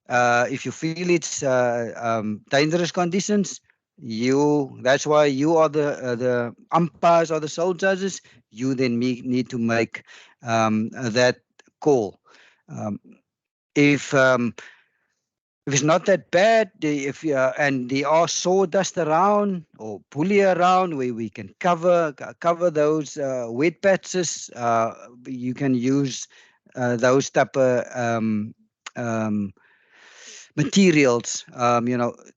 If you feel it's dangerous conditions, that's why you are the umpires or the sole judges. You then need to make that call. Um, if if it's not that bad, if and there are sawdust around or pulley around where we can cover those wet patches, you can use those type of materials,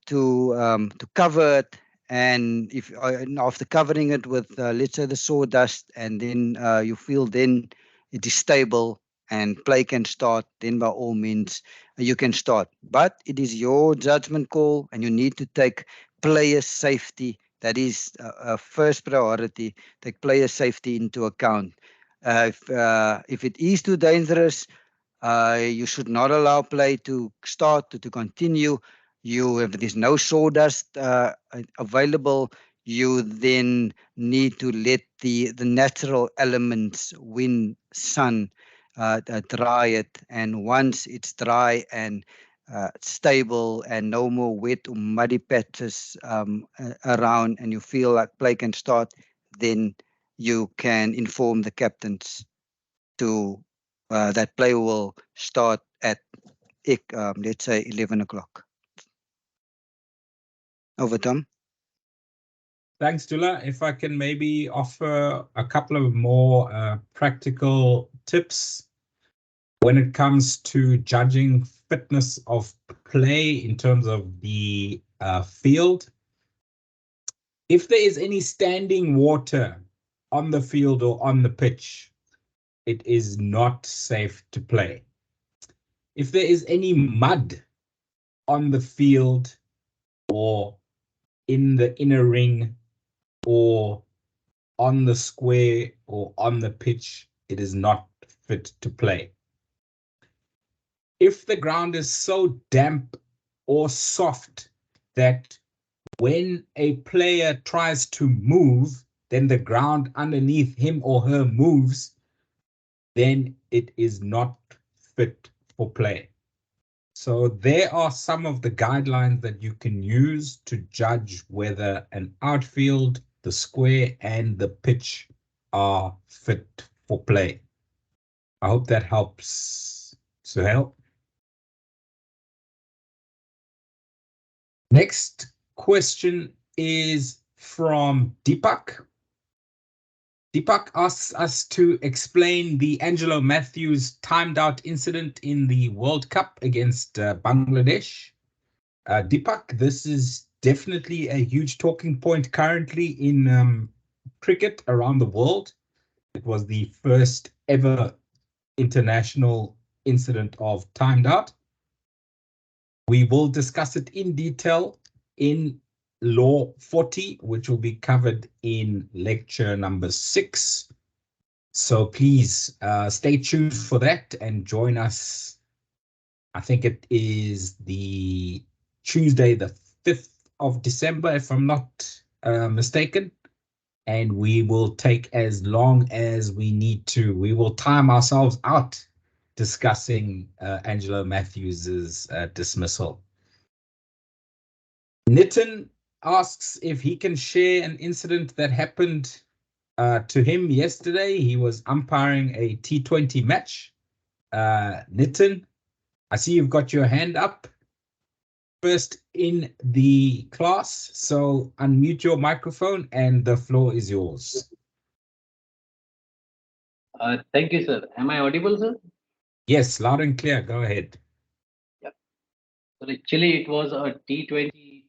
to cover it. And if and after covering it with let's say the sawdust, and then you feel then it is stable and play can start, then by all means you can start. But it is your judgment call, and you need to take player safety. That is a first priority. Take player safety into account. If it is too dangerous, you should not allow play to start to continue. If there's no sawdust available, you then need to let the natural elements, wind, sun, dry it. And once it's dry and stable and no more wet or muddy patches around, and you feel like play can start, then you can inform the captains to that play will start at let's say 11 o'clock. Over, Tom. Thanks, Dula. If I can maybe offer a couple of more practical tips when it comes to judging fitness of play in terms of the field. If there is any standing water on the field or on the pitch, it is not safe to play. If there is any mud on the field or in the inner ring or on the square or on the pitch, it is not fit to play. If the ground is so damp or soft that when a player tries to move, then the ground underneath him or her moves, then it is not fit for play. So there are some of the guidelines that you can use to judge whether an outfield, the square, and the pitch are fit for play. I hope that helps, Suhail. Next question is from Deepak. Deepak asks us to explain the Angelo Matthews timed out incident in the World Cup against Bangladesh. Deepak, this is definitely a huge talking point currently in cricket around the world. It was the first ever international incident of timed out. We will discuss it in detail in Law 40, which will be covered in lecture number 6. So please stay tuned for that and join us. I think it is the Tuesday, the 5th of December, if I'm not mistaken. And we will take as long as we need to. We will time ourselves out discussing Angelo Matthews's dismissal. Nitin asks if he can share an incident that happened to him yesterday. He was umpiring a T20 match. Nitin, I see you've got your hand up first in the class, so unmute your microphone and the floor is yours. Thank you, sir. Am I audible, sir? Yes, loud and clear. Go ahead. Yeah. So actually, it was a T20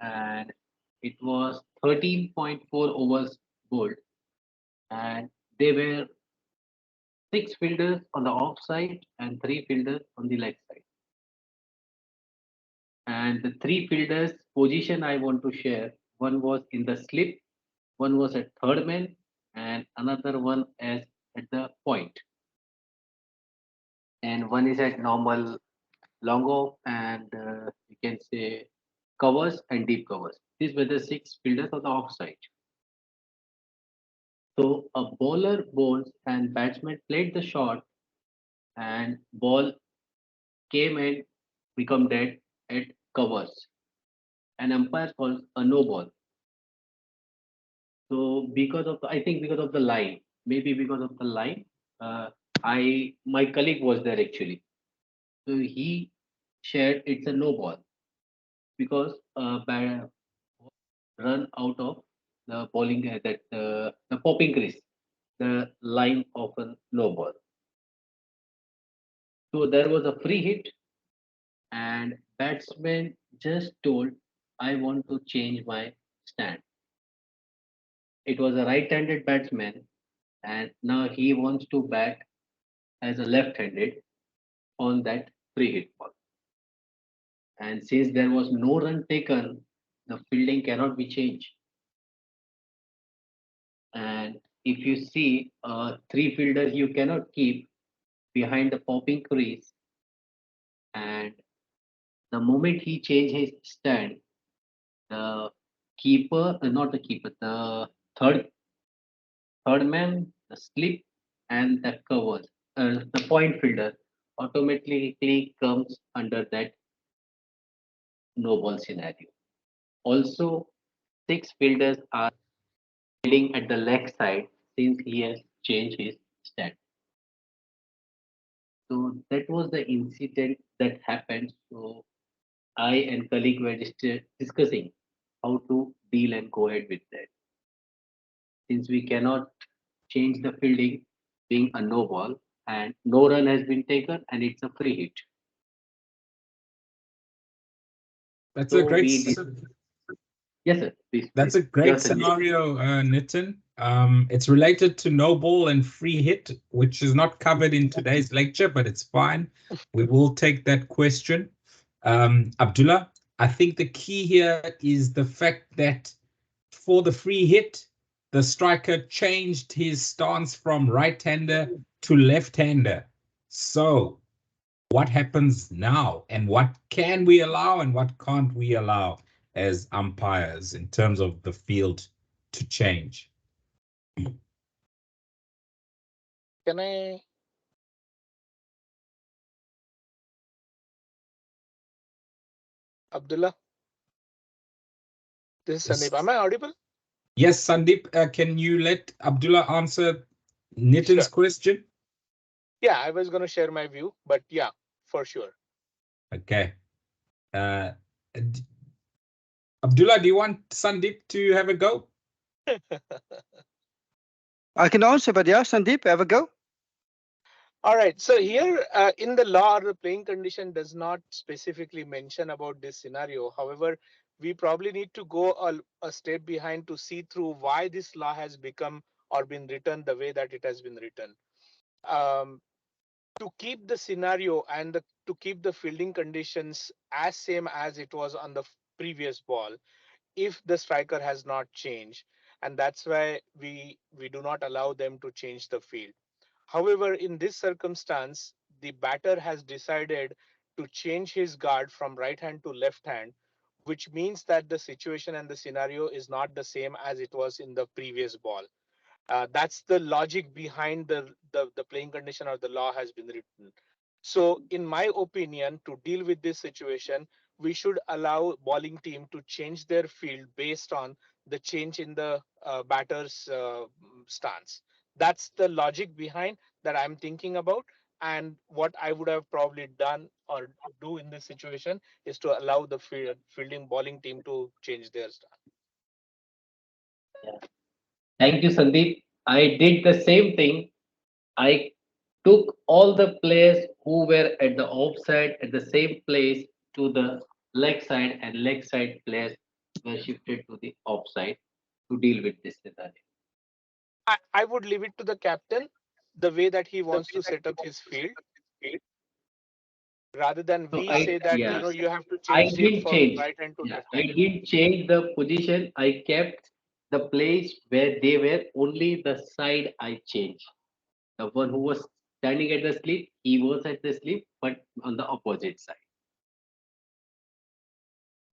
and it was 13.4 overs bowled, and there were six fielders on the off side and three fielders on the leg side. And the three fielders' position I want to share. One was in the slip, one was at third man, and another one as at the point, and one is at normal long off, and you can say covers and deep covers. These were the six fielders on the offside. So a bowler bowls and batsman played the shot, and ball came and become dead at covers. An umpire calls a no ball. So because of I think because of the line, maybe because of the line, I my colleague was there actually. So he shared it's a no ball because run out of the bowling that the popping crease, the line of a no ball. So there was a free hit, and batsman just told, "I want to change my stand." It was a right-handed batsman, and now he wants to bat as a left-handed on that free hit ball. And since there was no run taken, the fielding cannot be changed. And if you see three fielders, you cannot keep behind the popping crease. And the moment he changed his stand, the keeper, not the keeper, the third man, the slip, and the covers, the point fielder automatically comes under that no ball scenario. Also, six fielders are fielding at the leg side since he has changed his stand. So that was the incident that happened. So I and colleague were discussing how to deal and go ahead with that. Since we cannot change the fielding being a no ball and no run has been taken and it's a free hit. That's a So great we did. Yes, sir. Please, That's please. a great scenario, Nitin. It's related to no ball and free hit, which is not covered in today's lecture, but it's fine. We will take that question. Abdullah, I think the key here is the fact that for the free hit, the striker changed his stance from right-hander to left-hander. So what happens now, and what can we allow and what can't we allow as umpires in terms of the field to change? Can I? Abdullah, this is Sandeep. Am I audible? Yes, Sandeep, can you let Abdullah answer Nitin's Sure. question? Yeah, I was going to share my view, but yeah, for sure. Okay. Abdullah, do you want Sandeep to have a go? I can answer, but yeah, Sandeep, have a go. All right. So here in the law, the playing condition does not specifically mention about this scenario. However, we probably need to go a step behind to see through why this law has become or been written the way that it has been written. To keep the scenario and to keep the fielding conditions as same as it was on the previous ball, if the striker has not changed, and that's why we do not allow them to change the field. However, in this circumstance, the batter has decided to change his guard from right hand to left hand, which means that the situation and the scenario is not the same as it was in the previous ball. That's the logic behind the playing condition or the law has been written. So, in my opinion, to deal with this situation, we should allow bowling team to change their field based on the change in the batter's stance. That's the logic behind that I'm thinking about. And what I would have probably done or do in this situation is to allow the fielding bowling team to change their stance. Yeah. Thank you, Sandeep. I did the same thing I took all the players who were at the offside at the same place to the leg side, and leg side players were shifted to the offside to deal with this scenario. I would leave it to the captain, the way that he wants to set up his field, rather than So we I say that yeah, you have to I change him didn't from change. right hand to Yeah, left I hand. didn't change the position. I kept the place where they were. Only the side I changed. The one who was standing at the sleep, he was at the sleep, but on the opposite side.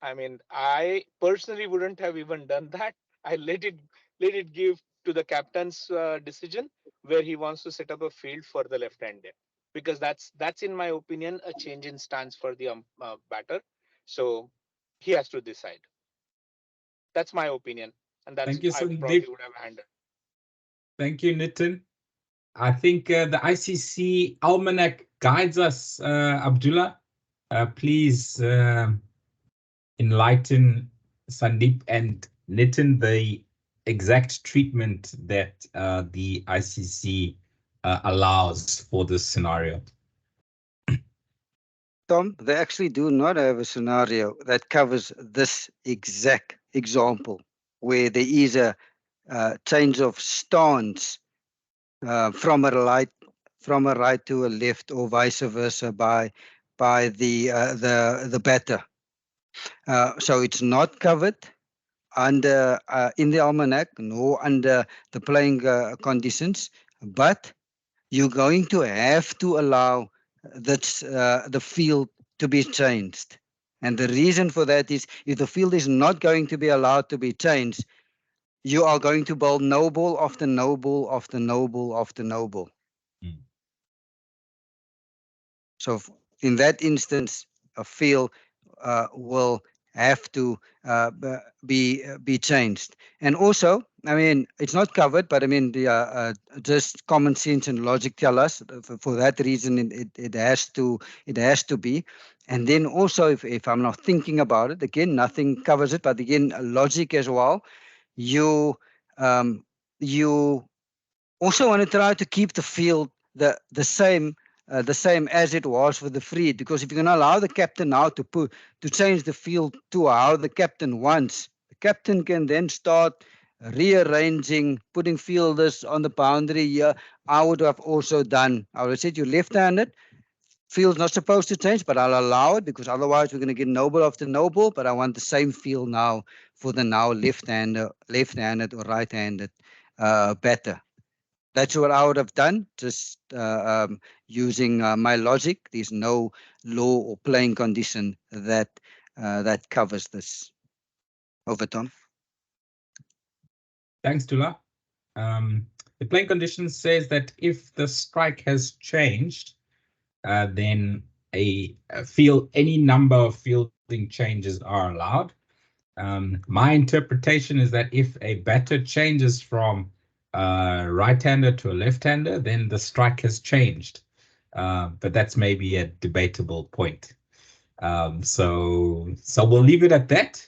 I mean, I personally wouldn't have even done that. I let it give to the captain's decision where he wants to set up a field for the left hander, because that's in my opinion a change in stance for the batter. So he has to decide. That's my opinion, and that's Thank you, I probably Sandeep. would have handled. Thank you, Nitin. I think the ICC Almanac guides us, Abdullah. Please enlighten Sandeep and Nitin the exact treatment that the ICC allows for this scenario. Tom, they actually do not have a scenario that covers this exact example where there is a change of stance from a right to a left or vice versa by the batter. So it's not covered under in the almanac nor under the playing conditions, but you're going to have to allow the field to be changed. And the reason for that is if the field is not going to be allowed to be changed, you are going to bowl no ball after no ball after no ball after no ball. Mm. So in that instance, a field will have to be changed. And also, I mean, it's not covered, but I mean, just common sense and logic tell us for that reason it has to be. And then also, if I'm not thinking about it, again, nothing covers it, but again, logic as well. You um, you also want to try to keep the field the same as it was for the free, because if you're going to allow the captain now to change the field to how the captain wants, the captain can then start rearranging, putting fielders on the boundary here. I would have also done, I would have said you're left-handed, field's not supposed to change, but I'll allow it because otherwise we're going to get no ball after no ball. But I want the same field now for the now left-handed or right-handed batter. That's what I would have done, just using my logic. There's no law or playing condition that covers this. Over, Tom. Thanks, Dula. The playing condition says that if the strike has changed, then any number of fielding changes are allowed. My interpretation is that if a batter changes from right-hander to a left-hander, then the strike has changed. But that's maybe a debatable point. So we'll leave it at that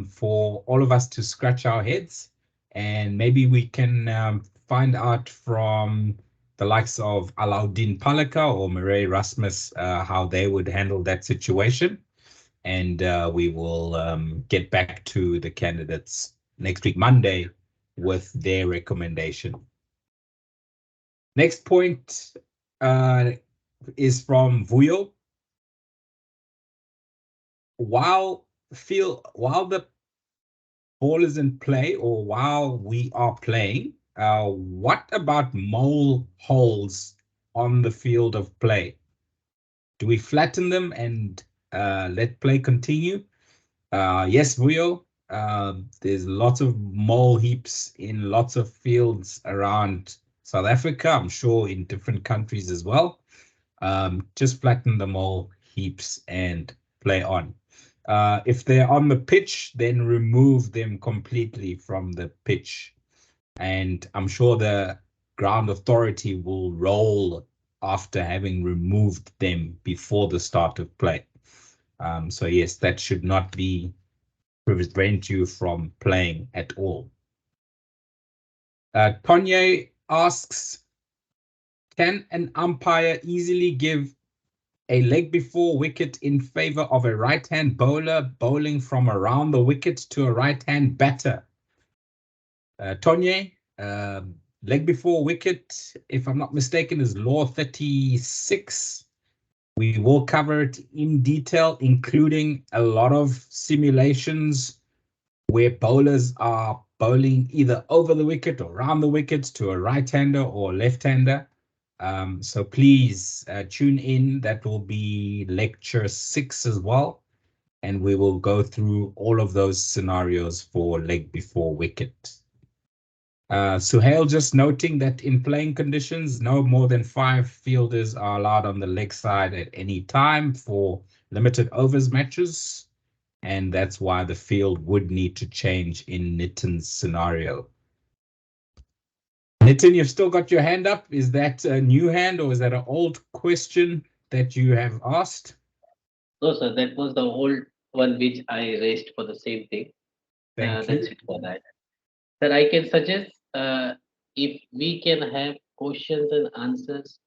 for all of us to scratch our heads, and maybe we can find out from the likes of Alauddin Palika or Murray Rasmus how they would handle that situation. And we will get back to the candidates next week, Monday, with their recommendation. Next point is from Vuyo. While the ball is in play or while we are playing, what about mole holes on the field of play? Do we flatten them and let play continue? Yes, Vuyo. There's lots of mole heaps in lots of fields around South Africa. I'm sure in different countries as well. Just flatten the mole heaps and play on. If they're on the pitch, then remove them completely from the pitch. And I'm sure the ground authority will roll after having removed them before the start of play. So yes, that should not prevent you from playing at all. Tonye asks, Can an umpire easily give a leg before wicket in favor of a right-hand bowler bowling from around the wicket to a right-hand batter? Tonye, leg before wicket, if I'm not mistaken, is law 36. We will cover it in detail, including a lot of simulations where bowlers are bowling either over the wicket or around the wicket to a right-hander or left-hander. So please tune in. That will be lecture 6 as well. And we will go through all of those scenarios for leg before wicket. Suhail just noting that in playing conditions, no more than 5 fielders are allowed on the leg side at any time for limited overs matches. And that's why the field would need to change in Nitin's scenario. Nitin, you've still got your hand up. Is that a new hand or is that an old question that you have asked? No, sir, that was the old one which I raised for the same thing. Thank That's you. it for that. Sir, I can suggest if we can have questions and answers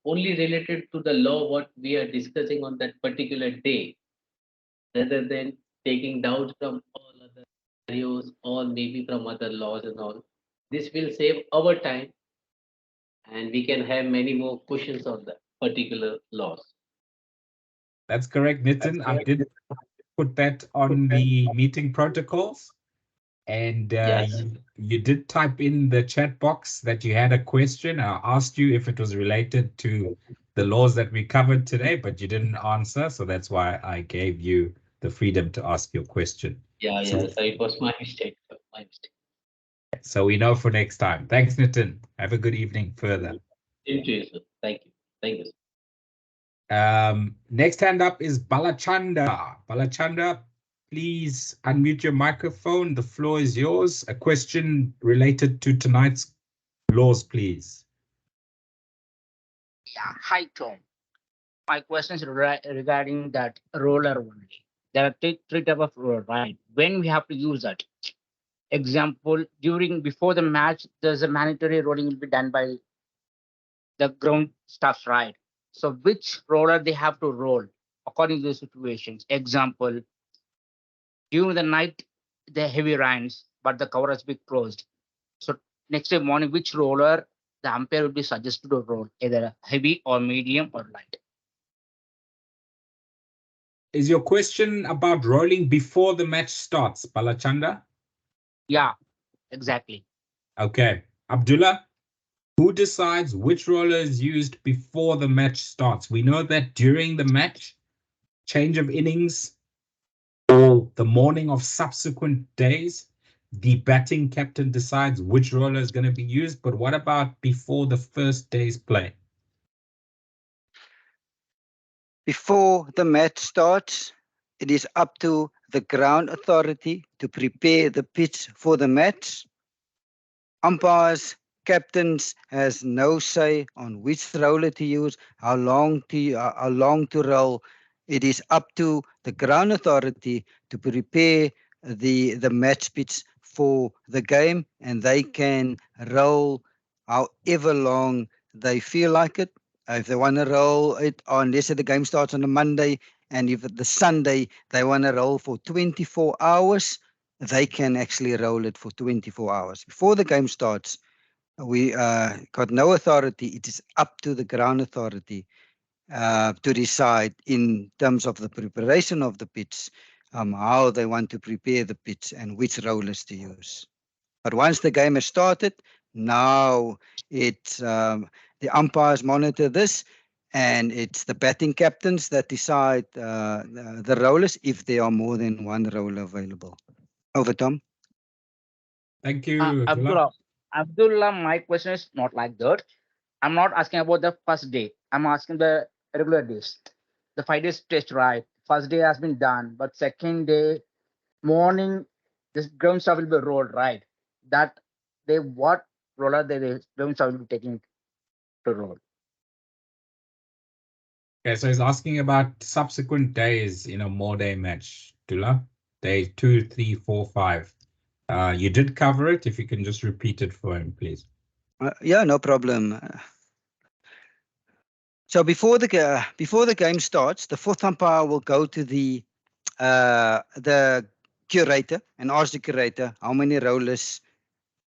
only related to the law what we are discussing on that particular day, rather than taking doubts from all other scenarios or maybe from other laws and all. This will save our time and we can have many more questions on the particular laws. That's correct, Nitin. I did put that on the meeting protocols. And Yes. you did type in the chat box that you had a question. I asked you if it was related to the laws that we covered today, but you didn't answer. So that's why I gave you the freedom to ask your question. Yeah, So, yeah. So it was my mistake. Sir, my mistake. so we know for next time. Thanks, Nitin. Have a good evening further. Same to you, sir. Thank you. Thank you, sir. Next hand up is Balachanda. Balachanda, please unmute your microphone. The floor is yours. A question related to tonight's laws, please. Yeah, hi Tom. My question is regarding that roller only. There are three type of roller, right? When we have to use that. Example, before the match, there's a mandatory rolling will be done by the ground staff, right? So which roller they have to roll according to the situations. Example, during the night, the heavy rains, but the cover has been closed. So next day morning, which roller the umpire will be suggested to roll, either heavy or medium or light. Is your question about rolling before the match starts, Balachanda? Yeah, exactly. Okay. Abdullah, who decides which roller is used before the match starts? We know that during the match, change of innings, or the morning of subsequent days, the batting captain decides which roller is going to be used. But what about before the first day's play? Before the match starts, it is up to the ground authority to prepare the pitch for the match. Umpires, captains has no say on which roller to use, how long to roll. It is up to the ground authority to prepare the match pitch for the game, and they can roll however long they feel like it. If they want to roll it on, let's say the game starts on a Monday, and if the Sunday they want to roll for 24 hours, they can actually roll it for 24 hours. Before the game starts, we got no authority. It is up to the ground authority to decide in terms of the preparation of the pitch, how they want to prepare the pitch and which rollers to use. But once the game has started, now the umpires monitor this, and it's the batting captains that decide the rollers if there are more than one roller available. Over, Tom. Thank you, Abdullah. Abdullah, my question is not like that. I'm not asking about the first day. I'm asking the regular days. The 5 days test, right? First day has been done, but second day morning, this ground stuff will be rolled, right? That they what roller the ground stuff will be taking to roll. Okay, so he's asking about subsequent days in a more-day match, Abdullah. Day 2, 3, 4, 5. You did cover it. If you can just repeat it for him, please. Yeah, no problem. So before the game starts, the fourth umpire will go to the curator and ask the curator how many rollers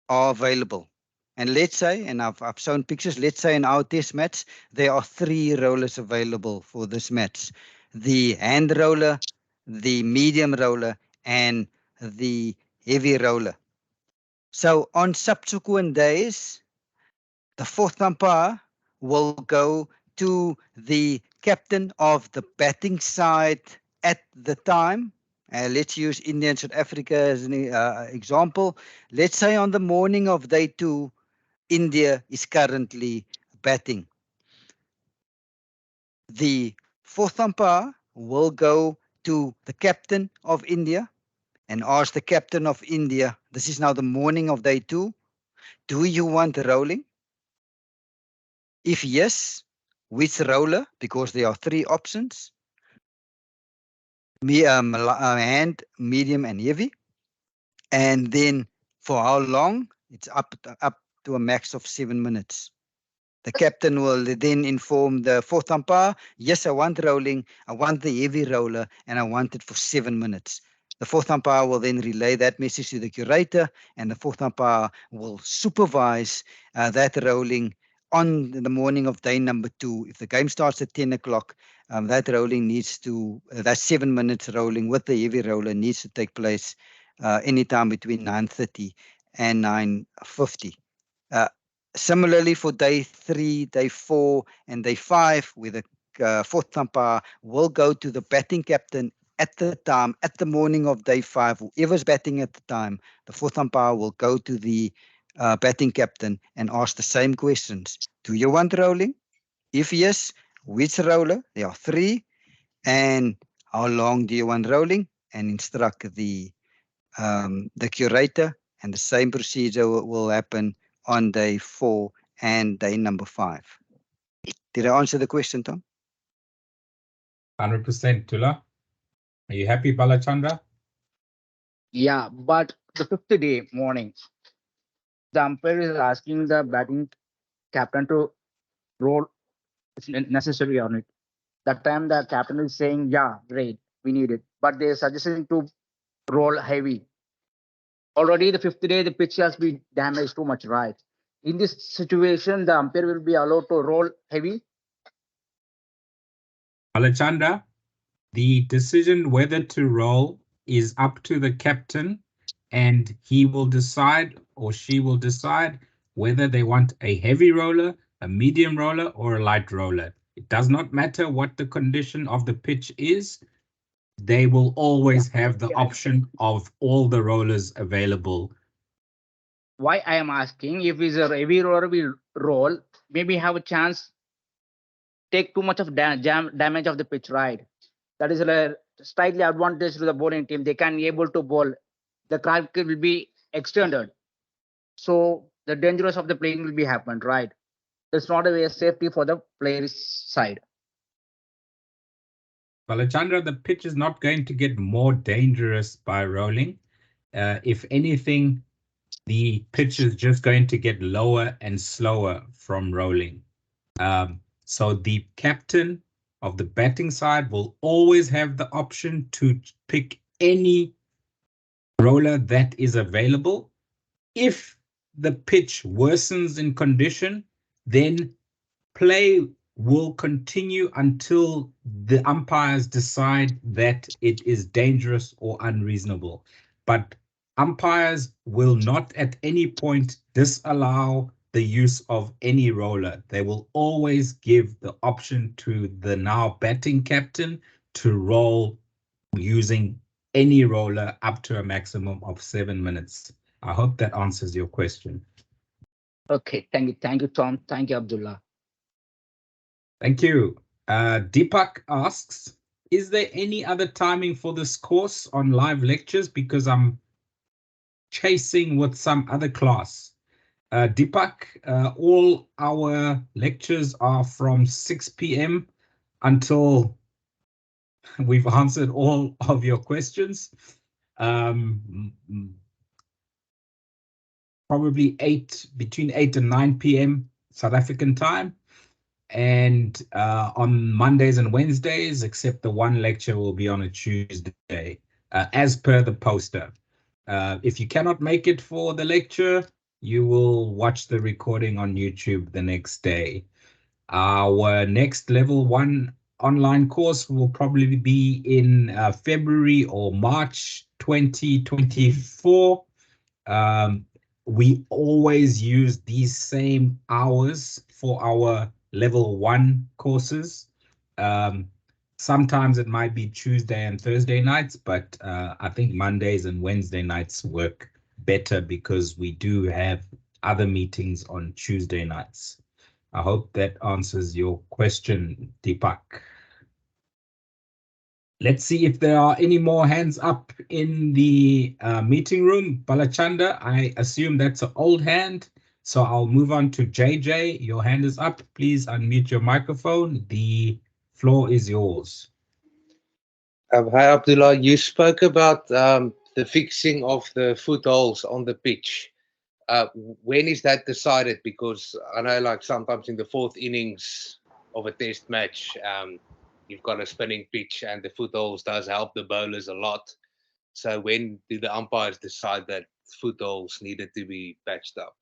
are available. And let's say, and I've shown pictures, let's say in our test match, there are 3 rollers available for this match. The hand roller, the medium roller, and the heavy roller. So on subsequent days, the fourth umpire will go to the captain of the batting side at the time. Let's use India and South Africa as an example. Let's say on the morning of day 2, India is currently batting. The fourth umpire will go to the captain of India and ask the captain of India, this is now the morning of day 2, do you want rolling? If yes, which roller? Because there are 3 options. Hand, medium, and heavy. And then for how long? It's up to a max of 7 minutes. The captain will then inform the fourth umpire, yes, I want rolling, I want the heavy roller, and I want it for 7 minutes. The fourth umpire will then relay that message to the curator, and the fourth umpire will supervise that rolling on the morning of day number 2. If the game starts at 10 o'clock, that rolling needs to, that 7 minutes rolling with the heavy roller needs to take place anytime between 9:30 and 9:50. Similarly, for day 3, day 4, and day 5, where the fourth umpire will go to the batting captain at the time, at the morning of day 5, whoever's batting at the time, the fourth umpire will go to the batting captain and ask the same questions. Do you want rolling? If yes, which roller? There are 3. And how long do you want rolling? And instruct the curator, and the same procedure will happen on day 4 and day number 5. Did I answer the question, Tom? 100%, Tula. Are you happy, Balachandra? Yeah, but the 5th day morning, the umpire is asking the batting captain to roll if necessary on it. That time the captain is saying, yeah, great, we need it. But they're suggesting to roll heavy. Already the 5th day, the pitch has been damaged too much, right? In this situation, the umpire will be allowed to roll heavy. Balachandra, the decision whether to roll is up to the captain, and he will decide, or she will decide, whether they want a heavy roller, a medium roller, or a light roller. It does not matter what the condition of the pitch is. They will always have the option of all the rollers available. Why I am asking, if is a heavy roller will roll, maybe have a chance take too much of damage of the pitch, right? That is a slightly advantage to the bowling team. They can be able to bowl. The crack will be extended. So the dangerous of the playing will be happened, right? That's not a way of safety for the player's side. Balachandra, the pitch is not going to get more dangerous by rolling. If anything, the pitch is just going to get lower and slower from rolling. So the captain of the batting side will always have the option to pick any roller that is available. If the pitch worsens in condition, then play will continue until the umpires decide that it is dangerous or unreasonable. But umpires will not at any point disallow the use of any roller. They will always give the option to the now batting captain to roll using any roller up to a maximum of 7 minutes. I hope that answers your question. Okay, thank you, Tom. Thank you, Abdullah. Thank you. Deepak asks, is there any other timing for this course on live lectures? Because I'm chasing with some other class. Deepak, all our lectures are from 6 p.m. until we've answered all of your questions. Probably between 8 and 9 p.m. South African time. and on Mondays and Wednesdays, except the one lecture will be on a Tuesday, as per the poster. If you cannot make it for the lecture, you will watch the recording on YouTube the next day. Our next level 1 online course will probably be in February or March 2024. We always use these same hours for our level 1 courses. Sometimes it might be Tuesday and Thursday nights, but I think Mondays and Wednesday nights work better because we do have other meetings on Tuesday nights. I hope that answers your question, Deepak. Let's see if there are any more hands up in the meeting room. Balachanda, I assume that's an old hand. So I'll move on to JJ. Your hand is up. Please unmute your microphone. The floor is yours. Hi, Abdullah. You spoke about the fixing of the footholds on the pitch. When is that decided? Because I know, like, sometimes in the fourth innings of a test match, you've got a spinning pitch and the footholds does help the bowlers a lot. So when do the umpires decide that footholds needed to be patched up?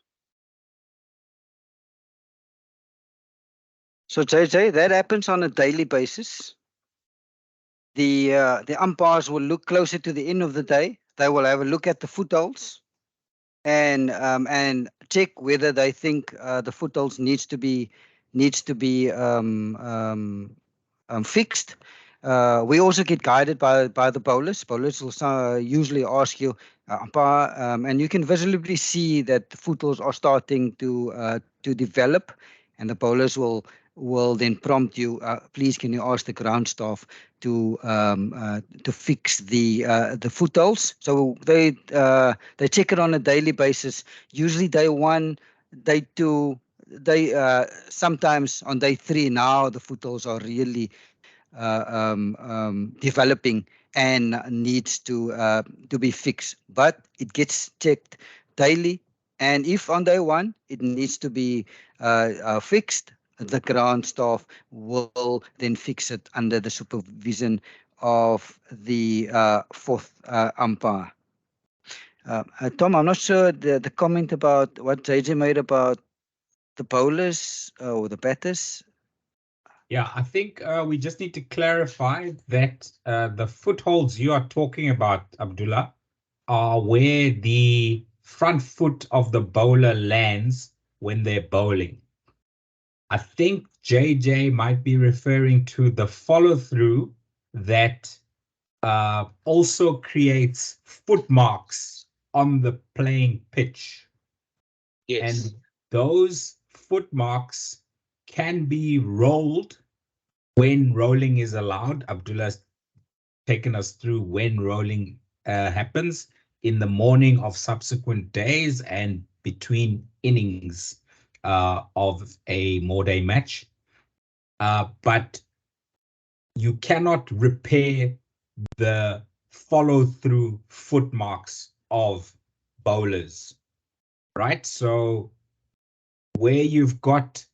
So JJ, that happens on a daily basis. The umpires will look closer to the end of the day. They will have a look at the footholds and check whether they think the footholds needs to be fixed. We also get guided by the bowlers. Bowlers will usually ask you, umpire, and you can visibly see that the footholds are starting to develop, and the bowlers will then prompt you, please can you ask the ground staff to fix the footholds. So they check it on a daily basis. Usually day 1, day 2, sometimes on day 3 now the footholds are really developing and needs to be fixed, but it gets checked daily. And if on day 1 it needs to be fixed, the ground staff will then fix it under the supervision of the fourth umpire. Tom, I'm not sure the comment about what JJ made about the bowlers or the batters. Yeah, I think we just need to clarify that the footholds you are talking about, Abdullah, are where the front foot of the bowler lands when they're bowling. I think JJ might be referring to the follow through that also creates foot marks on the playing pitch. Yes. And those foot marks can be rolled when rolling is allowed. Abdullah's taken us through when rolling happens in the morning of subsequent days and between innings of a Morday match. But you cannot repair the follow-through foot marks of bowlers, right? So where you've got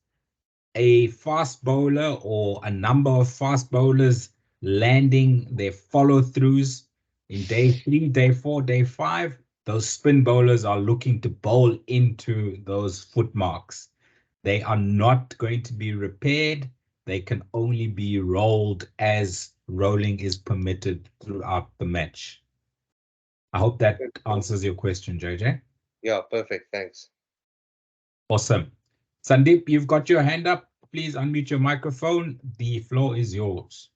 a fast bowler or a number of fast bowlers landing their follow-throughs in day 3, day 4, day 5, those spin bowlers are looking to bowl into those foot marks. They are not going to be repaired. They can only be rolled as rolling is permitted throughout the match. I hope that answers your question, JJ. Yeah, perfect. Thanks. Awesome. Sandeep, you've got your hand up. Please unmute your microphone. The floor is yours.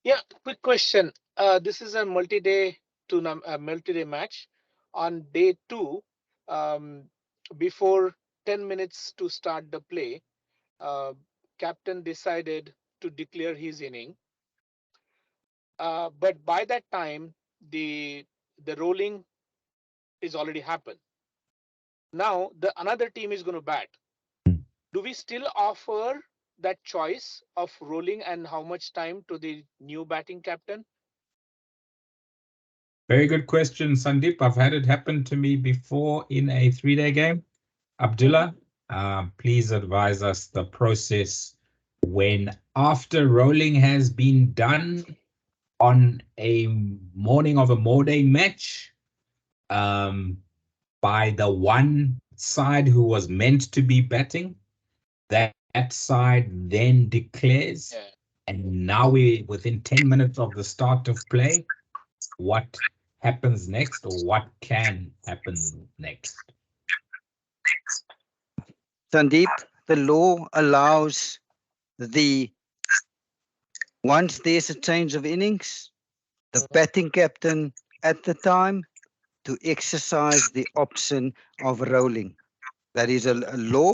Yeah, quick question. This is a multi-day match. On day 2, before 10 minutes to start the play, captain decided to declare his inning. But by that time, the rolling is already happened. Now another team is going to bat. Do we still offer that choice of rolling and how much time to the new batting captain? Very good question, Sandeep. I've had it happen to me before in a 3-day game. Abdullah, Please advise us the process when after rolling has been done on a morning of a Morday match, by the one side who was meant to be batting, that side then declares, Yeah. and now we within 10 minutes of the start of play, what happens next or what can happen next? Sandeep, the law allows the once there's a change of innings, the batting captain at the time to exercise the option of rolling. That is a law.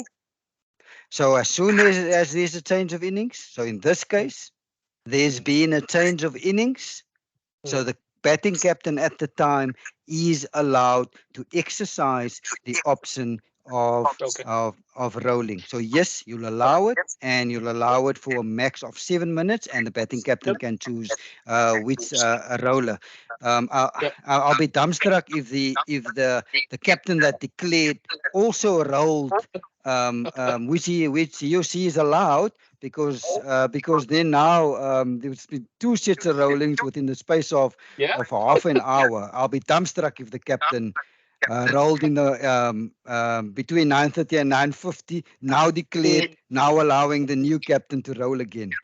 So as soon as there's a change of innings, so in this case, there's been a change of innings. So the batting captain at the time is allowed to exercise the option of Okay. of rolling. So yes, you'll allow it, and you'll allow it for a max of 7 minutes, and the batting captain Yep. can choose which a roller. Yep. I'll be dumbstruck if the captain that declared also rolled, which he or she is allowed, because then now there's been 2 sets of rollings within the space of Yeah. half an hour. I'll be dumbstruck if the captain rolled in the between 9:30 and 9:50, now declared, now allowing the new captain to roll again.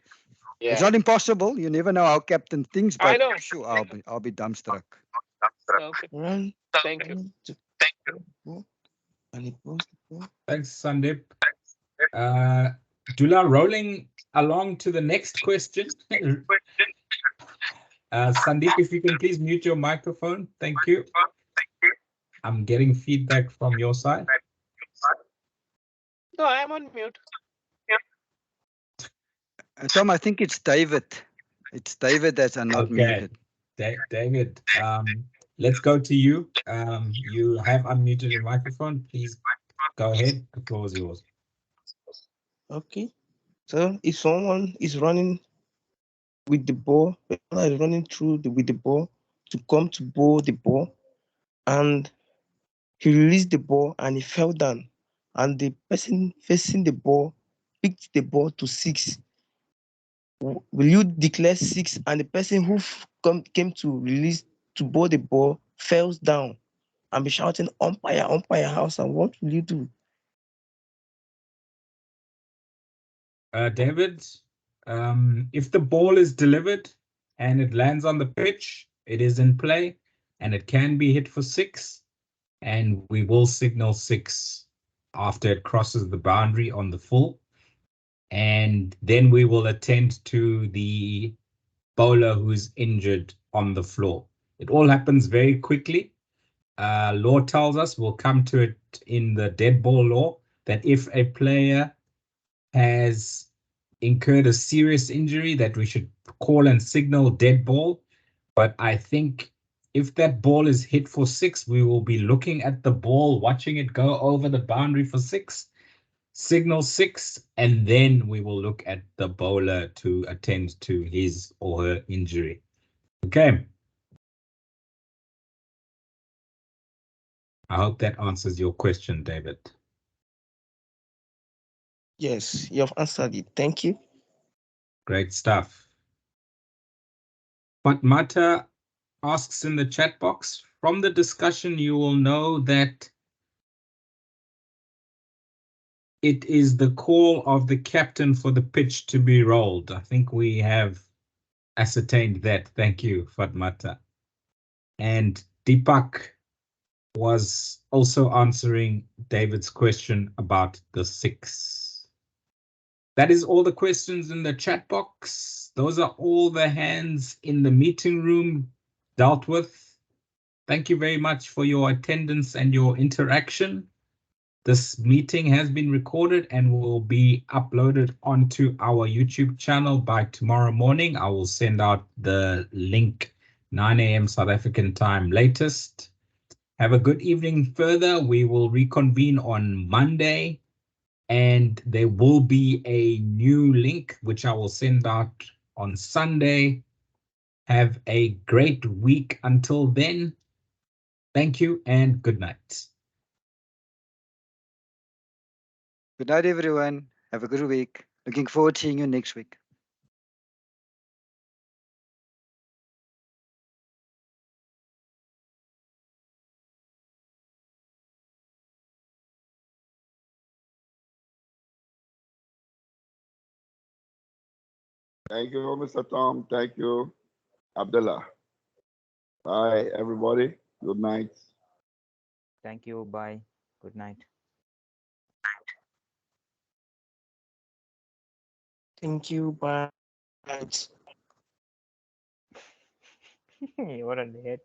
It's Yeah. not impossible. You never know how captain thinks, I but know. sure, I'll be dumbstruck. Okay. Run, Thank you. run to ball, and he post the ball. Thanks, Sandeep. Dula, rolling along to the next question. Sandeep, if you can please mute your microphone. Thank you. I'm getting feedback from your side. No, I am on mute. Tom, I think it's David. It's David that's not Okay. muted. David, let's go to you. You have unmuted your microphone. Please go ahead. The floor is yours. Okay. So if someone is running with the ball, someone is running through with the ball to come to bowl the ball, and he released the ball and he fell down, and the person facing the ball picked the ball to 6. Will you declare 6, and the person who came to release to bowl the ball falls down and be shouting umpire, umpire house, and what will you do? David, if the ball is delivered and it lands on the pitch, it is in play and it can be hit for 6, and we will signal 6 after it crosses the boundary on the full. And then we will attend to the bowler who's injured on the floor. It all happens very quickly. Law tells us, we'll come to it in the dead ball law, that if a player has incurred a serious injury, that we should call and signal dead ball. But I think if that ball is hit for 6, we will be looking at the ball, watching it go over the boundary for 6, signal 6, and then we will look at the bowler to attend to his or her injury. Okay. I hope that answers your question, David. Yes, you have answered it. Thank you. Great stuff. But Mata asks in the chat box, from the discussion, you will know that it is the call of the captain for the pitch to be rolled. I think we have ascertained that. Thank you, Fatmata. And Deepak was also answering David's question about the 6. That is all the questions in the chat box. Those are all the hands in the meeting room dealt with. Thank you very much for your attendance and your interaction. This meeting has been recorded and will be uploaded onto our YouTube channel by tomorrow morning. I will send out the link 9 a.m. South African time latest. Have a good evening further. We will reconvene on Monday, and there will be a new link which I will send out on Sunday. Have a great week until then. Thank you and good night. Good night, everyone. Have a good week. Looking forward to seeing you next week. Thank you, Mr. Tom. Thank you, Abdullah. Bye, everybody. Good night. Thank you. Bye. Good night. Thank you. Bye. What a net.